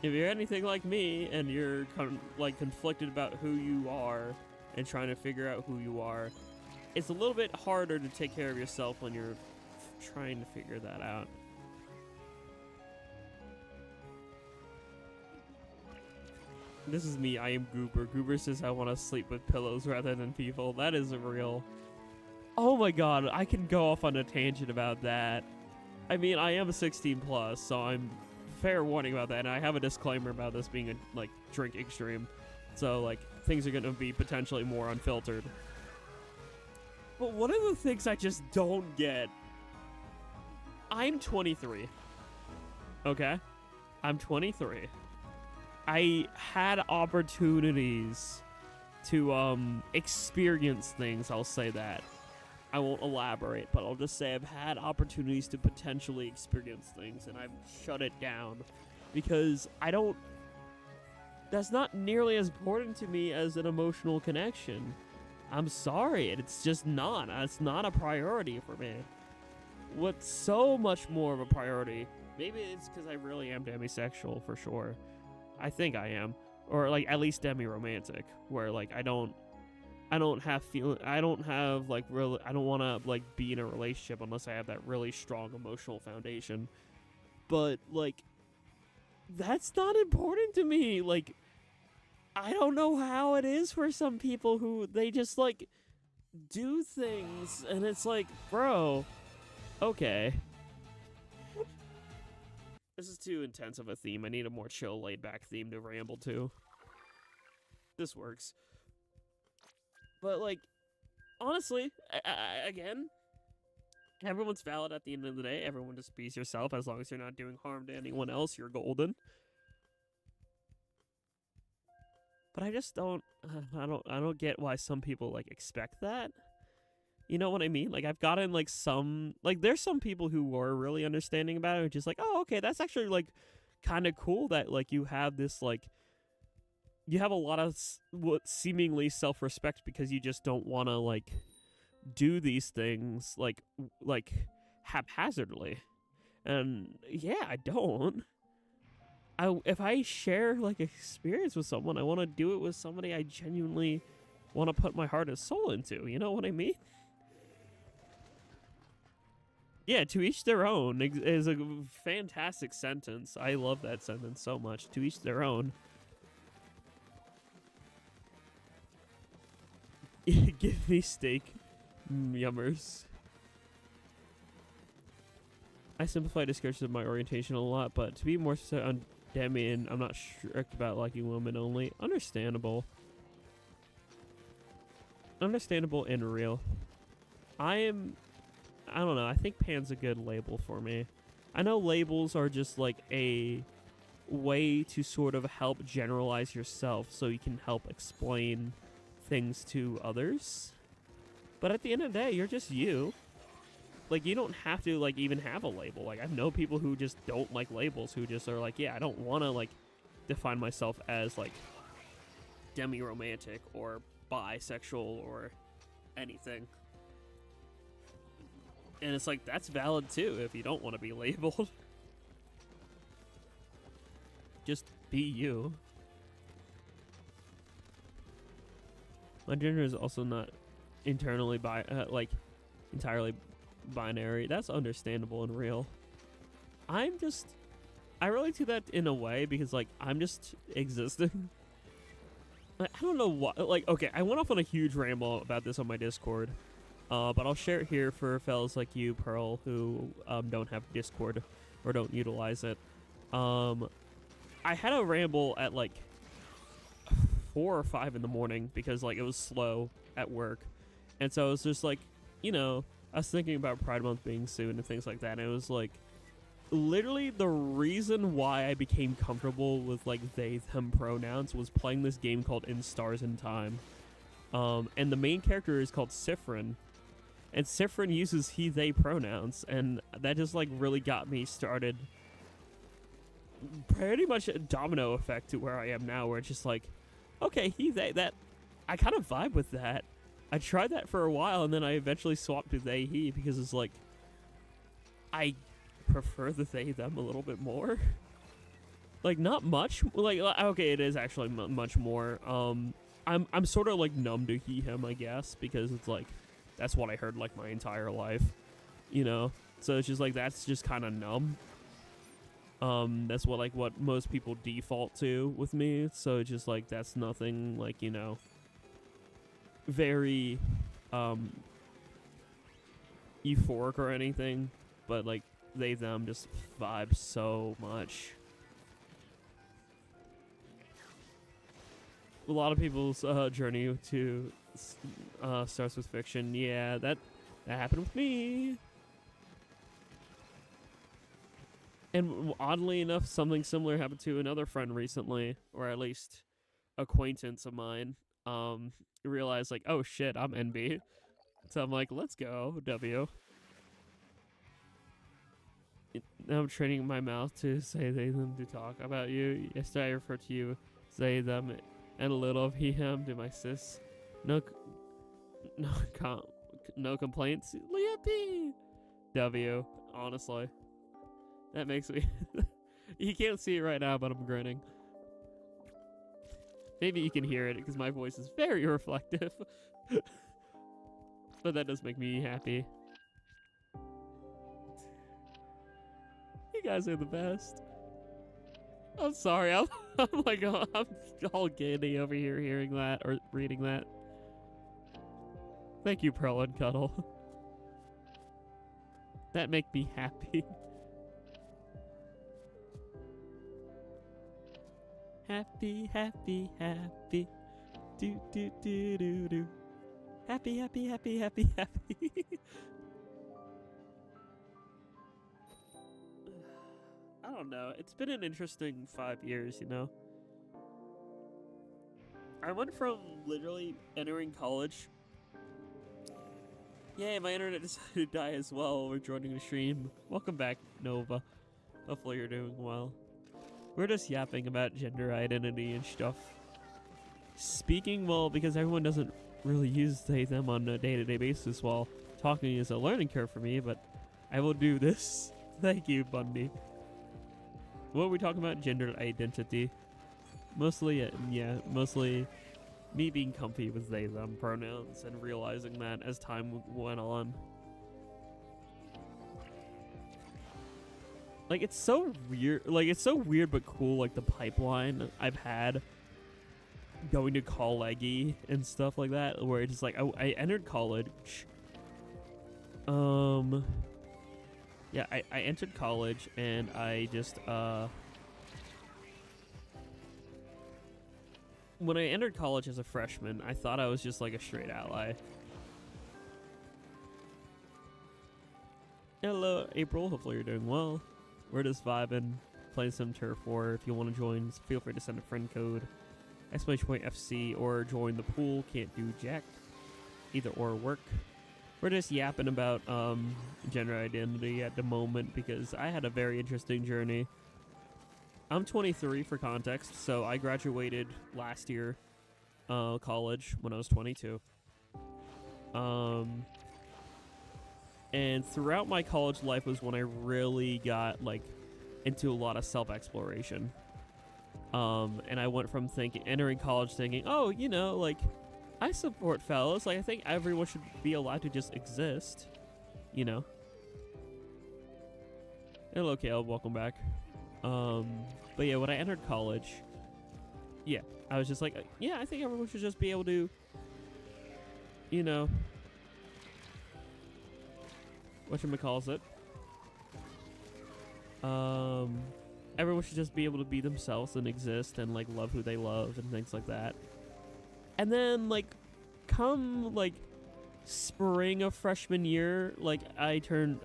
if you're anything like me and you're, conflicted about who you are and trying to figure out who you are, it's a little bit harder to take care of yourself when you're trying to figure that out. This is me, I am Goober. Goober says I want to sleep with pillows rather than people. That is real. Oh my god, I can go off on a tangent about that. I mean, I am 16 plus, so I'm fair warning about that, and I have a disclaimer about this being a, like, drinking stream. So, like, things are gonna be potentially more unfiltered. But one of the things I just don't get... I'm 23. Okay? I'm 23. I had opportunities to experience things, I'll say that. I won't elaborate, but I'll just say I've had opportunities to potentially experience things, and I've shut it down because that's not nearly as important to me as an emotional connection. I'm sorry, it's just not. It's not a priority for me. What's so much more of a priority, maybe it's because I really am demisexual for sure. I think I am, or like at least demi-romantic, where like I don't have I don't want to like be in a relationship unless I have that really strong emotional foundation. But like that's not important to me. Like I don't know how it is for some people who they just like do things and it's like, bro, okay. This is too intense of a theme. I need a more chill, laid-back theme to ramble to. This works. But, like, honestly, again, everyone's valid at the end of the day. Everyone just be yourself. As long as you're not doing harm to anyone else, you're golden. But I just don't, I don't get why some people, like, expect that. You know what I mean? Like, I've gotten, like, there's some people who are really understanding about it, which is like, oh, okay, that's actually, like, kind of cool that, like, you have this, like, you have a lot of what seemingly self-respect because you just don't want to, like, do these things, like, haphazardly. And, yeah, I don't. If I share, like, experience with someone, I want to do it with somebody I genuinely want to put my heart and soul into. You know what I mean? Yeah, to each their own is a fantastic sentence. I love that sentence so much. To each their own. Give me steak. Yummers. I simplify descriptions of my orientation a lot, but to be more so on Demi, and I'm not strict about liking women only. Understandable. Understandable and real. I don't know, I think pan's a good label for me. I know labels are just like a way to sort of help generalize yourself so you can help explain things to others. But at the end of the day, you're just you. Like, you don't have to, like, even have a label. Like, I know people who just don't like labels, who just are like, yeah, I don't want to, like, define myself as, like, demi-romantic or bisexual or anything. And it's like, that's valid too if you don't want to be labeled. Just be you. My gender is also not entirely binary. That's understandable and real. I relate to that in a way because, like, I'm just existing. I don't know what, like, okay, I went off on a huge ramble about this on my Discord. But I'll share it here for fellas like you, Pearl, who don't have Discord or don't utilize it. I had a ramble at like 4 or 5 in the morning because like it was slow at work. And so it was just like, you know, I was thinking about Pride Month being soon and things like that. And it was like literally the reason why I became comfortable with like they, them pronouns was playing this game called In Stars in Time. And the main character is called Sifrin. And Sifrin uses he, they pronouns, and that just, like, really got me started. Pretty much a domino effect to where I am now, where it's just like, okay, he, they, that. I kind of vibe with that. I tried that for a while, and then I eventually swapped to they, he, because it's like, I prefer the they, them a little bit more. Like, not much. Like, okay, it is actually much more. I'm sort of like numb to he, him, I guess, because it's like, that's what I heard like my entire life, you know? So it's just like, that's just kind of numb. That's what most people default to with me. So it's just like, that's nothing like, you know, very, euphoric or anything, but like, they, them just vibe so much. A lot of people's journey to starts with fiction. Yeah, that happened with me. And oddly enough, something similar happened to another friend recently, or at least acquaintance of mine. Realized like, oh shit, I'm NB. So I'm like, let's go, W. Now I'm training my mouth to say they, them to talk about you. Yesterday I referred to you, they, them, and a little of he, him to my sis. No complaints. Leah P. W. Honestly. That makes me... You can't see it right now, but I'm grinning. Maybe you can hear it, because my voice is very reflective. But that does make me happy. You guys are the best. I'm sorry, I'm like, I'm all giddy over here hearing that, or reading that. Thank you, Pearl and Cuddle. That make me happy. Happy, happy, happy. Do, do, do, do, do. Happy, happy, happy, happy, happy. I don't know. It's been an interesting 5 years, you know? I went from literally entering college. Yay, my internet decided to die as well. We're joining the stream. Welcome back, Nova. Hopefully you're doing well. We're just yapping about gender identity and stuff. Speaking, well, because everyone doesn't really use they, them on a day-to-day basis, while talking is a learning curve for me, but I will do this. Thank you, Bundy. What are we talking about? Gender identity. Mostly, yeah, mostly me being comfy with they, them pronouns and realizing that as time went on. Like, it's so weird. Like, it's so weird but cool, like, the pipeline I've had going to college and stuff like that, where it's just like, I entered college. Yeah, I entered college, and I just, when I entered college as a freshman, I thought I was just, like, a straight ally. Hello, April. Hopefully you're doing well. We're just vibing, playing some Turf War. If you want to join, feel free to send a friend code, !FC, or join the pool, CantDoJack. Either or work. We're just yapping about gender identity at the moment because I had a very interesting journey. I'm 23 for context, so I graduated last year, college, when I was 22. And throughout my college life was when I really got, like, into a lot of self-exploration. And I went from entering college thinking, oh, you know, like, I support fellas. Like, I think everyone should be allowed to just exist, you know. Hello, Caleb. Welcome back. But yeah, when I entered college, yeah, I was just like, yeah, I think everyone should just be able to, you know, whatchamacallit, everyone should just be able to be themselves and exist and, like, love who they love and things like that. And then, like, come, like, spring of freshman year, like, I turned,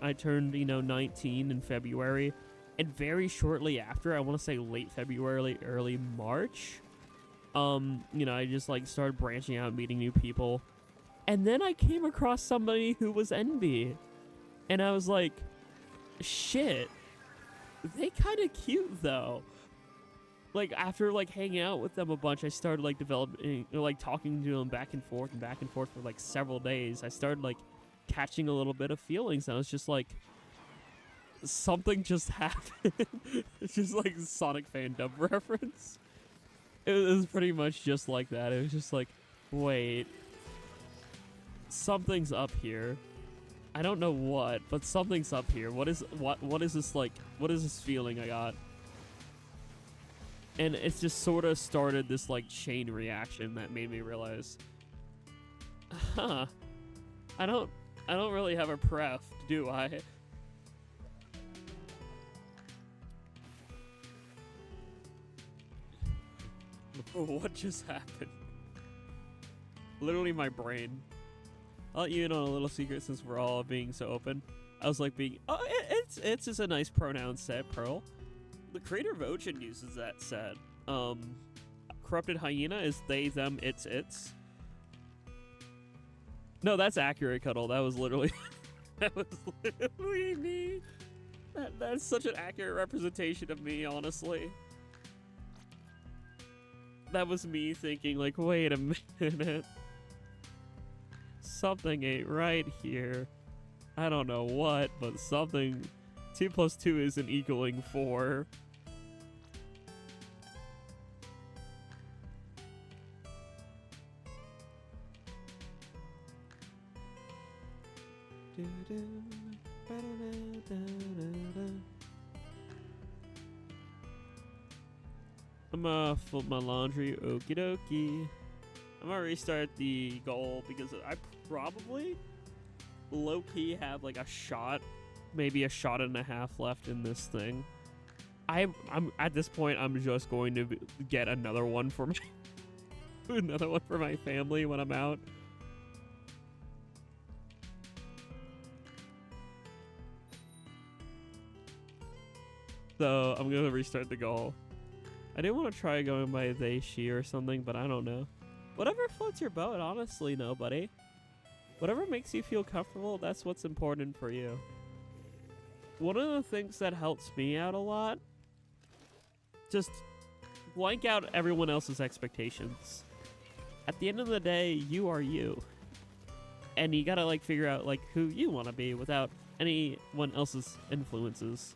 you know, 19 in February, and very shortly after, I want to say late February, early March, you know, I just, like, started branching out, meeting new people, and then I came across somebody who was NB, and I was like, shit, they kind of cute, though. like after like hanging out with them a bunch, I started like developing, like talking to them back and forth for like several days. I started like catching a little bit of feelings, and I was just like, something just happened. It's just like Sonic fan dub reference. It was pretty much just like that. It was just like, wait, something's up here. I don't know what, but something's up here. What is this like? What is this feeling I got? And it's just sort of started this like chain reaction that made me realize, huh, I don't really have a pref, do I? What just happened? Literally my brain. I'll let you in on a little secret since we're all being so open. I was like it's just a nice pronoun set, Pearl. The creator of Ocean uses that set. Corrupted Hyena is they, them, it's. No, that's accurate, Cuddle. That was literally that was literally me. That's such an accurate representation of me, honestly. That was me thinking like, wait a minute. Something ain't right here. I don't know what, but something. 2 + 2 isn't equaling 4. I'm gonna fold my laundry, okie dokie. I'm gonna restart the goal because I probably low-key have like a shot, maybe a shot and a half left in this thing. I'm at this point I'm just going to get another one for my another one for my family when I'm out. So I'm gonna restart the goal. I didn't want to try going by they, she, or something, but I don't know. Whatever floats your boat, honestly, nobody. Whatever makes you feel comfortable, that's what's important for you. One of the things that helps me out a lot, just blank out everyone else's expectations. At the end of the day, you are you. And you gotta like figure out like who you want to be without anyone else's influences.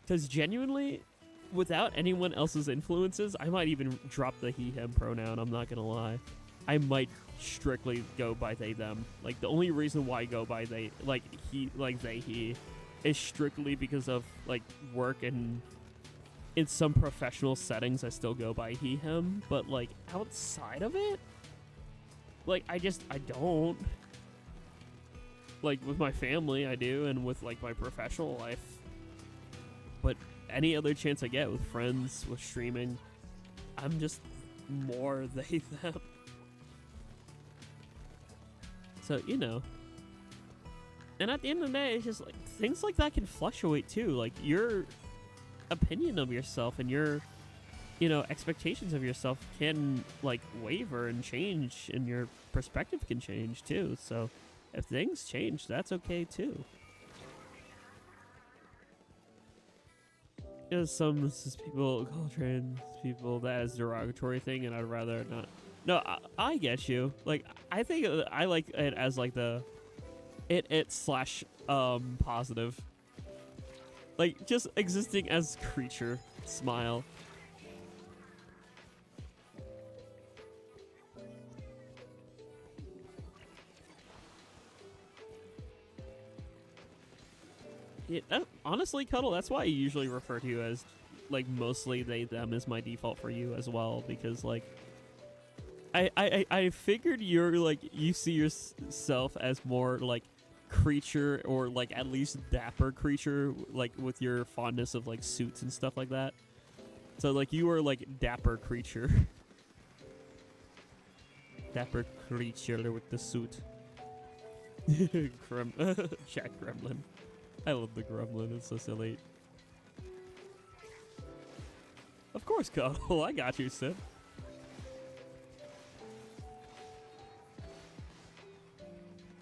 Because genuinely, without anyone else's influences, I might even drop the he, him pronoun, I'm not gonna lie. I might strictly go by they, them. Like, the only reason why I go by they, like, he, like, they, he, is strictly because of, like, work, and in some professional settings, I still go by he, him, but, like, outside of it, like, I don't. Like, with my family, I do, and with, like, my professional life. But any other chance I get with friends, with streaming, I'm just more they, them. So, you know. And at the end of the day, it's just like, things like that can fluctuate too. Like, your opinion of yourself and your, you know, expectations of yourself can, like, waver and change, and your perspective can change too. So, if things change, that's okay too. You know, some people call trans people that as a derogatory thing, and I'd rather not. No, I get you. Like, I think I like it as like the it slash positive. Like, just existing as creature. Smile. Yeah, honestly, Cuddle, that's why I usually refer to you as, like, mostly they, them is my default for you as well, because, like, I figured you're, like, you see yourself as more, like, creature, or, like, at least dapper creature, like, with your fondness of, like, suits and stuff like that. So, like, you are, like, dapper creature. Dapper creature with the suit. Jack Gremlin. I love the gremlin, it's so silly. Of course, Cuddle, I got you, Sid.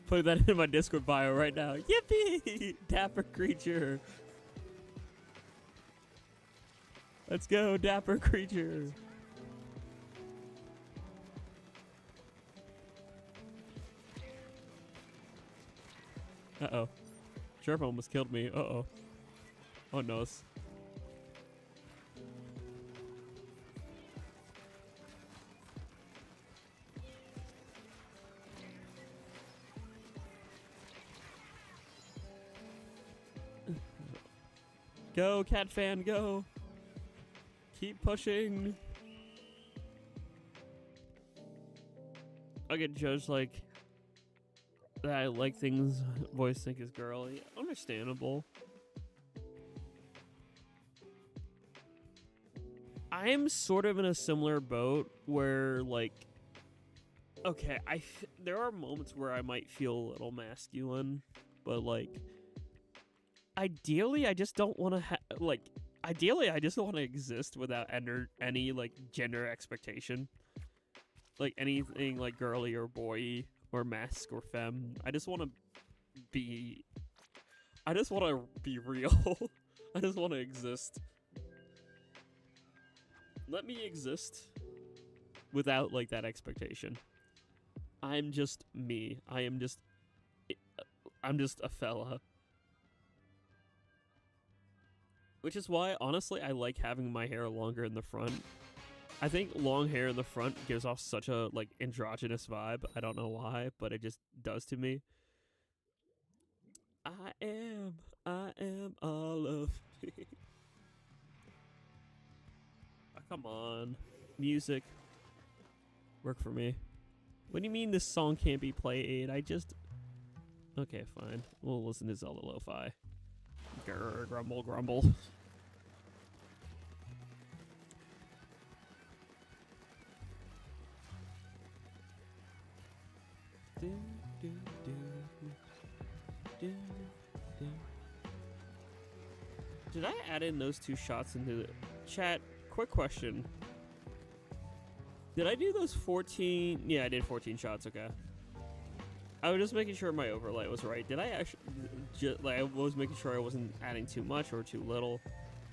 Put that in my Discord bio right now. Yippee! Dapper creature. Let's go, dapper creature. Uh-oh. Chirp almost killed me. Uh-oh. Oh, no. Go, cat fan, go. Keep pushing. I get judged like that. I like things boys think is girly. Understandable. I am sort of in a similar boat where, like, okay, there are moments where I might feel a little masculine, but like, ideally, I just don't want to ideally, I just want to exist without any like gender expectation, like anything like girly or boy or mask or femme. I just want to be real. I just want to exist. Let me exist without like that expectation. I'm just me. I'm just a fella. Which is why, honestly, I like having my hair longer in the front. I think long hair in the front gives off such a, like, androgynous vibe. I don't know why, but it just does to me. I am all of me. Oh, come on. Music. Work for me. What do you mean this song can't be played? Okay, fine. We'll listen to Zelda Lo-Fi. Grr, grumble, grumble. Did I add in those 2 shots into the chat? Quick question. Did I do those 14? Yeah, I did 14 shots, okay. I was just making sure my overlay was right. Did I actually, I was making sure I wasn't adding too much or too little.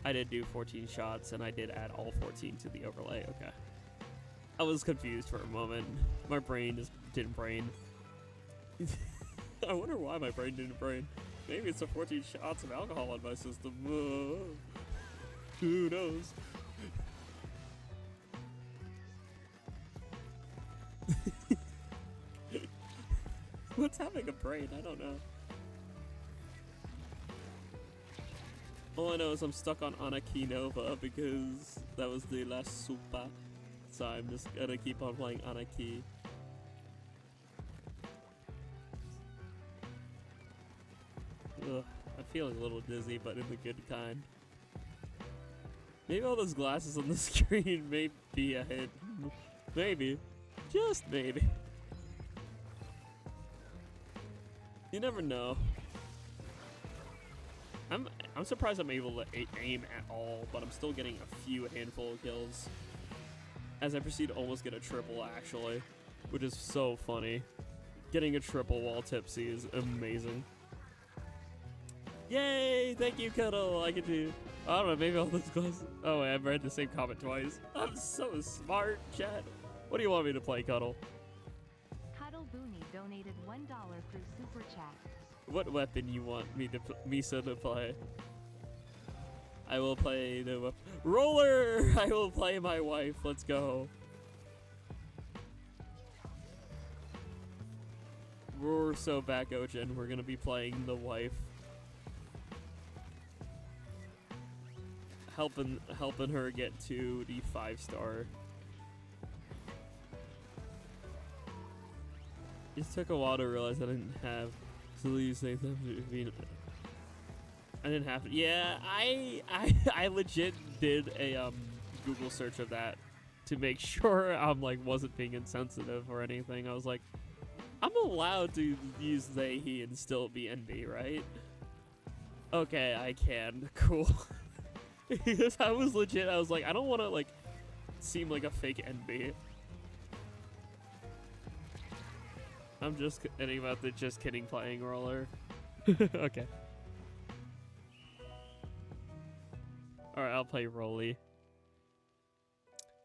I did do 14 shots, and I did add all 14 to the overlay, okay. I was confused for a moment. My brain just didn't brain. I wonder why my brain didn't brain. Maybe it's the 14 shots of alcohol in my system. Who knows? What's having a brain? I don't know. All I know is I'm stuck on Anaki Nova because that was the last super. So I'm just gonna keep on playing Anaki. Ugh, I'm feeling a little dizzy, but in the good kind. Maybe all those glasses on the screen may be a hit. Maybe. Just maybe. You never know. I'm surprised I'm able to aim at all, but I'm still getting a few handful of kills. As I proceed to almost get a triple, actually. Which is so funny. Getting a triple while tipsy is amazing. Yay! Thank you, Cuddle! I get to... I don't know, maybe all those glasses... Oh, wait, I've read the same comment twice. I'm so smart, chat. What do you want me to play, Cuddle? Cuddle Booney donated $1 through Super Chat. What weapon you want me to Misa to play? I will play the roller. I will play my wife. Let's go. We're so back, Ojen. We're gonna be playing the wife, helping her get to the 5-star. It took a while to realize I didn't have these things. I didn't have. Yeah, I legit did a Google search of that to make sure I'm like wasn't being insensitive or anything. I was like, I'm allowed to use they, he, and still be NB, right? Okay, I can. Cool. Because I was legit. I was like, I don't want to like seem like a fake NB. I'm just kidding about the just kidding playing roller. Okay. Alright, I'll play Rolly.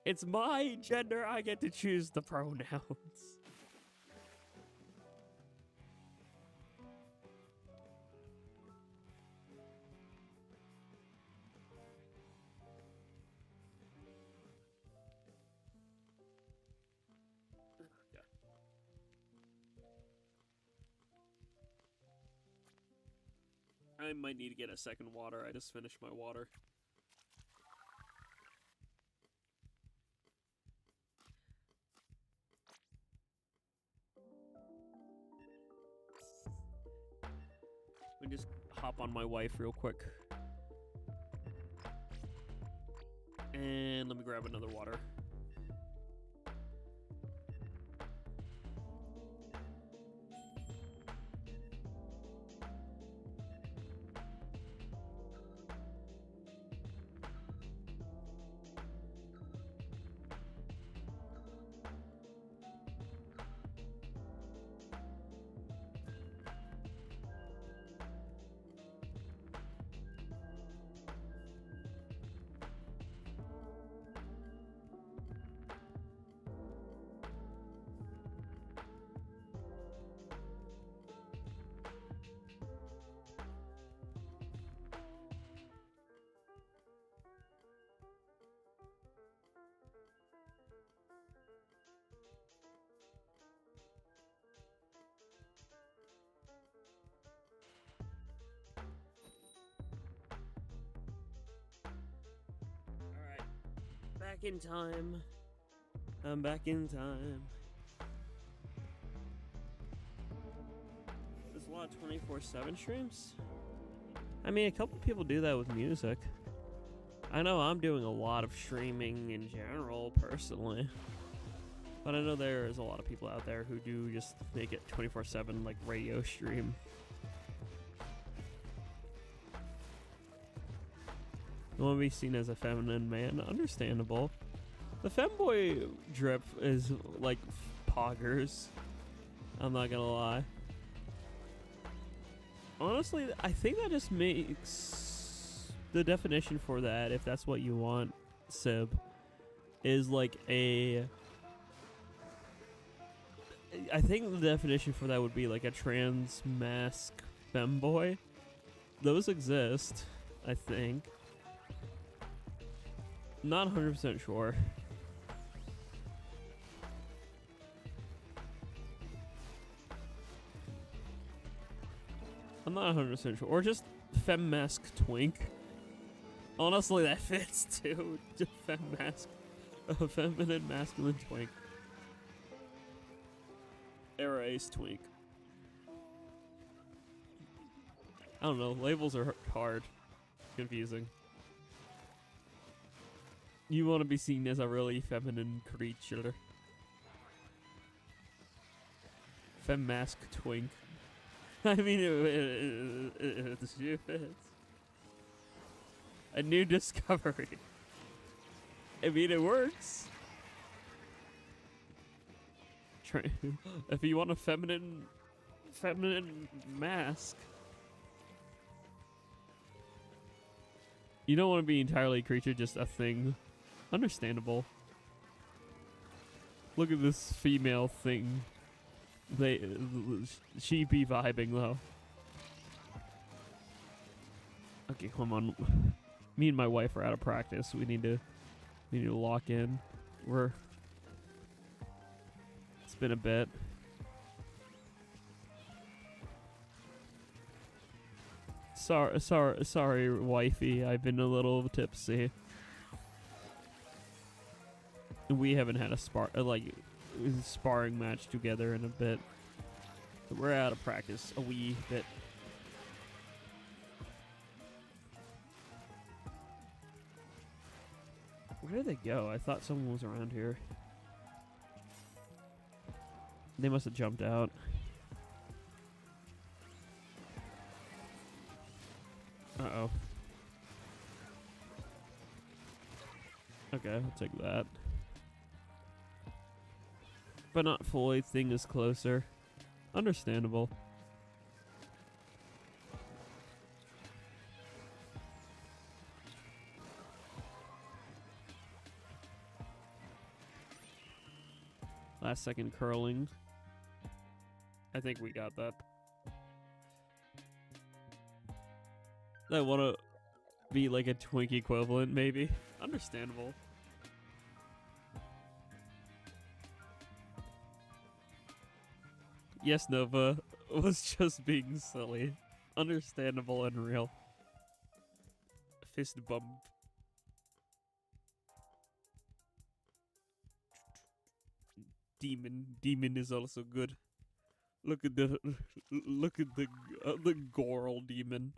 It's my gender. I get to choose the pronouns. I might need to get a second water. I just finished my water. Let me just hop on my wife real quick. And let me grab another water. Back in time. I'm back in time. There's a lot of 24/7 streams. I mean, a couple people do that with music. I know I'm doing a lot of streaming in general, personally. But I know there's a lot of people out there who do just make it 24/7, like radio stream. You want to be seen as a feminine man? Understandable. The femboy drip is like poggers. I'm not gonna lie. Honestly, I think that just makes the definition for that, if that's what you want, Sib, is like a... I think the definition for that would be like a trans mask femboy. Those exist, I think. Not 100% sure. I'm not 100% sure. Or just femme-mask twink. Honestly, that fits too. Just femme-mask. A feminine masculine twink. Era ace twink. I don't know. Labels are hard. Confusing. You want to be seen as a really feminine creature. Femme-mask twink. I mean, it fits. A new discovery. I mean, it works. If you want a feminine mask, you don't want to be entirely a creature, just a thing. Understandable. Look at this female thing. She be vibing though. Okay, come on. Me and my wife are out of practice. We need to lock in. It's been a bit. Sorry, wifey. I've been a little tipsy. We haven't had a sparring match together in a bit. We're out of practice a wee bit. Where did they go? I thought someone was around here. They must have jumped out. Uh-oh. Okay, I'll take that. But not fully. Thing is closer. Understandable. Last second curling. I think we got that. I want to be like a Twink equivalent, maybe. Understandable. Yes, Nova was just being silly. Understandable and real. Fist bump. Demon is also good. Look at the Goral demon.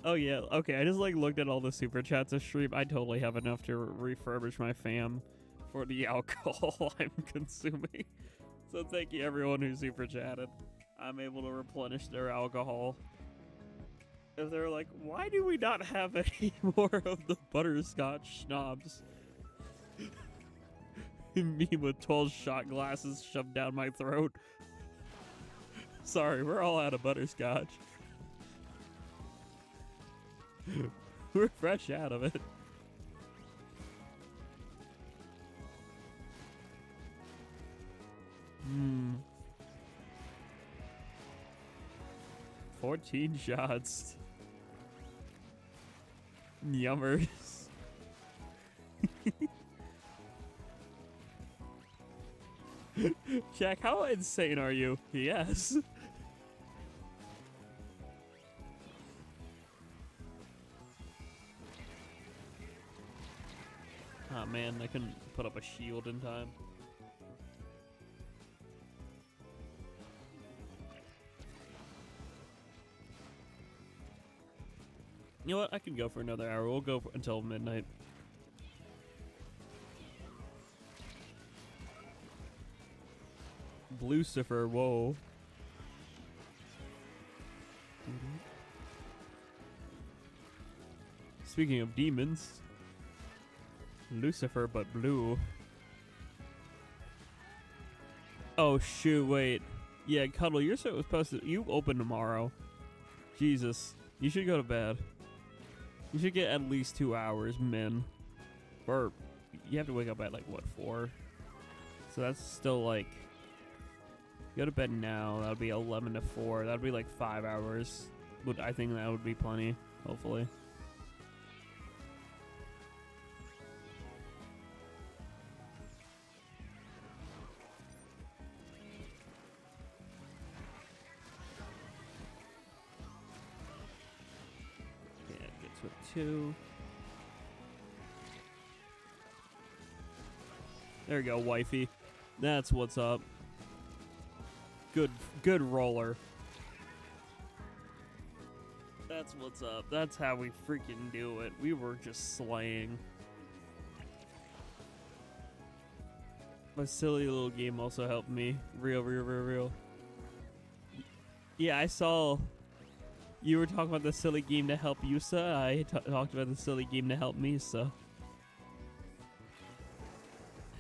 Oh yeah, okay, I just like looked at all the super chats of stream. I totally have enough to refurbish my fam for the alcohol I'm consuming. So thank you everyone who super chatted. I'm able to replenish their alcohol. If they're like, why do we not have any more of the butterscotch schnapps? Me with 12 shot glasses shoved down my throat. Sorry, we're all out of butterscotch. We're fresh out of it. Hmm. 14 shots. Yummers. Jack, how insane are you? Yes. Oh man, I couldn't put up a shield in time. You know what? I can go for another hour. We'll go until midnight. Lucifer, whoa. Speaking of demons, Lucifer but blue. Oh shoot, wait. Yeah, Cuddle, you're supposed to, you open tomorrow. Jesus, you should go to bed. You should get at least 2 hours, min. Or, you have to wake up at like, what, 4? So that's still like, go to bed now, that would be 11 to 4. That would be like 5 hours. But I think that would be plenty, hopefully. Yeah, it gets with 2. There we go, wifey. That's what's up. Good roller. That's what's up. That's how we freaking do it. We were just slaying. My silly little game also helped me. Real. Yeah, I saw you were talking about the silly game to help Yusa. I talked about the silly game to help me, so.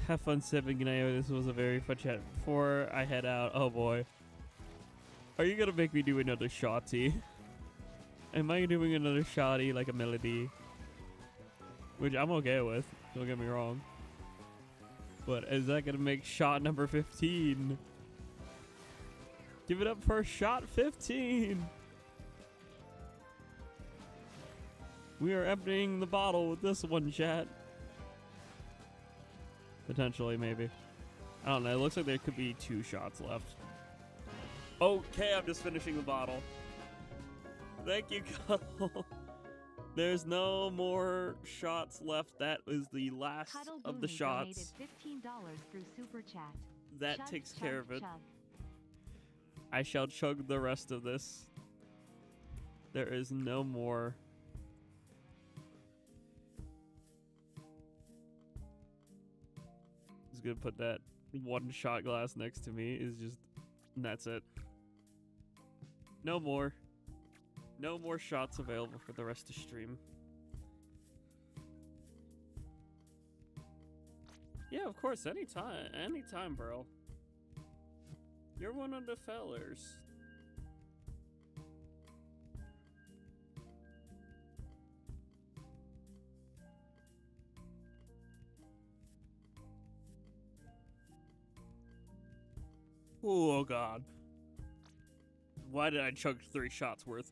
Have fun sipping, and I know this was a very fun chat. Before I head out, oh boy. Are you gonna make me do another shotty? Am I doing another shotty like a melody? Which I'm okay with, don't get me wrong. But is that gonna make shot number 15? Give it up for shot 15! We are emptying the bottle with this one, chat. Potentially, maybe. I don't know. It looks like there could be 2 shots left. Okay, I'm just finishing the bottle. Thank you, Cuddle. There's no more shots left. That is the last Cuddle of the Booney shots. donated $15 through Super Chat. That Chug, takes chug, care of it. chug. I shall chug the rest of this. There is no more. Just gonna put that 1 shot glass next to me. Is just, and that's it. No more. No more shots available for the rest of stream. Yeah, of course, anytime, bro. You're one of the fellers. Oh god. Why did I chug 3 shots worth?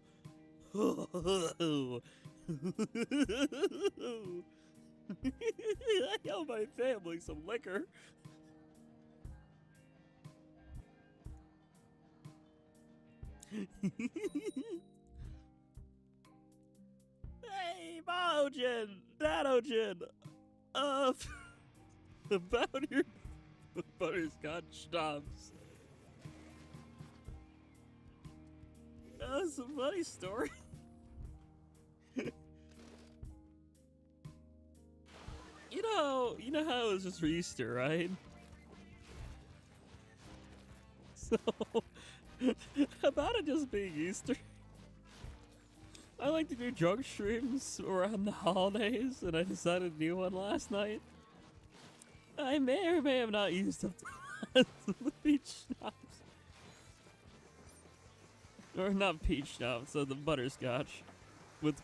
I owe my family some liquor. Hey, Bojin! Dadojin! About your butterscotch schnapps. That's a funny story. You know how it was just for Easter, right? So, about it just being Easter, I like to do drunk streams around the holidays, and I decided to do one last night. I may or may have not used up the peach schnapps. Or not peach schnapps, so the butterscotch. With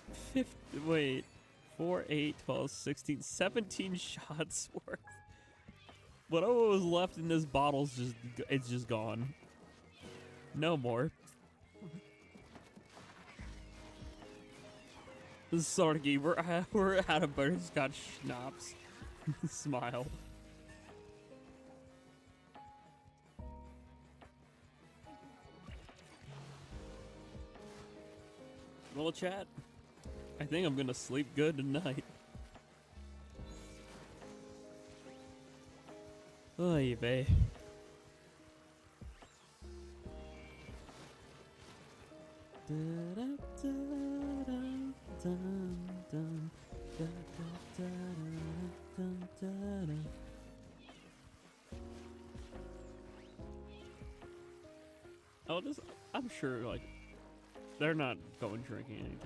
4, 8, 12, 16, 17 shots worth. Whatever was left in this bottle's it's just gone. No more. Sorry, we're out of butterscotch schnapps. Smile. Well, chat, I think I'm gonna sleep good tonight. Oy vey. I'm sure, like, they're not going drinking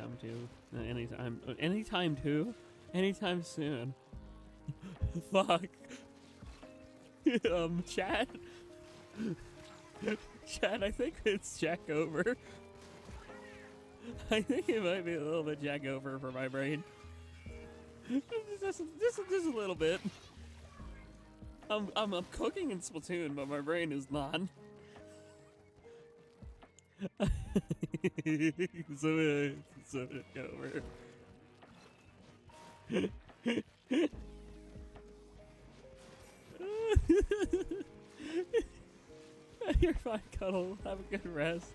anytime soon. Fuck. Chat. Chat, I think it's Jack over. I think it might be a little bit Jack over for my brain. Just a little bit. I'm cooking in Splatoon, but my brain is not. so over. You're fine, Cuddle. Have a good rest.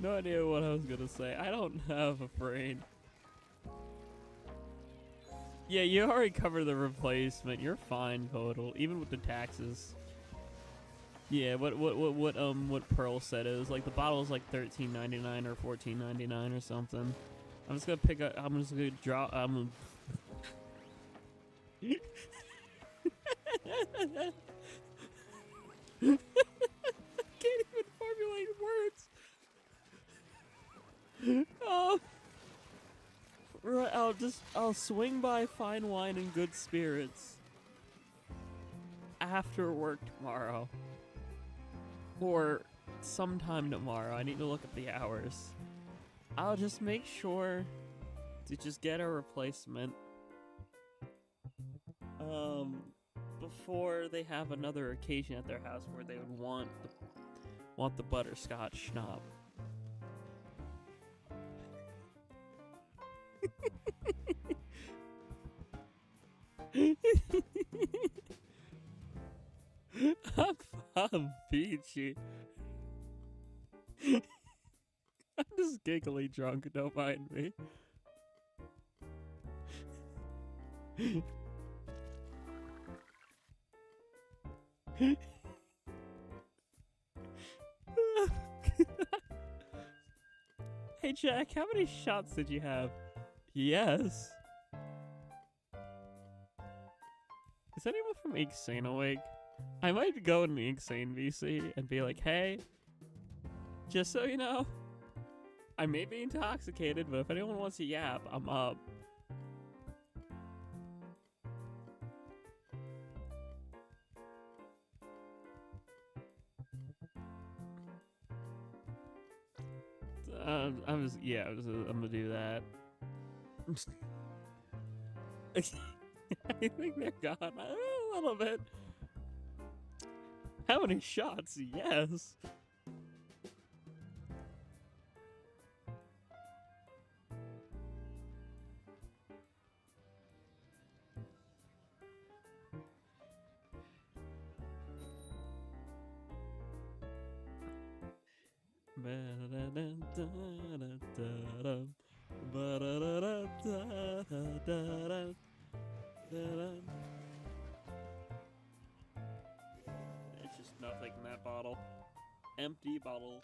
No idea what I was gonna say. I don't have a brain. Yeah, you already covered the replacement. You're fine, Cuddle. Even with the taxes. Yeah, what Pearl said is like the bottle is like $13.99 or $14.99 or something. I'm just gonna pick up. I'm just gonna drop. I'm. I can't even formulate words. Right, I'll swing by Fine Wine and Good Spirits after work tomorrow. Or sometime tomorrow. I need to look at the hours. I'll just make sure to just get a replacement before they have another occasion at their house where they would want the butterscotch schnapp. I'm peachy. I'm just giggly drunk, don't mind me. Hey Jack, how many shots did you have? Yes. Is anyone from Xenowig? I might go in the Insane VC and be like, hey, just so you know, I may be intoxicated, but if anyone wants to yap, I'm up. I'm gonna do that. I think they're gone. A little bit. How many shots? Yes. It's just nothing in that bottle. Empty bottle.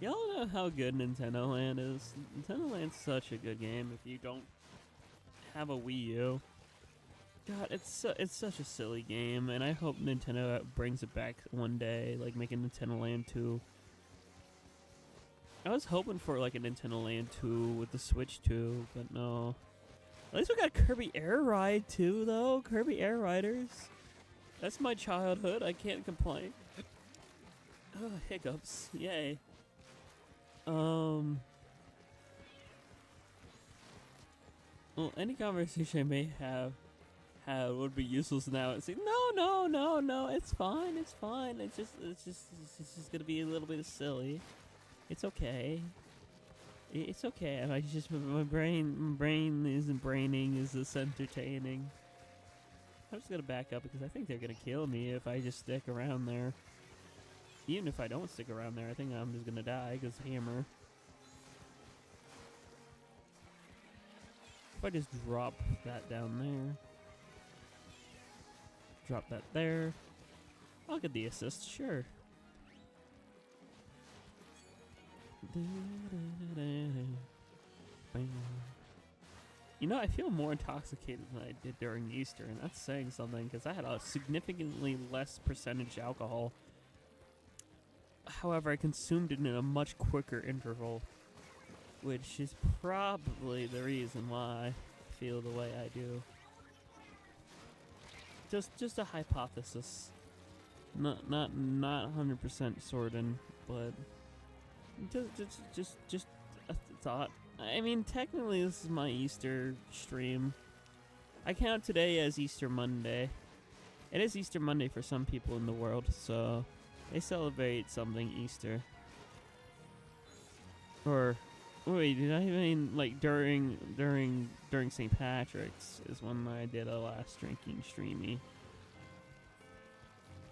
Y'all know how good Nintendo Land is. Nintendo Land's such a good game if you don't have a Wii U. God, it's such a silly game, and I hope Nintendo brings it back one day, like making Nintendo Land 2. I was hoping for like a Nintendo Land 2 with the Switch 2, but no. At least we got Kirby Air Ride too, though. Kirby Air Riders. That's my childhood. I can't complain. Oh, hiccups. Yay. Well, any conversation I may have would be useless now. It's like, no, it's fine, it's just gonna be a little bit silly. It's okay. It's okay. I just my brain isn't braining. Is this entertaining? I'm just gonna back up because I think they're gonna kill me if I just stick around there. Even if I don't stick around there, I think I'm just gonna die because hammer. If I just drop that down there, drop that there, I'll get the assist, sure. You know, I feel more intoxicated than I did during Easter, and that's saying something because I had a significantly less percentage alcohol. However, I consumed it in a much quicker interval, which is probably the reason why I feel the way I do. Just a hypothesis, not 100% certain, but just a thought. I mean, technically, this is my Easter stream. I count today as Easter Monday. It is Easter Monday for some people in the world, so they celebrate something Easter. Or wait, did I mean like during St. Patrick's is when I did a last drinking streamy.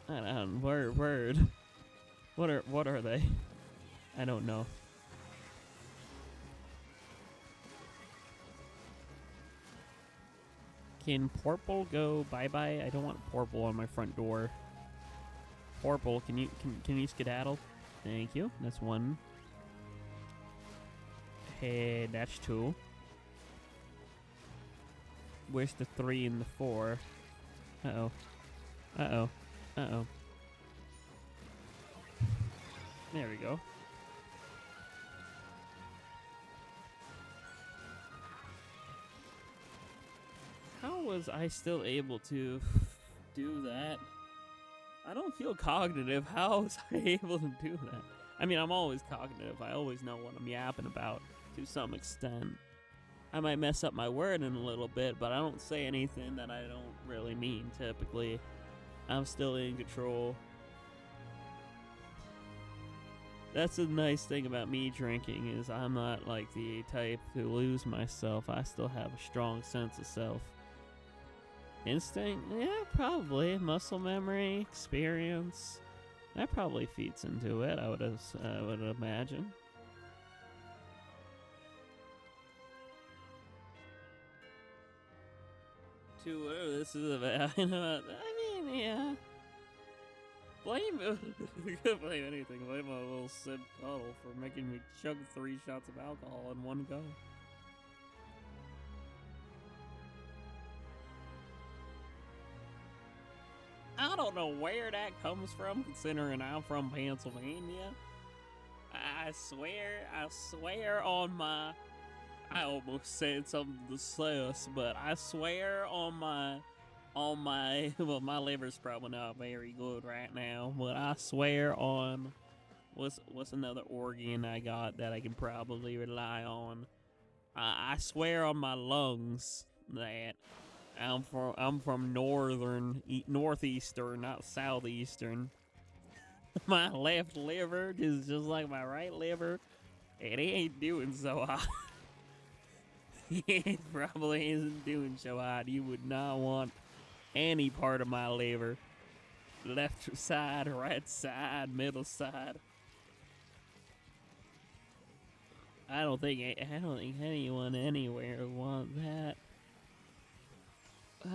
I don't know, word. What are they? I don't know. Can Porple go bye-bye? I don't want Porple on my front door. Porple, can you skedaddle? Thank you. That's one. Hey, that's two. Where's the 3 and the 4? Uh-oh. Uh-oh. Uh-oh. There we go. How was I still able to do that? I don't feel cognitive. How was I able to do that? I mean, I'm always cognitive. I always know what I'm yapping about to some extent. I might mess up my word in a little bit, but I don't say anything that I don't really mean, typically. I'm still in control. That's the nice thing about me drinking, is I'm not like the type to lose myself. I still have a strong sense of self. Instinct? Yeah, probably. Muscle memory, experience. That probably feeds into it, I would imagine. To whatever this is about, I mean, yeah. Blame you can't blame anything. Blame my little Sid Puddle for making me chug 3 shots of alcohol in one go. I don't know where that comes from, considering I'm from Pennsylvania. I swear on my... I almost said something to sus, but I swear on my... well, my liver's probably not very good right now, but I swear on... What's another organ I got that I can probably rely on? I swear on my lungs that I'm from northeastern, not southeastern. My left liver is just like my right liver, and it ain't doing so hot. It probably isn't doing so hot. You would not want any part of my liver. Left side, right side, middle side. I don't think anyone anywhere would want that.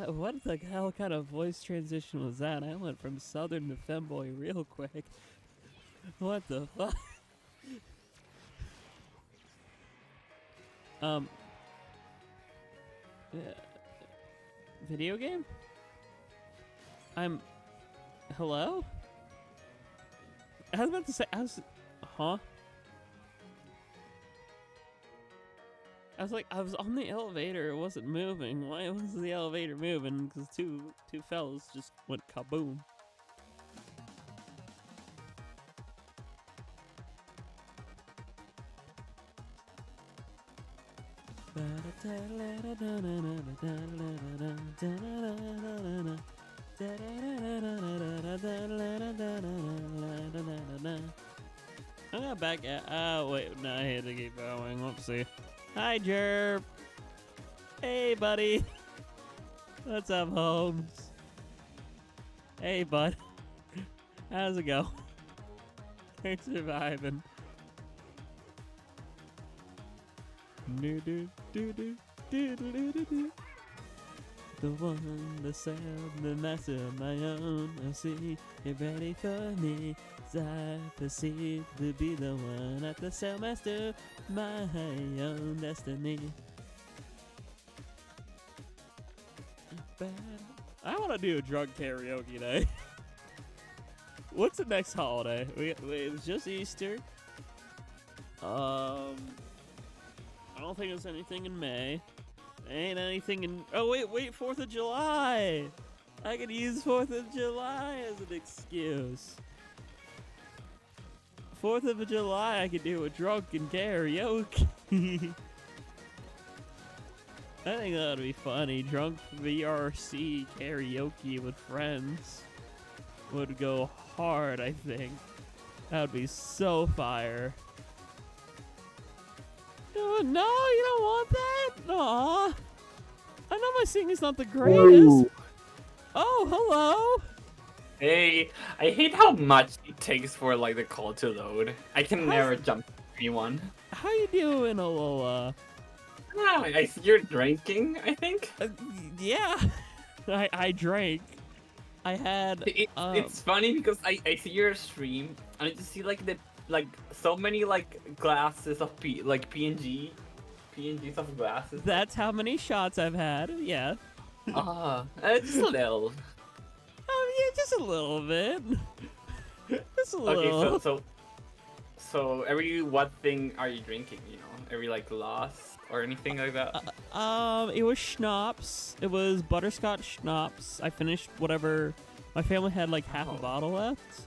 What the hell kind of voice transition was that? I went from southern to femboy real quick. What the fuck? Video game? Hello? I was about to say, huh? I was on the elevator, it wasn't moving. Why wasn't the elevator moving? Because two fellas just went kaboom. I'm not back at. Oh, wait, no, I had to keep going. Whoopsie. Hi, Jerp. Hey, buddy. What's up, Holmes? Hey, bud. How's it go? You're surviving. The one, the sound, the master of my own. I see it ready for me. I perceive to be the one at the sailmaster, my own destiny. I want to do a drunk karaoke day. What's the next holiday? It was just Easter. I don't think there's anything in May. Ain't anything in... Oh, wait, 4th of July! I could use 4th of July as an excuse. 4th of July, I could do a drunken karaoke. I think that would be funny. Drunk VRC karaoke with friends would go hard, I think. That would be so fire. No, you don't want that? Aw. I know my singing's not the greatest. Whoa. Oh, hello. Hey, I hate how much it takes for like the call to load. I can never jump to anyone. How you doing, Alola? Ah, I see you're drinking, I think. Yeah. I drank. I had... It's funny because I see your stream and I just see like so many like glasses of PNGs of glasses. That's how many shots I've had, yeah. Just a little. Yeah, just a little bit. Just a little. Okay, so every what thing are you drinking? You know, every like glass or anything like that. It was schnapps. It was butterscotch schnapps. I finished whatever. My family had like half a bottle left.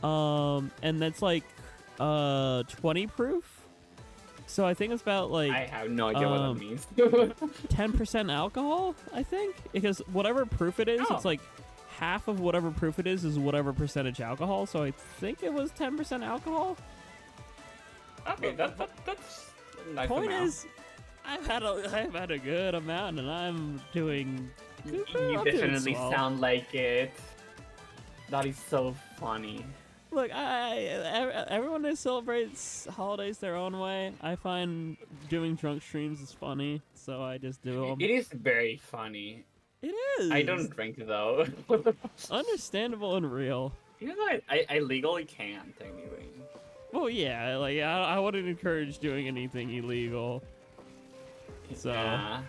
And that's like 20 proof. So I think it's about like... I have no idea what that means. 10% alcohol, I think. Because whatever proof it is, it's like half of whatever proof it is whatever percentage alcohol. So I think it was 10% alcohol. Okay, that's a nice Point amount. is, I've had a good amount and I'm doing... You definitely sound like it. That is so funny. Look, everyone that celebrates holidays their own way. I find doing drunk streams is funny, so I just do them. It is very funny. It is. I don't drink though. Understandable and real. Even though I legally can't anyway. Well, yeah, like I wouldn't encourage doing anything illegal. So. Yeah.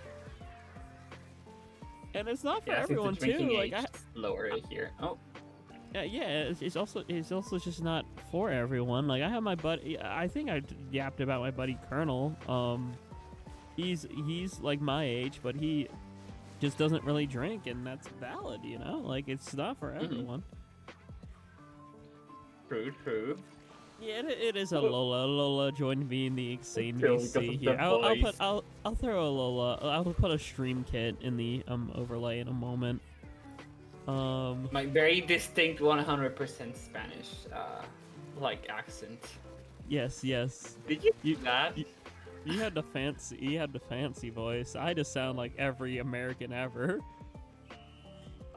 And it's not for Yeah, since everyone the drinking too. Like age is lower here. Oh. yeah, it's also just not for everyone. Like I have my buddy. I think I yapped about my buddy Colonel. He's like my age, but he just doesn't really drink, and that's valid. You know, like it's not for everyone. True. Yeah, it is a Lola. Lola joined me in the insane Feel VC because of here. the I'll throw a Lola. I'll put a stream kit in the overlay in a moment. My very distinct 100% Spanish like accent. Yes. Did you do that? You had the fancy voice. I just sound like every American ever.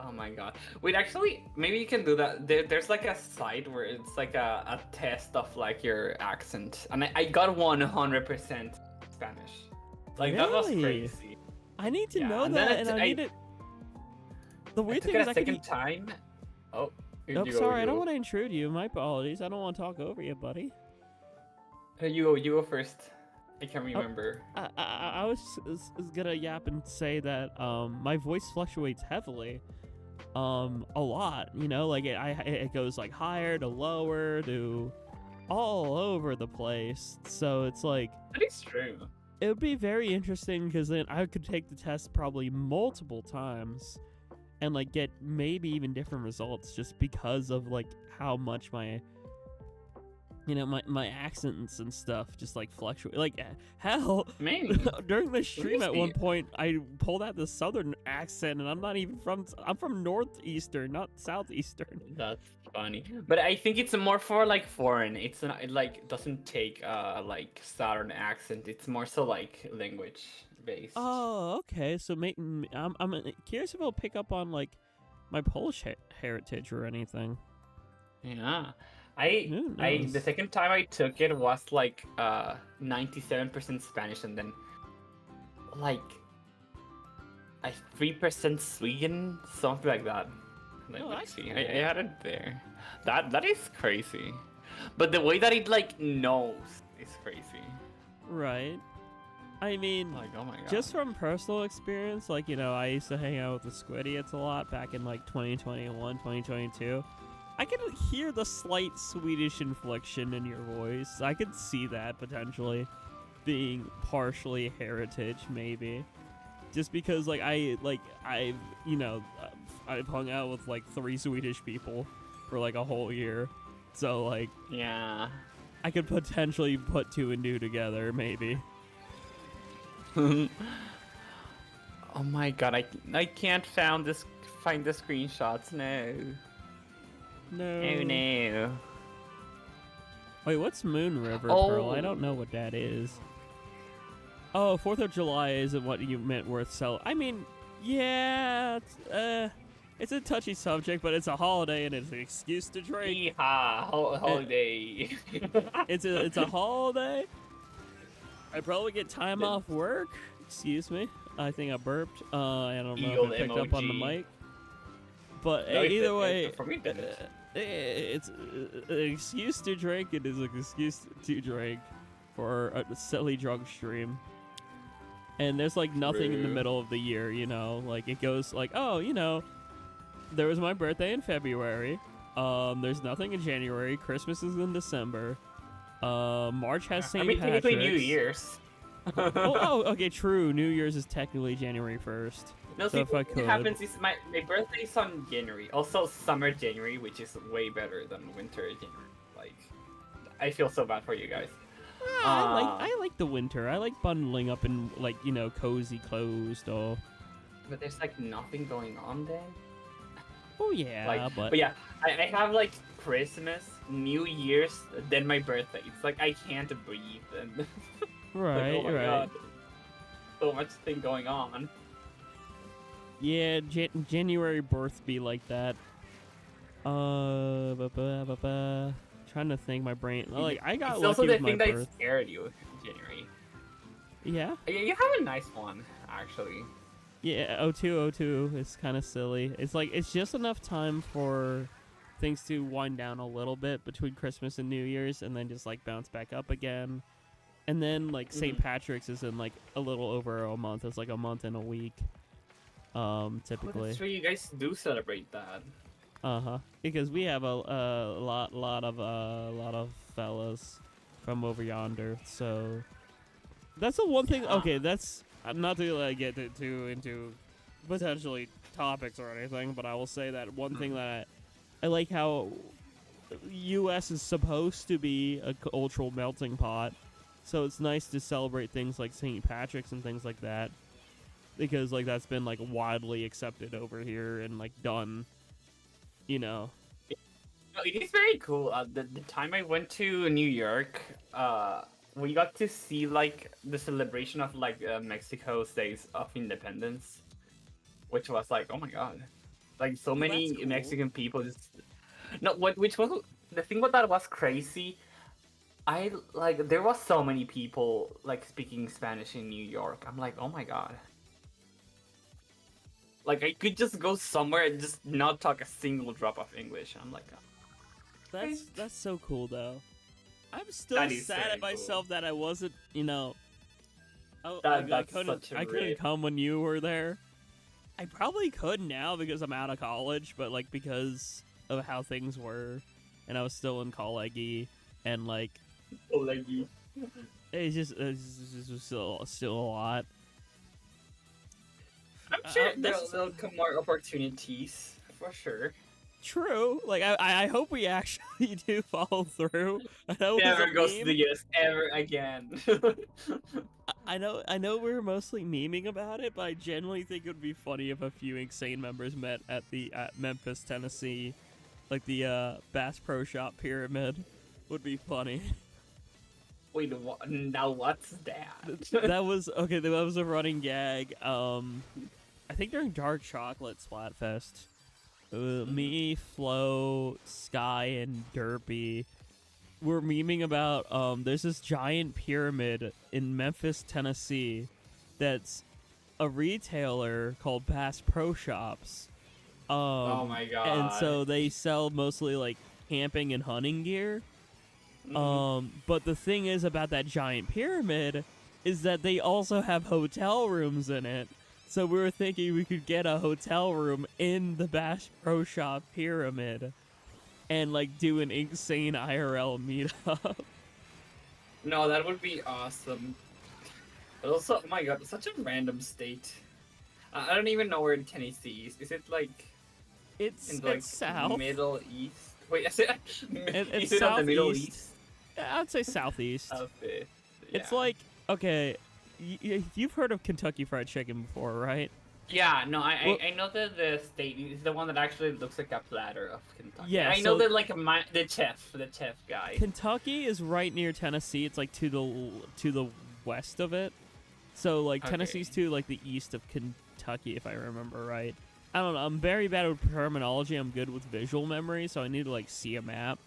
Oh my god. Wait, actually, maybe you can do that. There's like a site where it's like a test of like your accent. And I got 100% Spanish. Like that was Really? crazy. I need to Yeah, know and then that, and I need it. The I weird took thing it is a I can. second time. Oh, Oh, sorry, I don't want to intrude you. My apologies. I don't want to talk over you, buddy. You go first. I can't remember. I was gonna yap and say that my voice fluctuates heavily, a lot. You know, like it goes like higher to lower to all over the place. So it's like That is true. it would be very interesting because then I could take the test probably multiple times and like get maybe even different results just because of like how much my my accents and stuff just like fluctuate. Like hell, Maybe. during the stream at one see. point I pulled out the southern accent, and I'm from northeastern, not southeastern. That's funny. But I think it's more for like foreign. It's not, it like doesn't take like southern accent. It's more so like language based. Oh, okay. So I'm curious if it'll pick up on like my Polish heritage or anything. Yeah. Who knows? The second time I took it was like 97% Spanish, and then like 3% Sweden, something like that. Like, Oh, let's that's see. cool. I had it there. That is crazy. But the way that it like knows is crazy. Right. I mean, Like, oh my god. just from personal experience, like, I used to hang out with the Squidiots a lot back in like 2021, 2022. I could hear the slight Swedish inflection in your voice. I could see that potentially being partially heritage, maybe. Just because, like, I've hung out with like 3 Swedish people for like a whole year. So, like, yeah. I could potentially put 2 and 2 together, maybe. Oh my god, I can't find the screenshots. No. No. Oh no. Wait, what's Moon River, Oh. Pearl? I don't know what that is. Oh, 4th of July isn't what you meant worth selling. I mean, yeah, it's a touchy subject, but it's a holiday and it's an excuse to drink. Yeehaw, holiday. It's a holiday. I probably get time off work. Excuse me. I think I burped. I don't know if I picked up on the emoji. mic. But No, it either didn't. way, For me, it didn't. it's an excuse to drink. It is an excuse to drink for a silly drug stream. And there's like nothing in the True. middle of the year, like it goes like, oh, there was my birthday in February. There's nothing in January. Christmas is in December. March has St. I mean, Patrick's. technically New Year's. Okay, true. New Year's is technically January 1st. No, So see, if I what could- happens is my birthday is on January. Also, summer January, which is way better than winter January. Like, I feel so bad for you guys. I like the winter. I like bundling up in like cozy clothes though. But there's like nothing going on then. Oh yeah, Like, but but yeah, I have like Christmas, New Year's, then my birthday. It's like I can't breathe, and like, right, oh my right. God, so much thing going on. Yeah, January birth be like that. Trying to think, my brain. Like I got It's also lucky the with my thing that birth. scared you in January. Yeah, You have a nice one, actually. yeah. 0202 is kind of silly. It's like it's just enough time for things to wind down a little bit between Christmas and New Year's, and then just like bounce back up again. And then like St. Patrick's is in like a little over a month. It's like a month and a week, typically. That's where you guys do celebrate that. Because we have a lot of fellas from over yonder. So that's the one thing. Okay, that's not to like, get too into potentially topics or anything, but I will say that one thing that I like how U.S. is supposed to be a cultural melting pot. So it's nice to celebrate things like St. Patrick's and things like that, because like that's been like widely accepted over here and like done, you know. It is very cool. The time I went to New York, we got to see like the celebration of like Mexico's Days of Independence, which was like, oh my god, like so many cool. Mexican people just which was the thing with that was crazy. I like there was so many people like speaking Spanish in New York. I'm like, oh my god. Like I could just go somewhere and just not talk a single drop of English. I'm like, oh. That's so cool though. I'm still sad at myself that I wasn't, you know. I couldn't come when you were there. I probably could now because I'm out of college, but like because of how things were, and I was still in college, and like. It's just still a lot. I'm sure there'll come more opportunities for sure. True. Like I hope we actually do follow through. I know never goes to the US ever again. I know we're mostly memeing about it, but I genuinely think it would be funny if a few Insane members met at Memphis, Tennessee, like the Bass Pro Shop Pyramid. Would be funny. Wait, now what's that? That was a running gag. I think during Dark Chocolate Splatfest, me, Flo, Sky, and Derpy were memeing about there's this giant pyramid in Memphis, Tennessee, that's a retailer called Bass Pro Shops. Oh my god! And so they sell mostly like camping and hunting gear. But the thing is about that giant pyramid is that they also have hotel rooms in it. So we were thinking we could get a hotel room in the Bass Pro Shop pyramid and like do an insane IRL meetup. No, that would be awesome. But also, oh my god, such a random state. I don't even know where in Tennessee is. Is it like it's in like south, Middle East? Wait, is it? It's is it southeast. on the Middle East? I'd say southeast. Southeast. It's like, okay, you've heard of Kentucky Fried Chicken before, right? Yeah, no, I know that the state is the one that actually looks like a platter of Kentucky. Yeah, I know that like the chef guy. Kentucky is right near Tennessee. It's like to the west of it. So like Tennessee's to like the east of Kentucky, if I remember right. I don't know. I'm very bad with terminology. I'm good with visual memory, so I need to like see a map.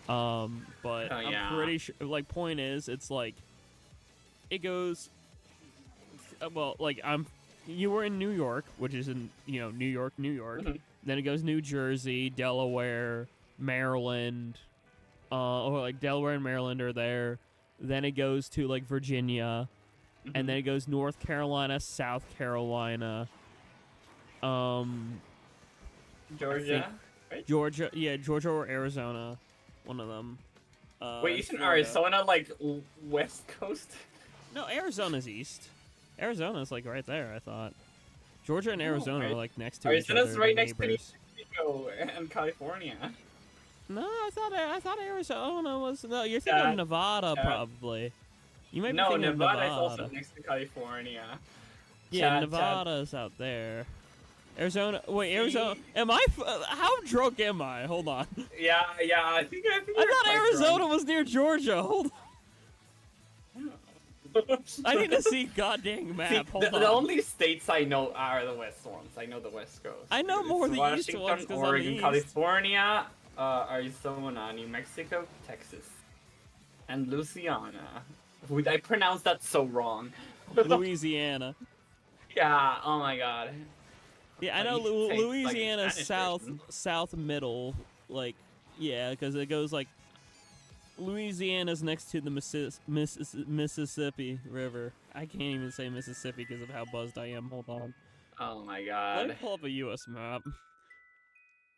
But I'm pretty sure. Like, point is, it's like it goes. Well, like you were in New York, which is in New York. Mm-hmm. Then it goes New Jersey, Delaware, Maryland, or like Delaware and Maryland are there. Then it goes to like Virginia, and then it goes North Carolina, South Carolina. Georgia, right? Georgia, yeah, Georgia or Arizona, one of them. Wait, isn't Arizona like West Coast? No, Arizona's east. Arizona's like right there. I thought Georgia and Arizona are like next to each other. Arizona's right next to New Mexico and California. No, I thought Arizona was. No, you're thinking of Nevada, probably. You might be thinking of Nevada. Nevada is also next to California. Yeah, Nevada's out there. Arizona. Wait, Arizona. Am I? How drunk am I? Hold on. Yeah. I think I thought Arizona was near Georgia. Hold on. I need to see goddamn map. Hold on. The only states I know are the west ones. I know the West Coast. I know more the east ones because Oregon, I'm the California, Arizona, New Mexico, Texas, and Louisiana. I pronounced that so wrong. Louisiana. Yeah. Oh my god. Yeah, I know Louisiana south middle. Like, yeah, because it goes like Louisiana's next to the Mississippi River. I can't even say Mississippi because of how buzzed I am. Hold on. Oh my Let me god. pull up a U.S. map.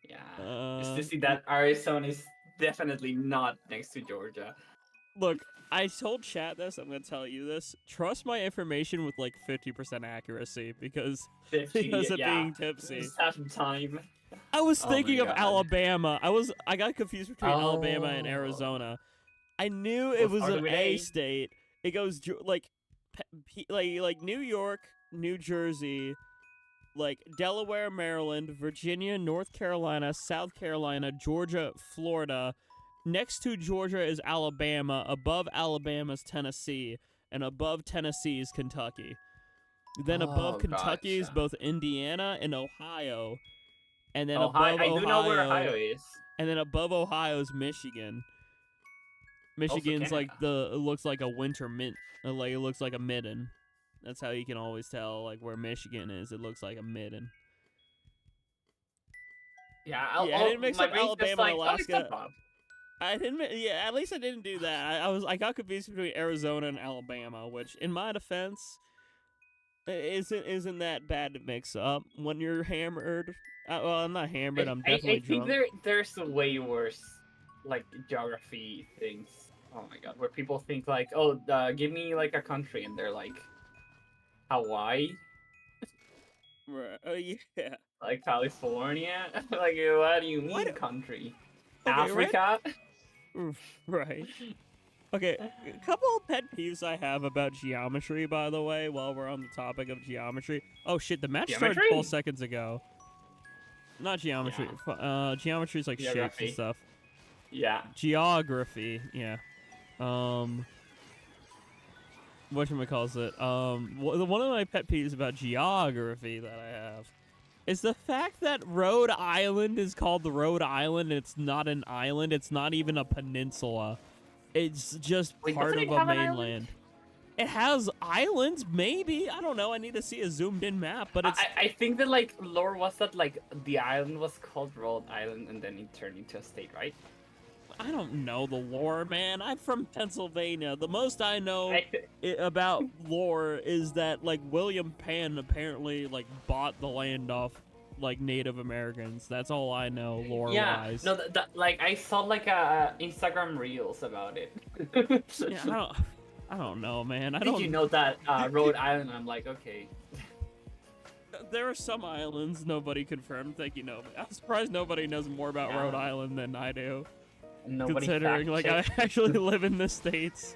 Yeah. Just to see that Arizona is definitely not next to Georgia. Look, I told chat this. I'm gonna tell you this. Trust my information with like 50% accuracy because 50, because of yeah. being tipsy. Just have some time. I was Oh my thinking of God. Alabama. I got confused between Alabama and Oh. Arizona. I knew What it was start an with A A? state. It goes like New York, New Jersey, like Delaware, Maryland, Virginia, North Carolina, South Carolina, Georgia, Florida. Next to Georgia is Alabama. Above Alabama's Tennessee, and above Tennessee is Kentucky. Then above Oh, Kentucky is gotcha. both Indiana and Ohio. And then Ohio. above I do know where Ohio, Ohio is. and then above Ohio is Michigan. Also Michigan's like Canada. it looks like a winter mint, like it looks like a midden. That's how you can always tell like where Michigan is. It looks like a midden. Yeah, I didn't mix my up brain's just Alabama and like, oh, it's Alaska. above. I didn't. Yeah, at least I didn't do that. I got confused between Arizona and Alabama, which, in my defense, isn't that bad to mix up when you're hammered. Well, I'm not hammered. I'm definitely I think drunk. there's way worse, like, geography things. Oh my god, where people think like, oh, give me like a country, and they're like, Hawaii, Right. Oh yeah. like California. Like, what do you mean What? country? Okay, Africa? Right. Okay, a couple of pet peeves I have about geometry, by the way, while we're on the topic of geometry. Oh shit, the match started Geometry? 12 seconds ago. Not geometry. Geometry's like shapes Geography. and stuff. Yeah. Geography, yeah. Whatchamacallit? One of my pet peeves about geography that I have is the fact that Rhode Island is called Rhode Island and it's not an island. It's not even a peninsula. It's just Wait, part doesn't of it a have an mainland. island? It has islands, maybe. I don't know. I need to see a zoomed-in map, but it's... I think that like lore was that like the island was called Rhode Island and then it turned into a state, right? I don't know the lore, man. I'm from Pennsylvania. The most I know I- about lore is that, like, William Penn apparently, like, bought the land off, like, Native Americans. That's all I know, lore-wise. Yeah, no, like I saw like Instagram reels about it. Yeah, I don't know, man. I Did don't... you know that Rhode Island? I'm like, okay. There are some islands nobody confirmed. Thank you, nobody. I'm surprised nobody knows more about Yeah. Rhode Island than I do. Nobody Considering, like, I fact-checked. actually live in the States.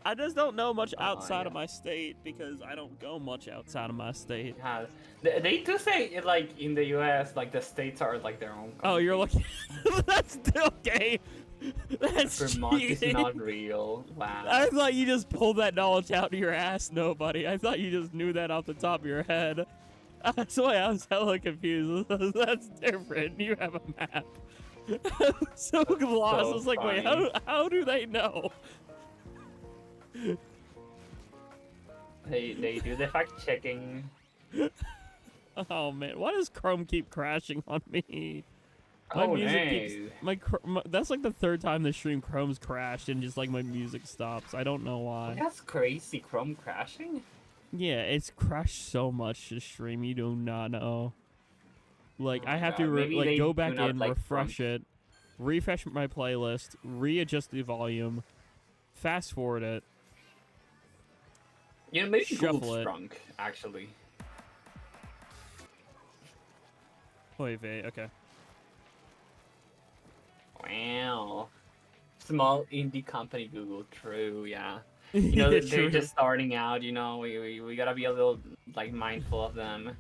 I just don't know much Oh, outside of yeah. my state because I don't go much outside of my state. Yeah, they do say like in the U.S. like the states are like their own. Oh, you're country. looking... That's still gay. That's Vermont is cheating. not real. Wow. I thought you just pulled that knowledge out of your ass, nobody. I thought you just knew that off the top of your head. That's why I was hella confused. That's different. You have a map. So lost. so I was like, wait, funny. how do they know? They do the fact checking. Oh man, why does Chrome keep crashing on me? My Oh music no. keeps that's like the third time this stream Chrome's crashed and just like my music stops. I don't know why. That's crazy. Chrome crashing. Yeah, it's crashed so much this stream. You do not know. Like Oh I my have God, to maybe like they go do back not in, like refresh it, refresh my playlist, readjust the volume, fast forward it. You know, maybe Shuffle Google's it. drunk actually. Wait, okay. Wow. Small indie company Google. True. Yeah. You know, Yeah, they're true. just starting out. You know, we gotta be a little like mindful of them.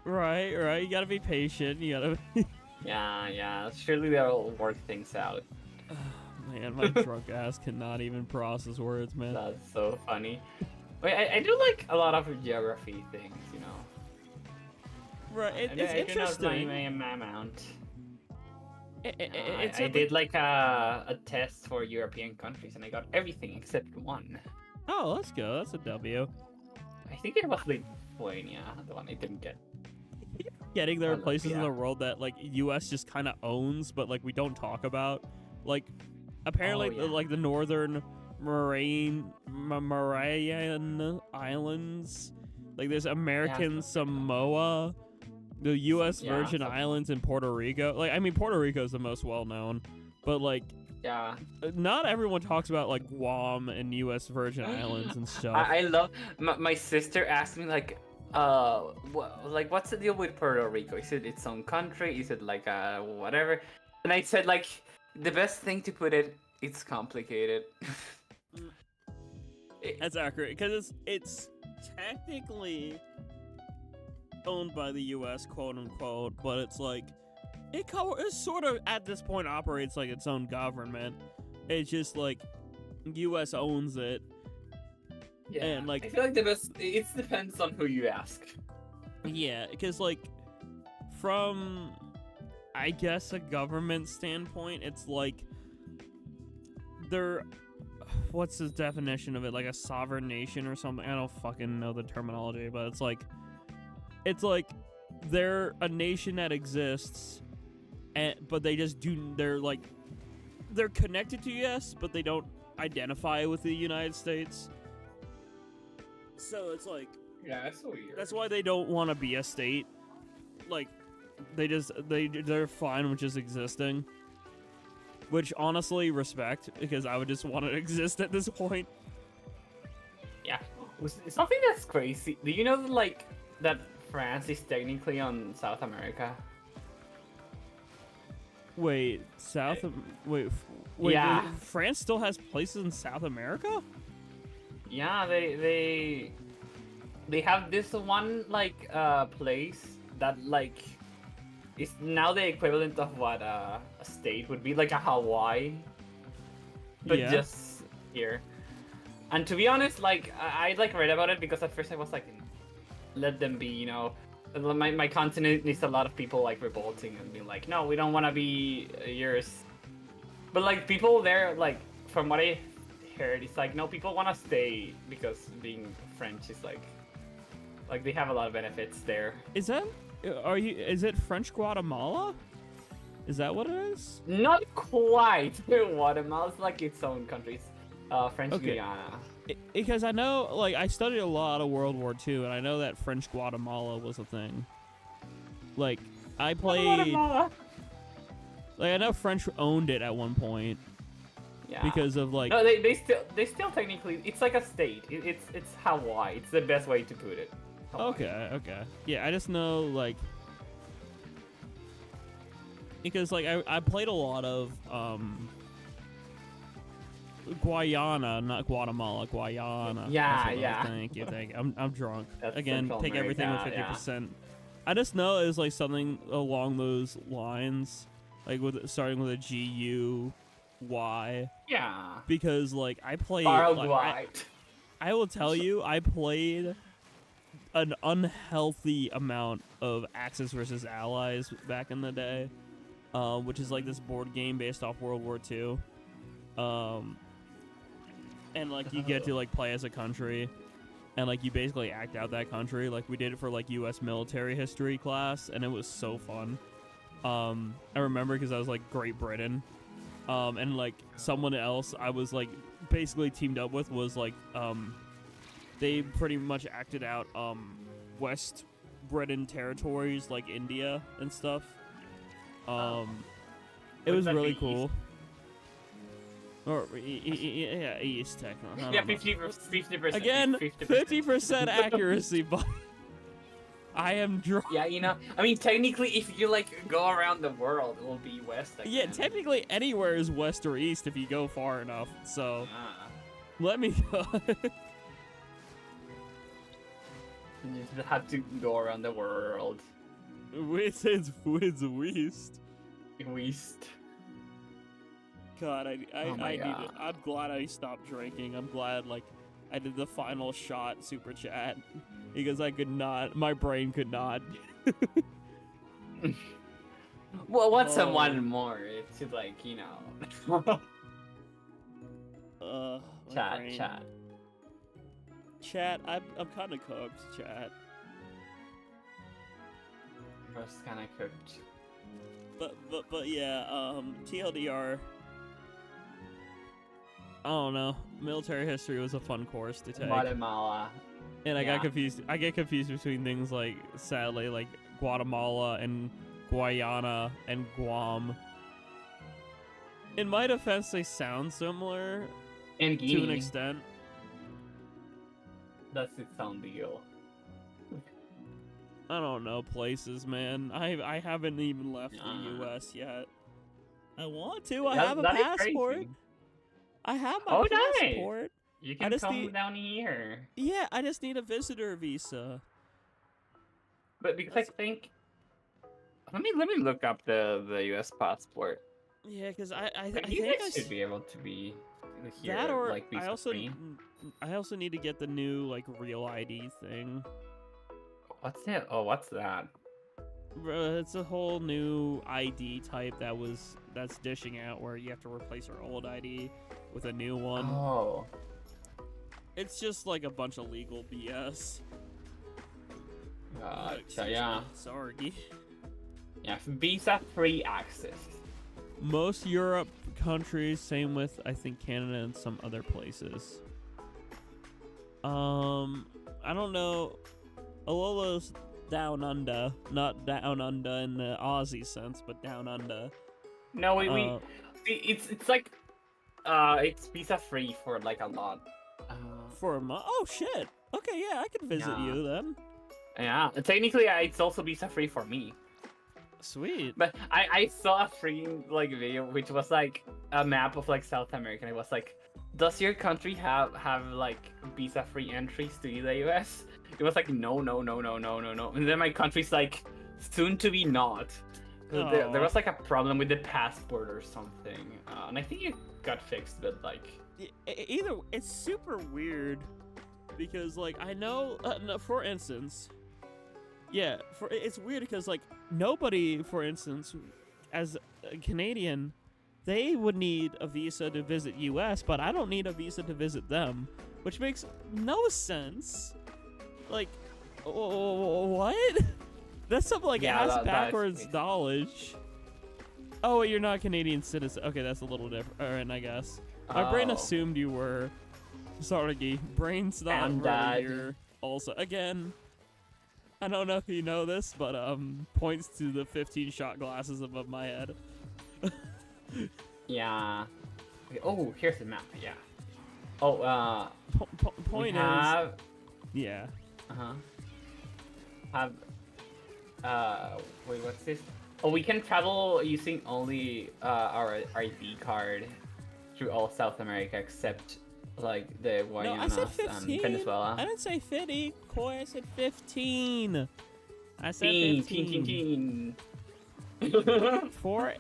Right. You gotta be patient. You gotta. Yeah. Surely they'll work things out. Man, my drunk ass cannot even process words, man. That's so funny. Wait, I do like a lot of geography things. You know. Right. It's I do know interesting. my amount. It's I did like a test for European countries and I got everything except one. Oh, let's go. That's a W. I think it was Lithuania, the one I didn't get. getting there are places in yeah. the world that like U.S. just kind of owns, but like we don't talk about. Like apparently, Oh, yeah. like the Northern Marian Islands, like there's American Samoa, the U.S. Yeah, Virgin Islands, and Puerto Rico. Like I mean, Puerto Rico is the most well known, but like Yeah. not everyone talks about like Guam and U.S. Virgin Islands and stuff. I love my sister asked me like what's the deal with Puerto Rico? Is it its own country? Is it like whatever? And I said like the best thing to put it, it's complicated. That's accurate because it's technically owned by the U.S. quote unquote, but it's like it sort of at this point operates like its own government. It's just like U.S. owns it. Yeah, and like I feel like the best. It depends on who you ask. Yeah, because like from I guess a government standpoint, it's like they're what's the definition of it? Like a sovereign nation or something? I don't fucking know the terminology, but it's like they're a nation that exists, but they just they're connected to US, but they don't identify with the United States. So it's like Yeah, that's so weird. that's why they don't want to be a state. Like they're fine with just existing. Which honestly respect, because I would just want to exist at this point. Yeah, something that's crazy. Do you know like that France is technically on South America? Wait, wait, Yeah. France still has places in South America? Yeah, they have this one like place that like is now the equivalent of what a state would be, like a Hawaii, but Yeah. just here. And to be honest, like I like read about it because at first I was like, let them be, you know. My continent needs a lot of people like revolting and being like, no, we don't want to be yours. But like people there, like from what I heard, it's like no, people want to stay because being French is like they have a lot of benefits there. Is it French Guatemala? Is that what it is? Not quite. Guatemala's like its own country. French Okay. Guyana. Because I know, like, I studied a lot of World War II, and I know that French Guatemala was a thing. Like, I played... Guatemala. Like, I know French owned it at one point. Yeah. Because of, like... No, they still technically, it's like a state. It's Hawaii. It's the best way to put it. Hawaii. Okay. Yeah, I just know, like... Because, like, I played a lot of, Guyana, not Guatemala, Guyana. Yeah. Thank you. I'm drunk. That's Again, Central take everything with America, 50%. I just know it's like something along those lines, like starting with a G-U-Y. Yeah. Because like I played. Paraguay. I will tell you, I played an unhealthy amount of Axis versus Allies back in the day, which is like this board game based off World War II. And like you get to like play as a country, and like you basically act out that country. Like we did it for like U.S. military history class, and it was so fun. I remember because I was like Great Britain, and like someone else I was like basically teamed up with was like they pretty much acted out West Britain territories like India and stuff. It was really cool. Or yeah, East technically. Yeah, 50%. Again, 50% accuracy, but I am drunk. Yeah, you know, I mean, technically, if you like go around the world, it will be west. Yeah, technically anywhere is west or east if you go far enough. So let me go. You just have to go around the world. It's west. West. God, I Oh my need God. it. I'm glad I stopped drinking. I'm glad like I did the final shot super chat because I could not. My brain could not. Well, what's one more to like, you know? My brain. Chat. I'm kind of cooked. Chat. was kind of cooked. But yeah, TLDR. I don't know. Military history was a fun course to take. Guatemala. And I Yeah. got confused. I get confused between things like, sadly, like Guatemala and Guyana and Guam. In my defense, they sound similar And to an Guinea. extent. That's its own deal. I don't know places, man. I haven't even left the Uh. U.S. yet. I want to. I That- have a that is passport. crazy. I have my Oh, nice. passport. You I can just come need- down here. Yeah, I just need a visitor visa. But because That's- I think, let me look up the U.S. passport. Yeah, because I Like, you think guys should be able to be here, that, or like I also visa-free. I also need to get the new like real ID thing. What's it? Oh, what's that? It's a whole new ID type that's dishing out where you have to replace your old ID with a new one. Oh, It's just like a bunch of legal BS. so Excuse yeah, me. Sorry. yeah, visa-free access. Most Europe countries, same with I think Canada and some other places. I don't know. Alola's down under, not down under in the Aussie sense, but down under. No, it's like, it's visa-free for like a lot. For a month. Oh shit. Okay, yeah, I can visit Yeah. you then. Yeah, technically, it's also visa-free for me. Sweet. But I saw a freaking like video which was like a map of like South America, and it was like, does your country have like visa-free entries to the US? It was like no. And then my country's like, soon to be not. There Aw. was like a problem with the passport or something, and I think it got fixed. But like, Either it's super weird because like I know, no, for instance, yeah, it's weird because like nobody, for instance, as a Canadian, they would need a visa to visit US, but I don't need a visa to visit them, which makes no sense. Like, what? That's some like Yeah, ass that backwards makes- knowledge. Oh, wait, you're not a Canadian citizen. Okay, that's a little different. Alright, I guess. My brain Oh. assumed you were. Sorry, brain's not I'm really dead. here. Also, again, I don't know if you know this, but points to the 15 shot glasses above my head. yeah. Okay, oh, here's the map. Yeah. Oh, we Point is, have yeah. have wait, what's this? Oh, we can travel using only our ID card through all South America except like the No, I Guayanas said and 15. Venezuela. I didn't say 50. Koi, I said 15. I said Teen, 15. teen. Four.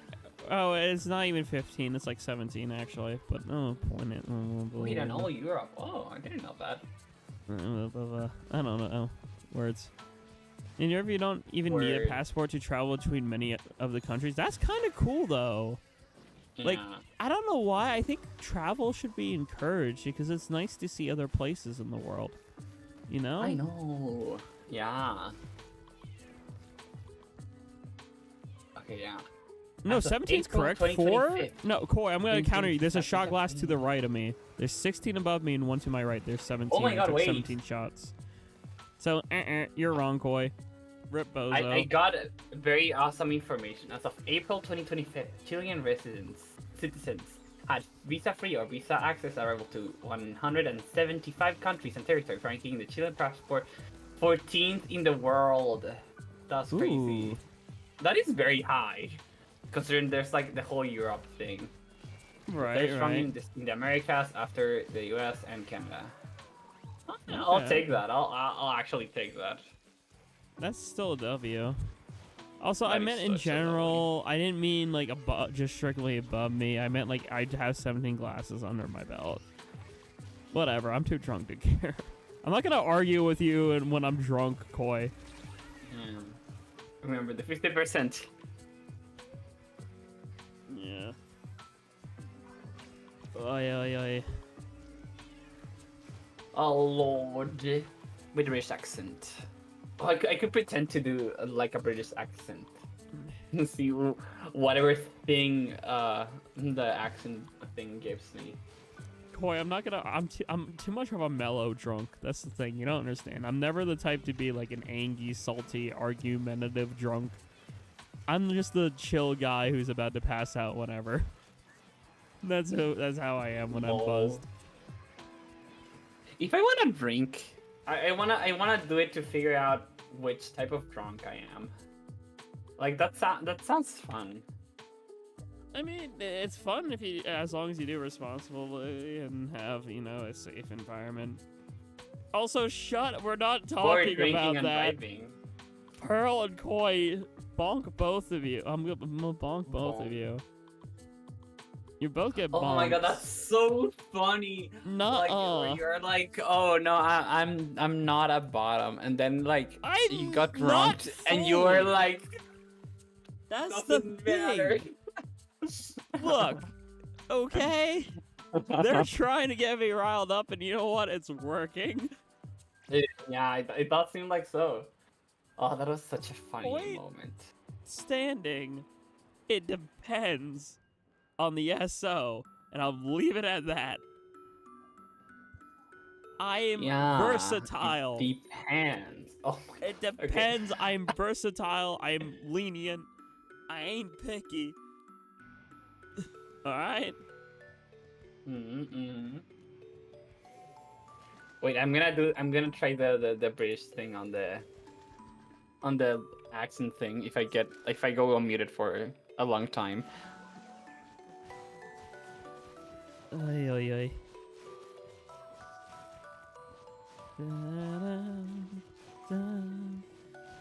Oh, it's not even 15. It's like 17 actually. But no point. Wait, and all Europe. Oh, I didn't know that. I don't know words. And you don't even need a Word. passport to travel between many of the countries. That's kind of cool though. Like, Yeah. I don't know why. I think travel should be encouraged because it's nice to see other places in the world. You know? I know. Yeah. Okay, yeah. No, As of 17's April correct. 4? 2025. No, Koi, I'm going to counter you. There's a shot glass to the 17. right of me. There's 16 above me and 1 to my right. There's 17. Oh my I God, took wait. 17 shots. So, you're wrong, Koi. Rip bozo. I got very awesome information. As of April 2025, Chilean citizens had visa-free or visa access arrival to 175 countries and territories, ranking the Chilean passport 14th in the world. That's crazy. Ooh. That is very high, considering there's like the whole Europe thing. Right, They're strong right. in the Americas after the US and Canada. I'll Okay. take that. I'll actually take that. That's still a W. Also, I That is meant in such a general, I didn't mean like above, just strictly above me. I meant like I'd have 17 glasses under my belt. Whatever, I'm too drunk to care. I'm not gonna argue with you and when I'm drunk, Koi. Remember the 50%. Yeah. Oi, oi, oi. Oh lord. With British accent. I could pretend to do like a British accent. See whatever thing the accent thing gives me. Koi, I'm not gonna. I'm too much of a mellow drunk. That's the thing. You don't understand. I'm never the type to be like an angry, salty, argumentative drunk. I'm just the chill guy who's about to pass out whenever. That's how I am when I'm buzzed. If I want to drink, I wanna do it to figure out which type of drunk I am. Like that sounds fun. I mean, it's fun if you, as long as you do responsibly and have, you know, a safe environment. Also, we're not talking about and that. Driving. Pearl and Koi, bonk both of you. I'm gonna bonk both of you. You both get bonked. Oh my god, that's so funny. Nuh-uh. Like, you're like, oh no, I'm not at bottom, and then like you got drunk, and you were like, that's the thing. Look, okay, they're trying to get me riled up, and you know what? It's working. Yeah, it does seem like so. Oh, that was such a funny moment. Standing, it depends on the SO, and I'll leave it at that. I am versatile. It depends. Oh my God. It depends. Okay. I'm versatile. I'm lenient. I ain't picky. All right. Wait, I'm gonna try the British thing on the accent thing. If I go unmuted for a long time. Oy, oy, oy.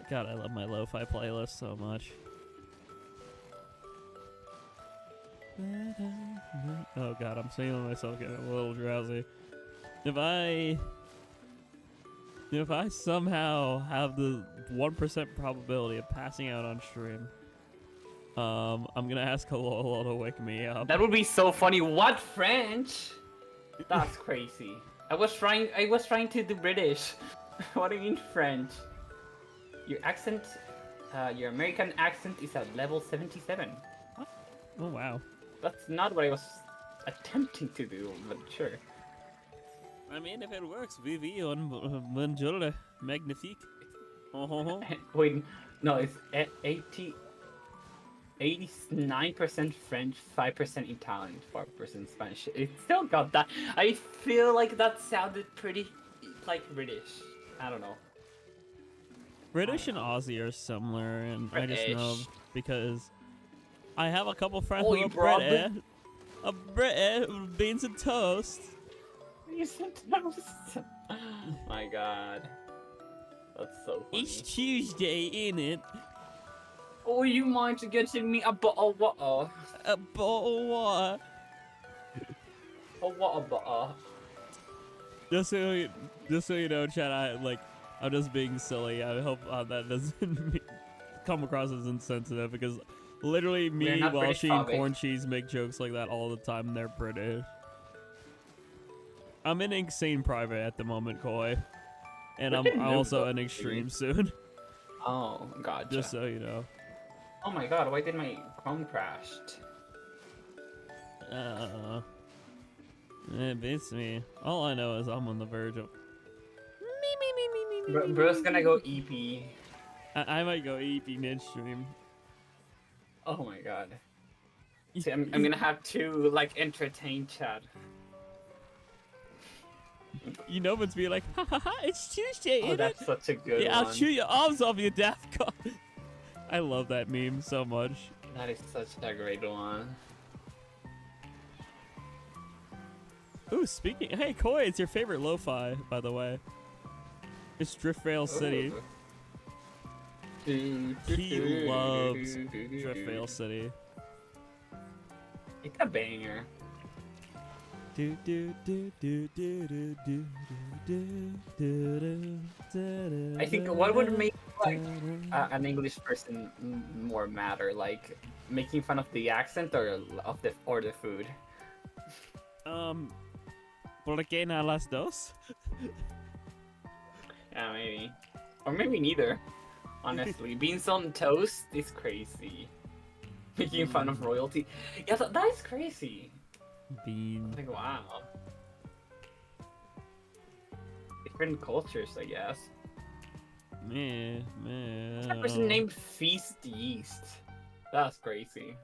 God, I love my lo-fi playlist so much. Oh god, I'm feeling myself getting a little drowsy. If I somehow have the 1% probability of passing out on stream, I'm gonna ask Alola to wake me up. That would be so funny. What, French? That's crazy. I was trying to do British. What do you mean French? Your accent, your American accent is at level 77. What? Oh wow. That's not what I was attempting to do, but sure. I mean, if it works, vivi on bonjour, magnifique. Wait, no, it's 89% French, 5% Italian, 4% Spanish. It still got that. I feel like that sounded pretty like British. I don't know. British and Aussie are similar, and British. I just know because I have a couple friends Oh, who are British. A British with beans and toast. Beans and toast. My god. That's so funny. It's Tuesday, innit? Oh, you mind getting me a bottle of water? A bottle of water? A water bottle. Just so you know, Chad, I'm just being silly. I hope that doesn't come across as insensitive, because literally me, Welshie, and Corn Cheese make jokes like that all the time, and they're British. I'm in Insane Private at the moment, Koi. And I'm also in Extreme soon. Oh, gotcha. Just so you know. Oh my god, why did my Chrome crashed? It beats me. All I know is I'm on the verge of... Bro's gonna go EP. I might go EP mid-stream. Oh my god. See, I'm gonna have to, like, entertain Chad. You know, it's be like, ha ha ha, it's Tuesday, Oh, that's such a good one. I'll chew your arms off, you daft god. I love that meme so much. That is such a great one. Ooh, speaking... Hey, Koi, it's your favorite lo-fi, by the way. It's Driftvale City. He loves Driftvale City. It's a banger. I think what would make like an English person more matter, like making fun of the accent or the food? ¿Por qué no las dos? Yeah, maybe. Or maybe neither. Honestly, beans on toast is crazy. Making fun of royalty. Yeah, that is crazy. Bean. Like, wow. Different cultures, I guess. Meh, meh. That person named Feast Yeast. That's crazy.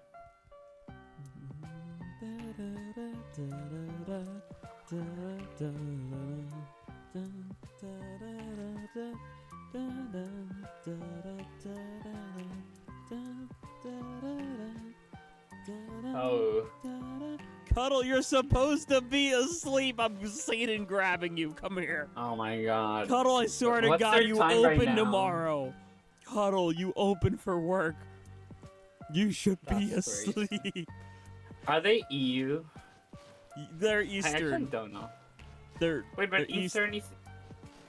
Oh. Cuddle, you're supposed to be asleep. I'm Satan grabbing you. Come here. Oh my god. Cuddle, I swear to What's God, their you time right open now? tomorrow. Cuddle, you open for work. You should be That's crazy. asleep. Are they EU? They're I actually Eastern. don't know. They're Wait, they're but Eastern is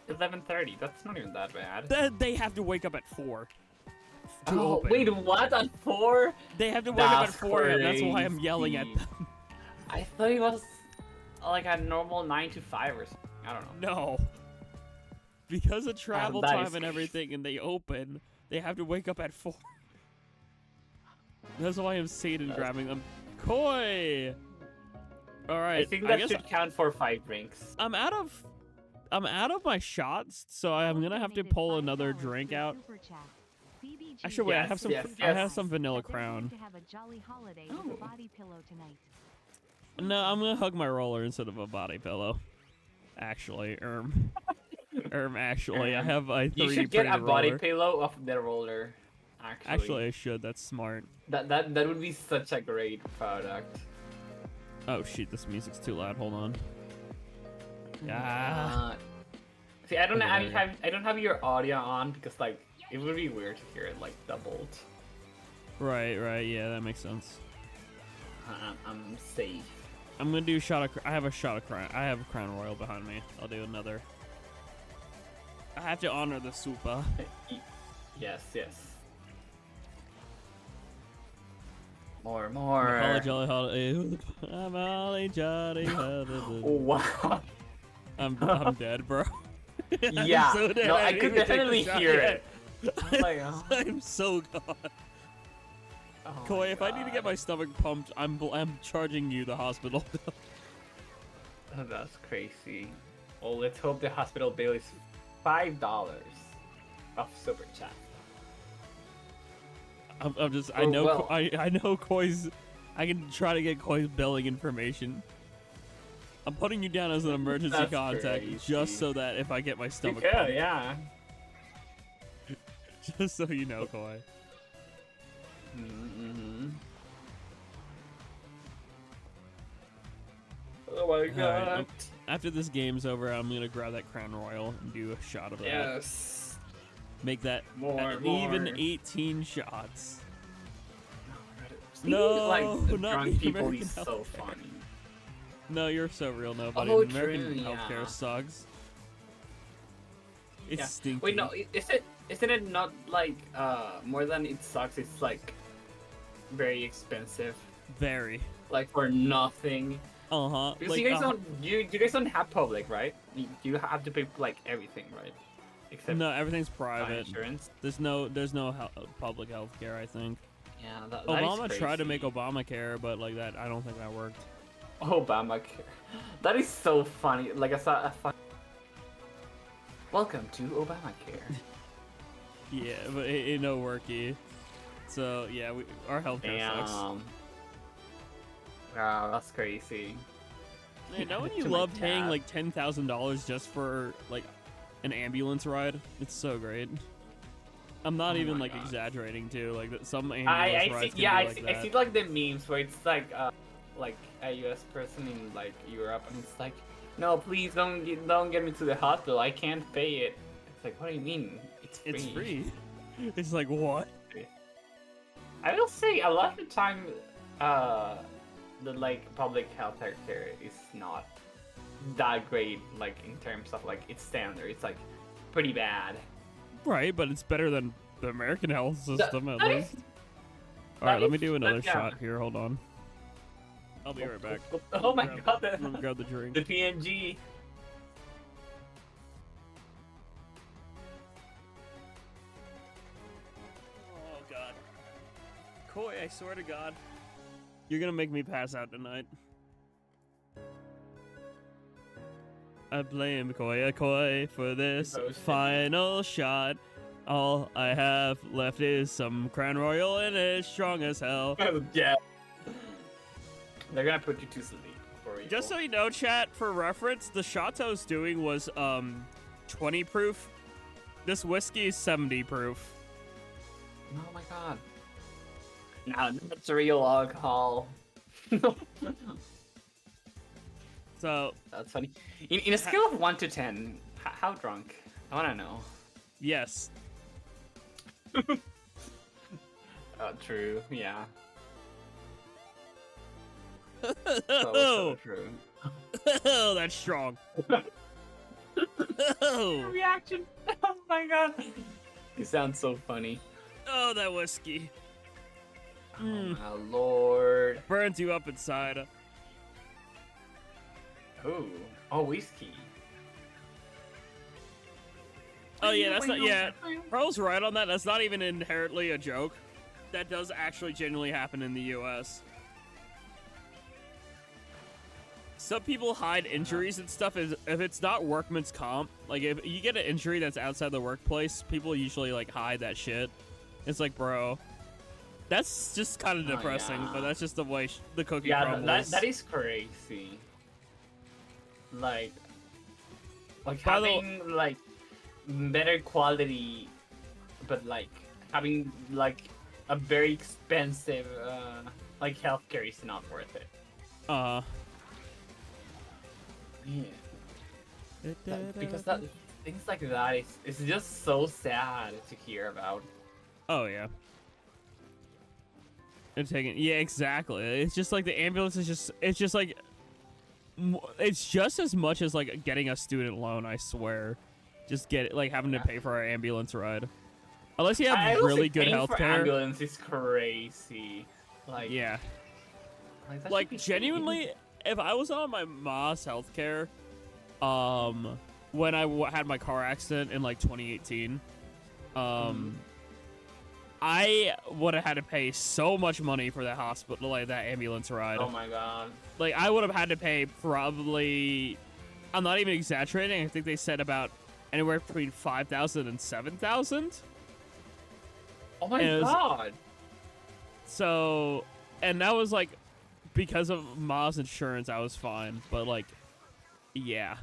11:30. That's not even that bad. They have to wake up at 4 to Oh, open. wait, what? At 4? They have to wake up at That's 4 a.m. That's why I'm yelling at crazy. them. I thought it was like a normal 9 to 5 or something. I don't know. No. Because of travel that time is and everything, and they open, they have to wake up at 4. That's why I'm Satan grabbing them. Koi! Alright, I think that guess should count for 5 drinks. I'm out of my shots, so I'm gonna have to pull another drink out. Actually, wait, I have some. Yes, I have yes. some vanilla crown. To have a jolly holiday with Oh. a body pillow tonight. No, I'm gonna hug my roller instead of a body pillow. Actually, actually, I have a 3D You should get a printed body roller. pillow of the roller. Actually, I should. That's smart. That would be such a great product. Oh shit, this music's too loud. Hold on. Yeah. See, I don't Okay, there we I don't have your audio on because like it would be weird to hear it like doubled. Right. Yeah, that makes sense. I'm safe. I'm gonna do shot of. I have a shot of crown. I have a crown royal behind me. I'll do another. I have to honor the super. Yes. More. Holly jolly holly. I'm holly jolly holly. Wow. I'm dead, bro. I'm Yeah. so dead. No, I didn't could even take the definitely shot hear yet. it. Like, oh. I'm so gone. Oh Koi, my if I need to get God. my stomach pumped, I'm charging you the hospital. Oh, that's crazy. Well, let's hope the hospital bill is $5 of super chat. I'm just. I Oh, know. well. I know Koi's. I can try to get Koi's billing information. I'm putting you down as an emergency That's contact crazy. just so that if I get my stomach Yeah, pumped, yeah. just so you know, Koi. Mm-hmm. Oh my Alright, god. after this game's over, I'm gonna grab that Crown Royal and do a shot of that. Yes. Make that More, an more. even 18 shots. See, No, like the not drunk the people American is so healthcare. funny. No, you're so real, nobody. Oh, American true, healthcare yeah. sucks. It's Yeah. stinky. Wait, no, isn't it not like more than it sucks? It's like very expensive, Very. like for nothing. Uh-huh. Because Like, you guys don't you guys don't have public, right? You have to pay like everything, right? Except no, everything's private. insurance. There's no public health care, I think. Yeah, that is Obama tried to make crazy. Obamacare, but like that, I don't think that worked. Obamacare. That is so funny. Like I saw a fun. Welcome to Obamacare. Yeah, but it no worky. So yeah, our healthcare sucks. Damn. Wow, that's crazy. Man, now when you To my love paying dad. like $10,000 just for like an ambulance ride, it's so great. I'm not Oh even my like God. exaggerating too. Like some ambulance I rides see. can Yeah, be I like see. that. I see like the memes where it's like a U.S. person in like Europe, and it's like, no, please don't get me to the hospital. I can't pay it. It's like, what do you mean? It's free. It's free. It's like what? I will say a lot of the time, the like public health care is not that great. Like in terms of like its standard, it's like pretty bad. Right, but it's better than the American health system at that least. is- All right, that let me is- do another yeah. shot here. Hold on. I'll be right back. Oh my Grab- god, Let me grab the drink. the PNG. Koi, I swear to God. You're gonna make me pass out tonight. I blame Koi for this final shot. All I have left is some Crown Royal and it's strong as hell. Yeah. They're gonna put you to sleep. Just so you know, chat, for reference, the shot I was doing was 20 proof. This whiskey is 70 proof. Oh my god. Now that's real alcohol. So that's funny. In a scale of 1 to 10, how drunk? I wanna know. Yes. Oh, true. Yeah. Oh, so true. oh, that's strong. Oh. Reaction. Oh my god. You sound so funny. Oh, that whiskey. Oh my lord. Burns you up inside. Oh, whiskey. Oh yeah, that's not. Yeah, Pearl's right on that. That's not even inherently a joke. That does actually genuinely happen in the U.S. Some people hide injuries and stuff if it's not workman's comp. Like, if you get an injury that's outside the workplace, people usually, like, hide that shit. It's like, bro, that's just kind of depressing, but that's just the way the cookie crumbles. That is crazy. Like By the having, like, better quality, but, like, having, like, a very expensive, like, healthcare is not worth it. Yeah. Because things like that is just so sad to hear about. Oh yeah. They're taking, yeah, exactly. It's just like the ambulance is just, it's just like, it's just as much as like getting a student loan, I swear. Just get it, like having to pay for our ambulance ride. Unless you have really good healthcare. Ambulance is crazy. Like, yeah. that Like should be genuinely, if I was on my mom's healthcare, when I had my car accident in like 2018, I would have had to pay so much money for that hospital, like that ambulance ride. Oh my god. Like I would have had to pay probably, I'm not even exaggerating, I think they said about anywhere between 5,000 and 7,000. Oh my god. So, and that was like, because of mom's insurance, I was fine, but like, yeah.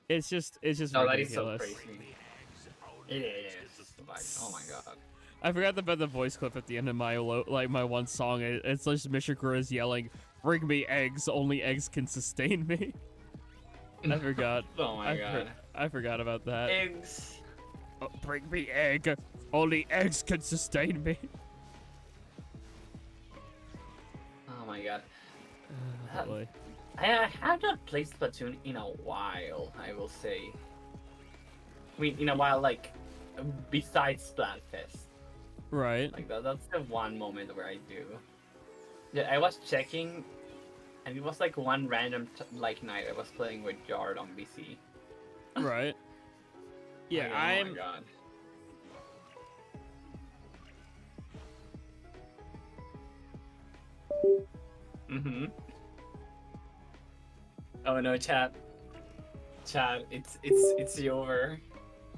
It's just ridiculous. That is so crazy. It is. Like, oh my god. I forgot about the voice clip at the end of my my one song. It's just Mr. Grizz yelling, "Bring me eggs. Only eggs can sustain me." I forgot. Oh my god. I forgot about that. Eggs. Oh, bring me egg. Only eggs can sustain me. Oh my god. Boy. I have not played Splatoon in a while, I will say. I mean, in a while, like, besides Splatfest. Right. Like, that's the one moment where I do. Yeah, I was checking, and it was like one random, like, night I was playing with Jard on BC. Right. Yeah, oh my god. Mm-hmm. Oh no, chat, it's over.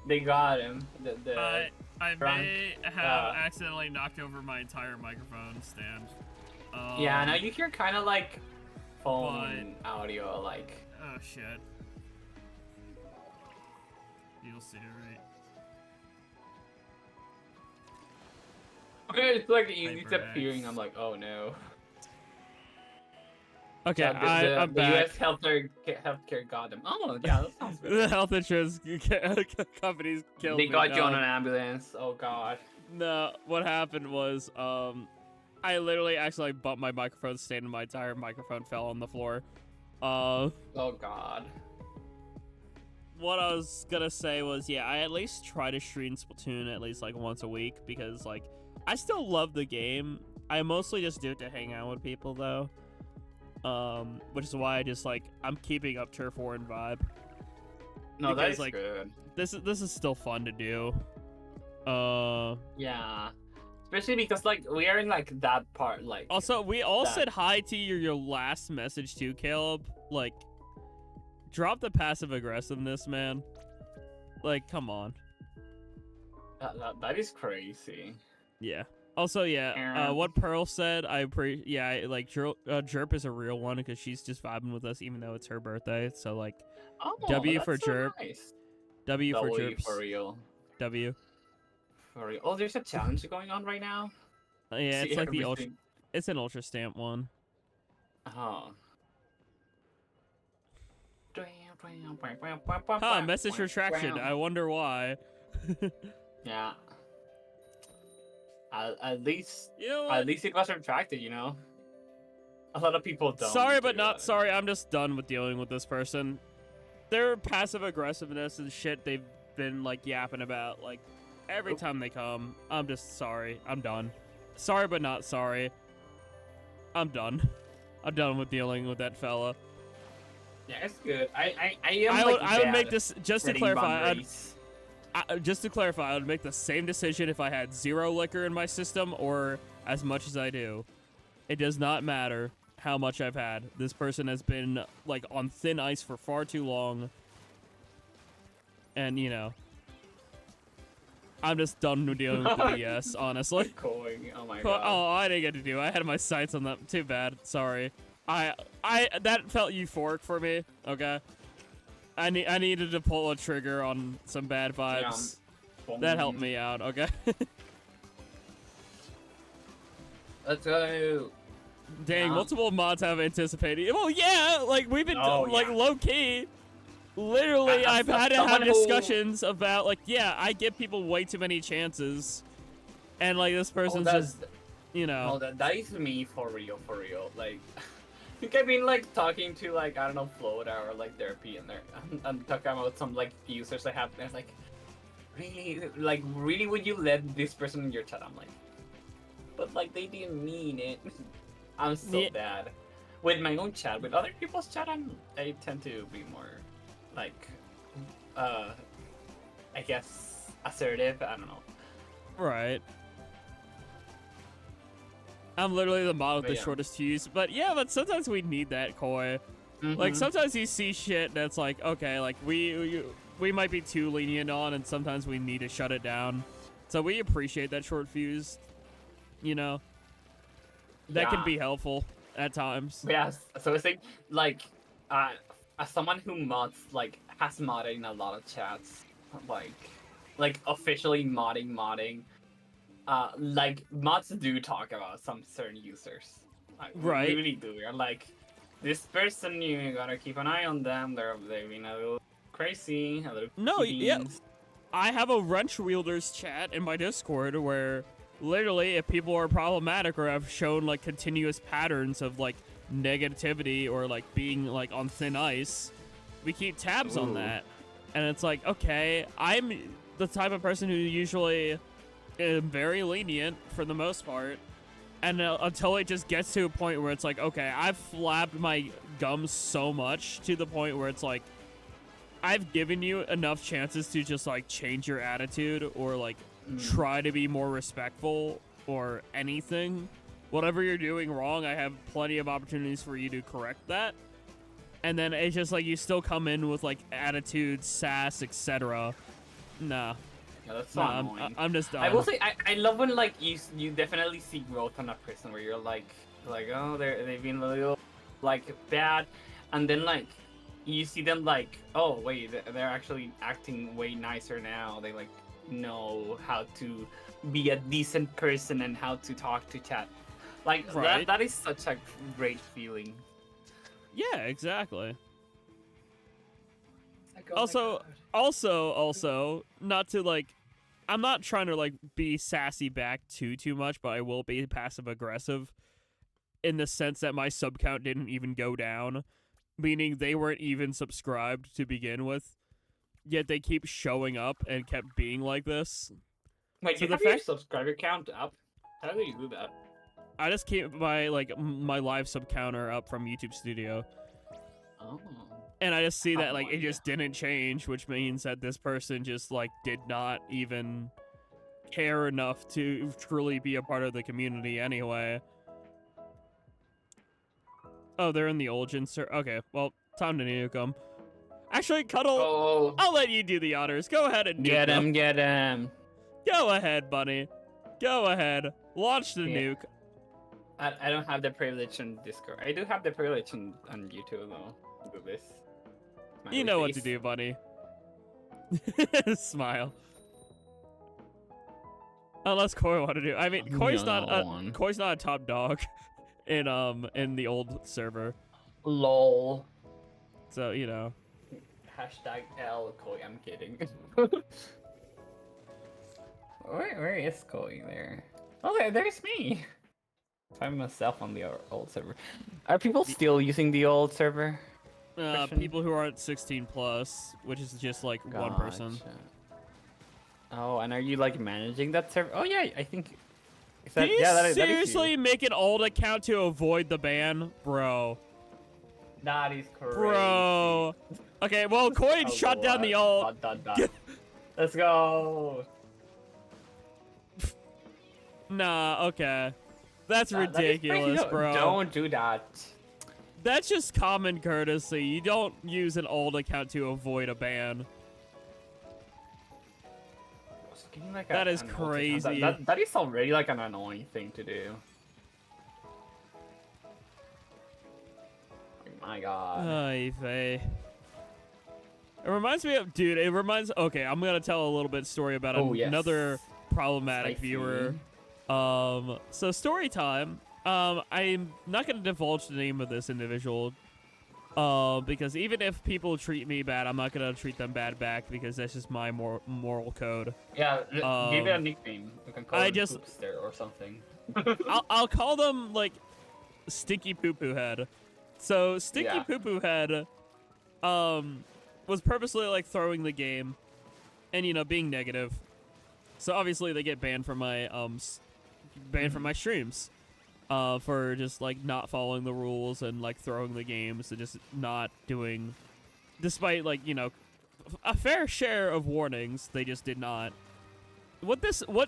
They got him. I may have accidentally knocked over my entire microphone stand. Yeah, now you hear kind of like phone audio, like. Oh shit. You'll see it, right? Okay, it's like it's appearing. I'm like, oh no. Okay, yeah, I'm the back. U.S. healthcare got them. Oh yeah, that sounds good. The health insurance companies killed me. They got you on an ambulance. Oh god. No, what happened was, I literally actually bumped my microphone stand and my entire microphone fell on the floor. Oh god. What I was gonna say was, yeah, I at least try to stream Splatoon at least like once a week because like I still love the game. I mostly just do it to hang out with people though. Which is why I just like I'm keeping up Turf War and vibe. No, because, that is like, good. This is still fun to do. Yeah. Especially because like we are in like that part, like Also, we all that- said hi to your last message too, Caleb. Like, drop the passive aggressiveness, man. Like, come on. that is crazy. Yeah. Also, yeah. What Pearl said, Jerp is a real one because she's just vibing with us, even though it's her birthday. So like, Oh, W that's for so Jerp. Nice. W for W Jerps. for real. W. For real. Oh, there's a challenge going on right now. Yeah, See it's like the ultra. everything. It's an ultra stamp one. Oh. Huh, message retraction. I wonder why. Yeah. At least, You know at what? least it was retracted. You know. A lot of people don't. Sorry, but do not that. sorry. I'm just done with dealing with this person. Their passive aggressiveness and shit they've been like yapping about like every time they come. I'm just sorry. I'm done. Sorry, but not sorry. I'm done. I'm done with dealing with that fella. Yeah, it's good. I am I like would bad make this just to setting clarify. boundaries. Just to clarify, I would make the same decision if I had 0 liquor in my system or as much as I do. It does not matter how much I've had. This person has been like on thin ice for far too long. And you know, I'm just done with dealing with the BS, honestly. Going. Oh my Oh, god. I didn't get to do. I had my sights on that. Too bad. Sorry. That felt euphoric for me. Okay. I needed to pull a trigger on some bad vibes. That helped me out. Okay. Let's go. Dang, Yeah. multiple mods have anticipated. Well, yeah, like we've been Oh, like yeah. low key. Literally, As I've had to have someone who- discussions about like, yeah, I give people way too many chances, and like this person's just, you know. Oh, that is me for real, for real. Like, I think I've been like talking to like I don't know Florida or like therapy, and I'm talking about some like users I have. And it's like, really, would you let this person in your chat? I'm like, but like they didn't mean it. I'm so Yeah. bad with my own chat. With other people's chat, I tend to be more like, I guess assertive. I don't know. Right. I'm literally the mod with But the yeah. shortest fuse, but yeah, but sometimes we need that, Koi. Like Mhm. sometimes you see shit that's like, okay, like we might be too lenient on, and sometimes we need to shut it down. So we appreciate that short fuse. You know, that can Yeah. be helpful at times. Yes, so I think like as someone who mods like has modded in a lot of chats, like officially modding, like mods do talk about some certain users. Like, Right. We really do. We're like, this person you gotta keep an eye on them. They've been a little crazy, a little No, yeah. beans. I have a wrench wielders chat in my Discord where literally if people are problematic or have shown like continuous patterns of like negativity or like being like on thin ice, we keep tabs on Ooh. that. And it's like, okay, I'm the type of person who usually am very lenient for the most part. And until it just gets to a point where it's like, okay, I've flabbed my gums so much to the point where it's like, I've given you enough chances to just like change your attitude or like try to be more respectful or anything. Whatever you're doing wrong, I have plenty of opportunities for you to correct that. And then it's just like you still come in with like attitude, sass, etc. Nah. Yeah, that's so Nah, annoying. I'm just done. I will say I love when like you definitely see growth on a person where you're like oh they've been a little like bad, and then like you see them like, oh wait, they're actually acting way nicer now. They like know how to be a decent person and how to talk to chat. Like Right. that is such a great feeling. Yeah, exactly. Like, oh my Also, God. also, not to like, I'm not trying to like be sassy back too much, but I will be passive aggressive in the sense that my sub count didn't even go down, meaning they weren't even subscribed to begin with, yet they keep showing up and kept being like this. Wait, so you the have your fact- subscriber count up? How do you do that? I just keep my my live sub counter up from YouTube Studio. Oh. And I just see that Oh, like it yeah. just didn't change, which means that this person just like did not even care enough to truly be a part of the community anyway. Oh, they're in the old gen, sir. Okay, well, time to nuke them. Actually, Cuddle, Oh, I'll let you do the honors. Go ahead and nuke get them. him, get him. Go ahead, bunny. Go ahead. Launch the Yeah. nuke. I don't have the privilege on Discord. I do have the privilege on YouTube though. To do this. You Smiley know what to face. do, bunny. Smile. Unless Koi want to do. I mean, Koi's not a top dog in the old server. LOL. So you know. Hashtag L Koi. I'm kidding. Where is Koi there? Oh, there's me. Find myself on the old server. Are people still using the old server? Question? People who aren't 16 plus, which is just like one person. Gotcha. Oh, and are you like managing that server? Oh yeah, I think. Is that, Did you that is seriously you. make an old account to avoid the ban, bro? That is crazy. Bro. Okay, well, Koi Oh, shut down the alt. Let's go. Nah, okay. That's That is ridiculous, crazy. bro. Don't do that. That's just common courtesy. You don't use an old account to avoid a ban. Like that is an crazy. That is already like an annoying thing to do. Oh my god. Ay, vey. It reminds me of, dude, okay, I'm gonna tell a little bit story about another problematic viewer. So story time. I'm not gonna divulge the name of this individual. Because even if people treat me bad, I'm not gonna treat them bad back because that's just my moral code. Yeah, give it a nickname. You can call I him just- Poopster or something. I'll call them like Stinky Poo Poo Head. So Stinky Poo Poo Head, was purposely like throwing the game, and you know being negative. So obviously they get banned from my from my streams, for just like not following the rules and like throwing the games and just not doing, despite like you know, a fair share of warnings, they just did not. What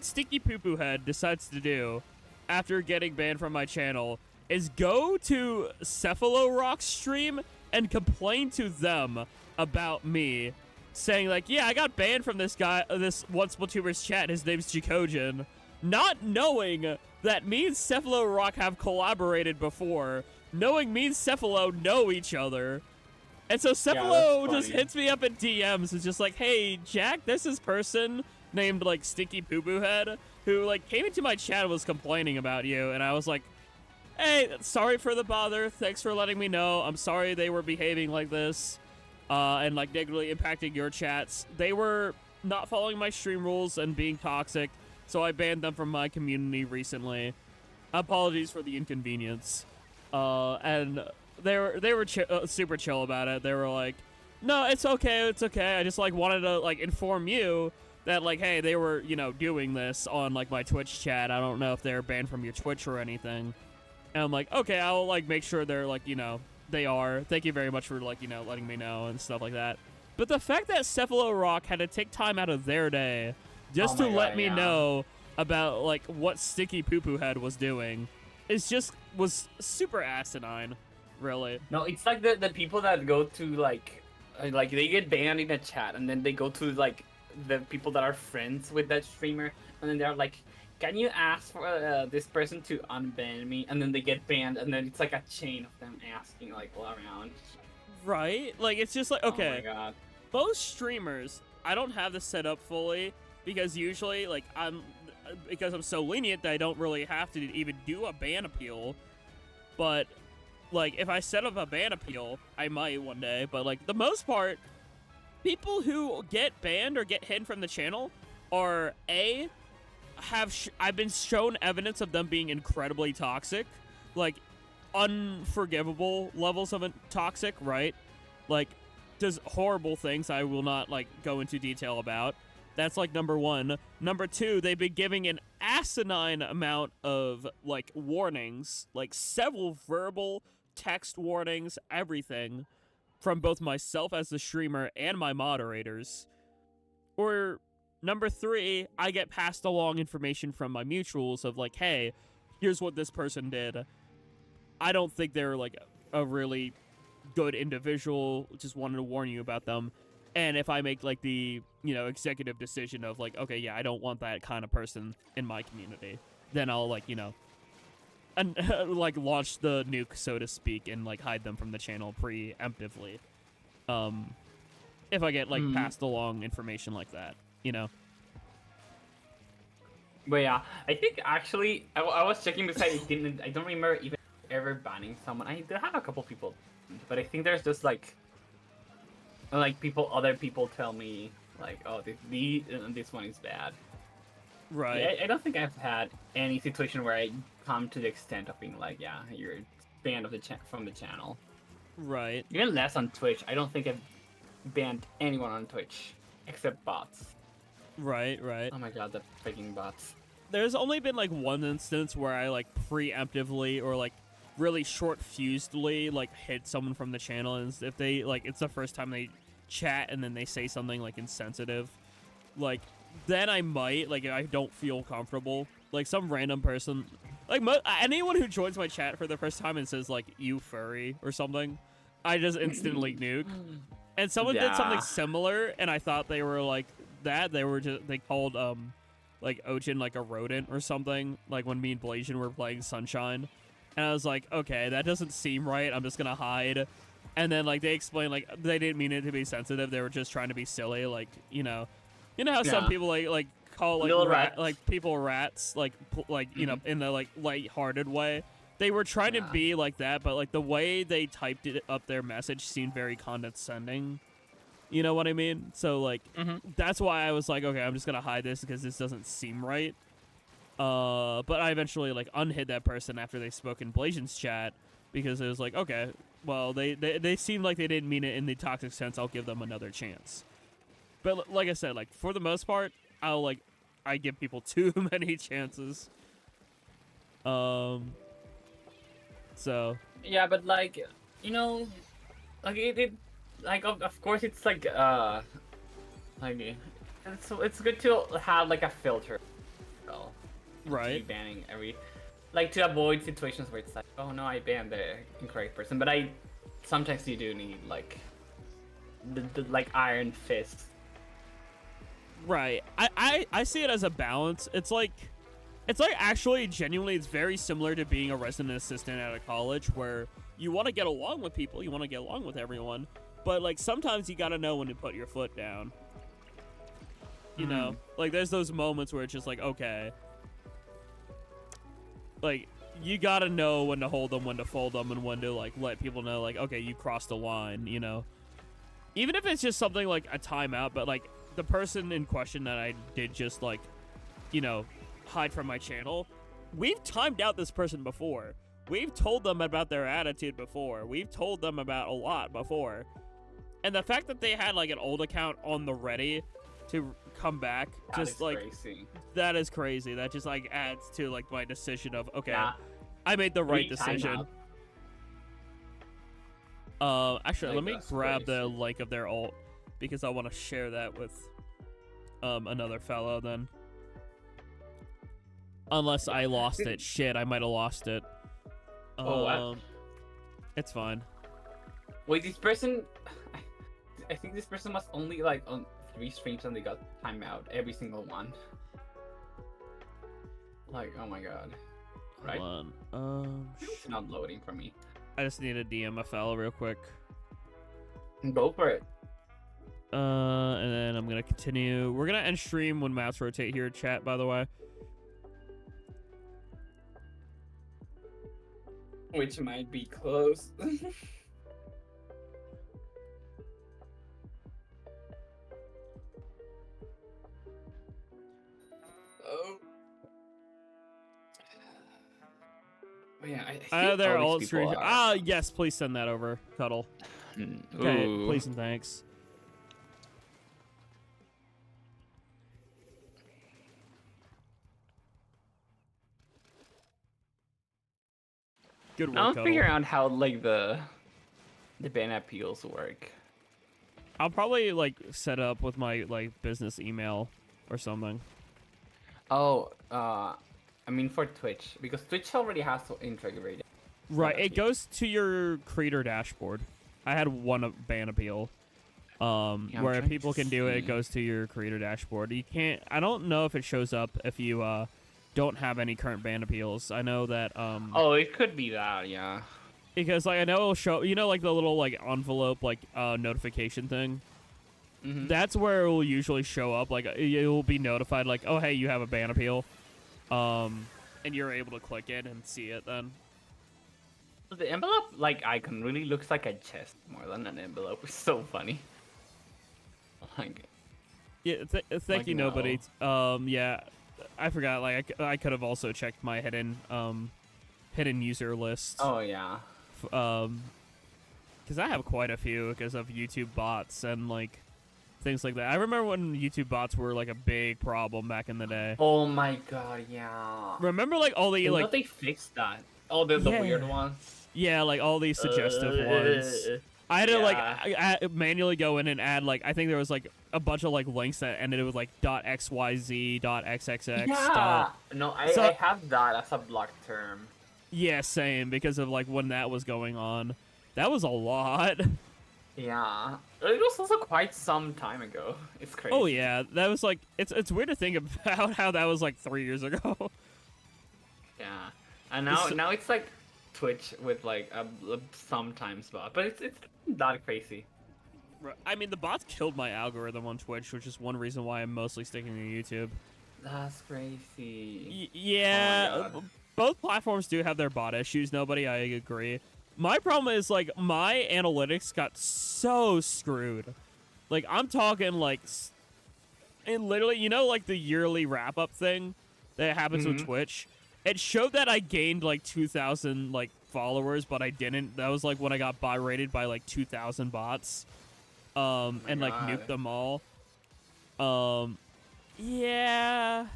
Stinky Poo Poo Head decides to do after getting banned from my channel is go to Cephalo Rock's stream and complain to them about me, saying like, yeah, I got banned from this guy, this one Splatooners chat, his name's Jackogień, not knowing that me and Cephalo Rock have collaborated before, knowing me and Cephalo know each other. And so Cephalo just hits me up in DMs, and just like, hey, Jack, there's this person named like Stinky Poo Poo Head who like came into my chat and was complaining about you, and I was like, hey, sorry for the bother, thanks for letting me know, I'm sorry they were behaving like this, and like negatively impacting your chats. They were not following my stream rules and being toxic, so I banned them from my community recently. Apologies for the inconvenience. And they were super chill about it. They were like, no, it's okay, I just like wanted to like inform you that like, hey, they were, you know, doing this on like my Twitch chat. I don't know if they're banned from your Twitch or anything. And I'm like, okay, I'll like make sure they're like, you know, they are. Thank you very much for like, you know, letting me know and stuff like that. But the fact that Cephalo Rock had to take time out of their day just to let me know about like what Sticky Poo Poo Head was doing was super asinine, really. No, it's like the people that go to like they get banned in a chat and then they go to like the people that are friends with that streamer and then they're like, can you ask for this person to unban me? And then they get banned and then it's like a chain of them asking like all around. Right? Like it's just like, okay. Oh my god. Most streamers, I don't have this set up fully because usually like because I'm so lenient that I don't really have to even do a ban appeal. But like if I set up a ban appeal, I might one day, but like the most part, people who get banned or get hidden from the channel are I've been shown evidence of them being incredibly toxic, like unforgivable levels of toxic, right? Like does horrible things I will not like go into detail about. That's like number one. Number two, they've been giving an asinine amount of like warnings, like several verbal, text warnings, everything from both myself as the streamer and my moderators. Or Number 3, I get passed along information from my mutuals of like, hey, here's what this person did. I don't think they're like a really good individual. Just wanted to warn you about them. And if I make like the, executive decision of like, okay, yeah, I don't want that kind of person in my community, then I'll like, and like launch the nuke, so to speak, and like hide them from the channel preemptively. If I get like passed along information like that, But yeah, I think actually I was checking because I don't remember even ever banning someone. I did have a couple people, but I think there's just like other people tell me like, oh, this one is bad. Right. I don't think I've had any situation where I come to the extent of being like, yeah, you're banned from the channel. Right. Even less on Twitch. I don't think I've banned anyone on Twitch except bots. Right. Oh my god, the freaking bots. There's only been like one instance where I like preemptively or like really short-fusedly like hid someone from the channel, and if they like it's the first time they chat and then they say something like insensitive, like then I might like I don't feel comfortable. Like some random person, like anyone who joins my chat for the first time and says like "you furry" or something, I just instantly nuke. And someone did something similar, and I thought they were like that. They called like Ojin like a rodent or something, like when me and Blasian were playing Sunshine. And I was like, okay, that doesn't seem right. I'm just gonna hide. And then like they explained like they didn't mean it to be sensitive. They were just trying to be silly. Like how some people like call like like people rats, like in the like lighthearted way. They were trying to be like that, but like the way they typed it up their message seemed very condescending. You know what I mean? So like that's why I was like, okay, I'm just gonna hide this because this doesn't seem right. But I eventually like unhid that person after they spoke in Blasian's chat because it was like, okay, well they seemed like they didn't mean it in the toxic sense. I'll give them another chance. But like I said, like for the most part, I give people too many chances. So yeah, but like like it like of course it's like it's good to have like a filter. So, right. Banning to avoid situations where it's like, oh no, I banned the incorrect person. But sometimes you do need like the like iron fist. Right. I see it as a balance. It's like actually genuinely it's very similar to being a resident assistant at a college where you want to get along with people, you want to get along with everyone, but like sometimes you got to know when to put your foot down. You know, like there's those moments where it's just like, okay, like you got to know when to hold them, when to fold them, and when to like let people know like, okay, you crossed a line, even if it's just something like a timeout. But like the person in question that I did just like, hide from my channel, we've timed out this person before. We've told them about their attitude before. We've told them about a lot before. And the fact that they had like an old account on the ready to come back, just like crazy. That is crazy. That just like adds to like my decision of, okay, I made the right decision. Actually, let me grab the link of their alt because I want to share that with another fellow then. Unless I lost it. Shit, I might have lost it. What? It's fine. Wait, this person... I think this person was only like on 3 streams and they got timeout, every single one. Like, oh my god. Right? Hold on. It's not loading for me. I just need a DMFL real quick. Go for it. And then I'm gonna continue. We're gonna end stream when maps rotate here, chat, by the way. Which might be close. Oh. Oh yeah, I think they're all all these people screen. are... Yes, please send that over, Cuddle. Okay, please and thanks. Good work, I'll Cuddle. figure out how like the ban appeals work. I'll probably like set up with my like business email or something. Oh, I mean for Twitch, because Twitch already has to integrate it. Right, it goes to your creator dashboard. I had one ban appeal. I'm Where trying people to can do it, it see. goes to your creator dashboard. You can't. I don't know if it shows up if you don't have any current ban appeals. I know that Oh, it could be that, yeah. because like I know it'll show. You know, like the little like envelope like notification thing. Mm-hmm. That's where it will usually show up. Like you'll be notified, like, oh hey, you have a ban appeal, and you're able to click it and see it then. The envelope like icon really looks like a chest more than an envelope. It's so funny. Like, Yeah, thank Like, you, no. nobody. Yeah, I forgot. Like I could have also checked my hidden user list. oh yeah. Because I have quite a few because of YouTube bots and like things like that. I remember when YouTube bots were like a big problem back in the day. Oh my god, yeah. Remember like all the I like thought they fixed that. Oh, the Yeah. weird ones. yeah like all these suggestive ones. I had to like Yeah. I manually go in and add like I think there was like a bunch of like links that ended with like .xyz, .xxx. Yeah. No, So- I have that as a block term. Yeah, same because of like when that was going on. That was a lot. Yeah. It was also quite some time ago. It's crazy. Oh yeah, that was like it's weird to think about how that was like 3 years ago. Yeah. And now It's- now it's like Twitch with like a sometimes bot, but it's not crazy. I mean, the bots killed my algorithm on Twitch, which is one reason why I'm mostly sticking to YouTube. That's crazy. Yeah, Oh my God. both platforms do have their bot issues. Nobody, I agree. My problem is like my analytics got so screwed. Like I'm talking like, and literally, you know, like the yearly wrap up thing that happens with Mhm. Twitch. It showed that I gained like 2,000 like followers, but I didn't. That was like when I got bot rated by like 2,000 bots, and like God. nuked them all. Yeah,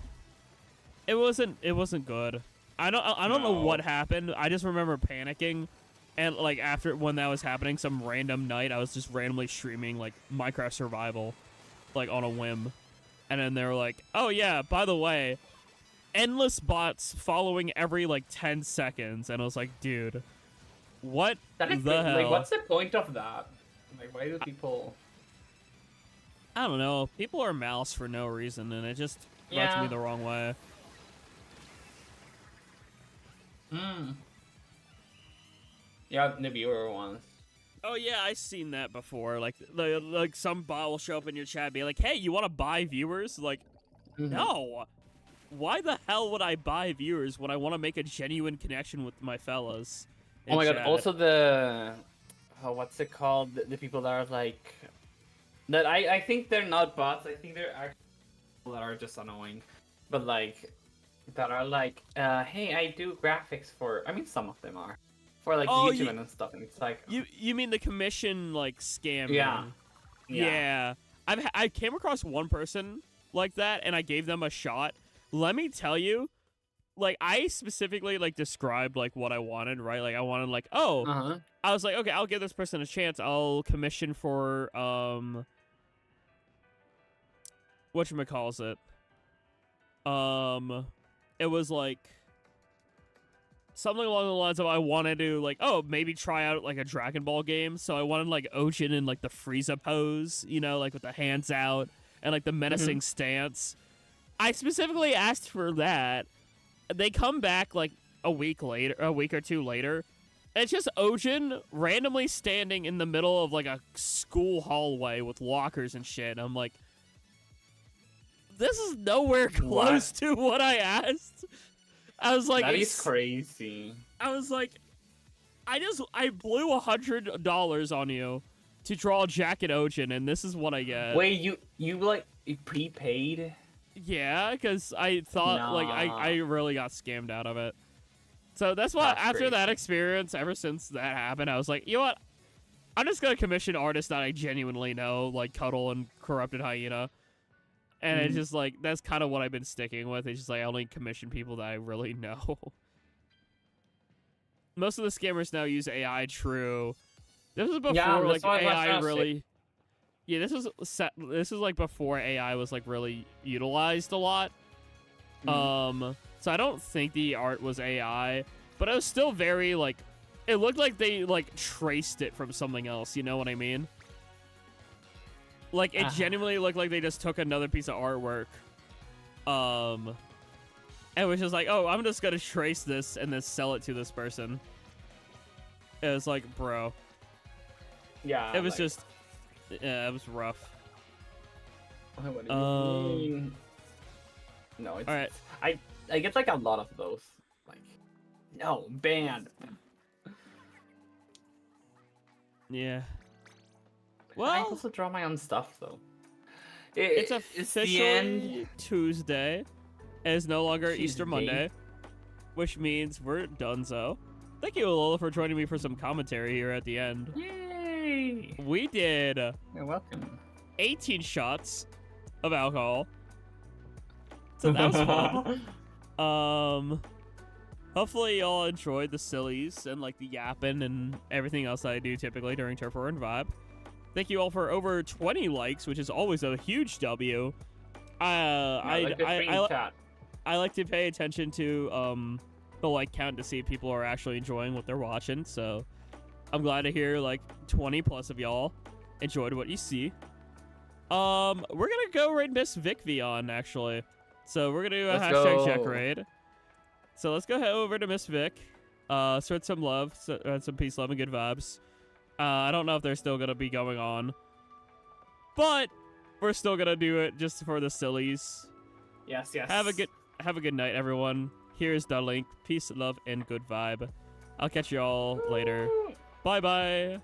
it wasn't good. I don't know No. what happened. I just remember panicking, and like after when that was happening, some random night I was just randomly streaming like Minecraft Survival, like on a whim, and then they were like, "Oh yeah, by the way." Endless bots following every like 10 seconds, and I was like, dude, what That is the hell? like, what's the point of that? Like, why do people? I don't know. People are mouse for no reason, and it just rubs Yeah. me the wrong way. Hmm. Yeah, the viewer ones. Oh yeah, I've seen that before. Like some bot will show up in your chat, and be like, "Hey, you want to buy viewers?" Like, Mhm. no. Why the hell would I buy viewers when I want to make a genuine connection with my fellas? Oh in my god! chat? Also the, what's it called? The people that are like, that I think they're not bots. I think they're actually people that are just annoying, but like, that are like, hey, I do graphics for. I mean, some of them are, for like Oh, YouTube and stuff, and it's like, You mean the commission like scam? Yeah. thing? Yeah. I came across one person like that, and I gave them a shot. Let me tell you, like I specifically like described like what I wanted, right? Like I wanted like, oh, Uh-huh. I was like, okay, I'll give this person a chance. I'll commission for whatchamacalls it. It was like something along the lines of I wanted to like, oh, maybe try out like a Dragon Ball game. So I wanted like Ojin in like the Frieza pose, you know, like with the hands out and like the menacing stance. I specifically asked for that. They come back like a week or two later. And it's just Ojin randomly standing in the middle of like a school hallway with lockers and shit. I'm like, this is nowhere close to what I asked. I was like, That is crazy. I was like, I blew $100 on you to draw Jack and Ojin, and this is what I get. Wait, you like prepaid? Yeah, because I thought like I really got scammed out of it. So that's why That's after that crazy. experience, ever since that happened, I was like, you know what? I'm just gonna commission artists that I genuinely know, like Cuddle and Corrupted Hyena. And it's just like that's kind of what I've been sticking with. It's just like I only commission people that I really know. Most of the scammers now use AI. True. This was before Yeah, like that's what I was AI gonna say. really. Yeah, this is like before AI was like really utilized a lot. So I don't think the art was AI, but it was still very like, it looked like they like traced it from something else. You know what I mean? Like it genuinely looked like they just took another piece of artwork, and was just like, oh, I'm just gonna trace this and then sell it to this person. It was like, bro. Yeah. It was just, yeah, it was rough. What do you mean? No, it's. All right. I get like a lot of those. Like, no, banned. Yeah. I Well, also draw my own stuff though. it's the officially end. Tuesday. And it's no longer Easter Tuesday. Monday, which means we're donezo. Thank you, Lola, for joining me for some commentary here at the end. Yay! We did You're welcome. 18 shots of alcohol. So that was fun. Hopefully y'all enjoyed the sillies and like the yapping and everything else that I do typically during Turf War and Vibe. Thank you all for over 20 likes, which is always a huge W. I like to pay attention to the like count to see if people are actually enjoying what they're watching. So I'm glad to hear like 20 plus of y'all enjoyed what you see. We're gonna go raid Miss Vic on actually. So we're gonna do a hashtag Jack raid. So let's go head over to Miss Vic. Spread some love, some peace, love, and good vibes. I don't know if they're still gonna be going on, but we're still gonna do it just for the sillies. Yes, yes. Have a good night, everyone. Here's the link. Peace, love, and good vibe. I'll catch you all later. Bye bye.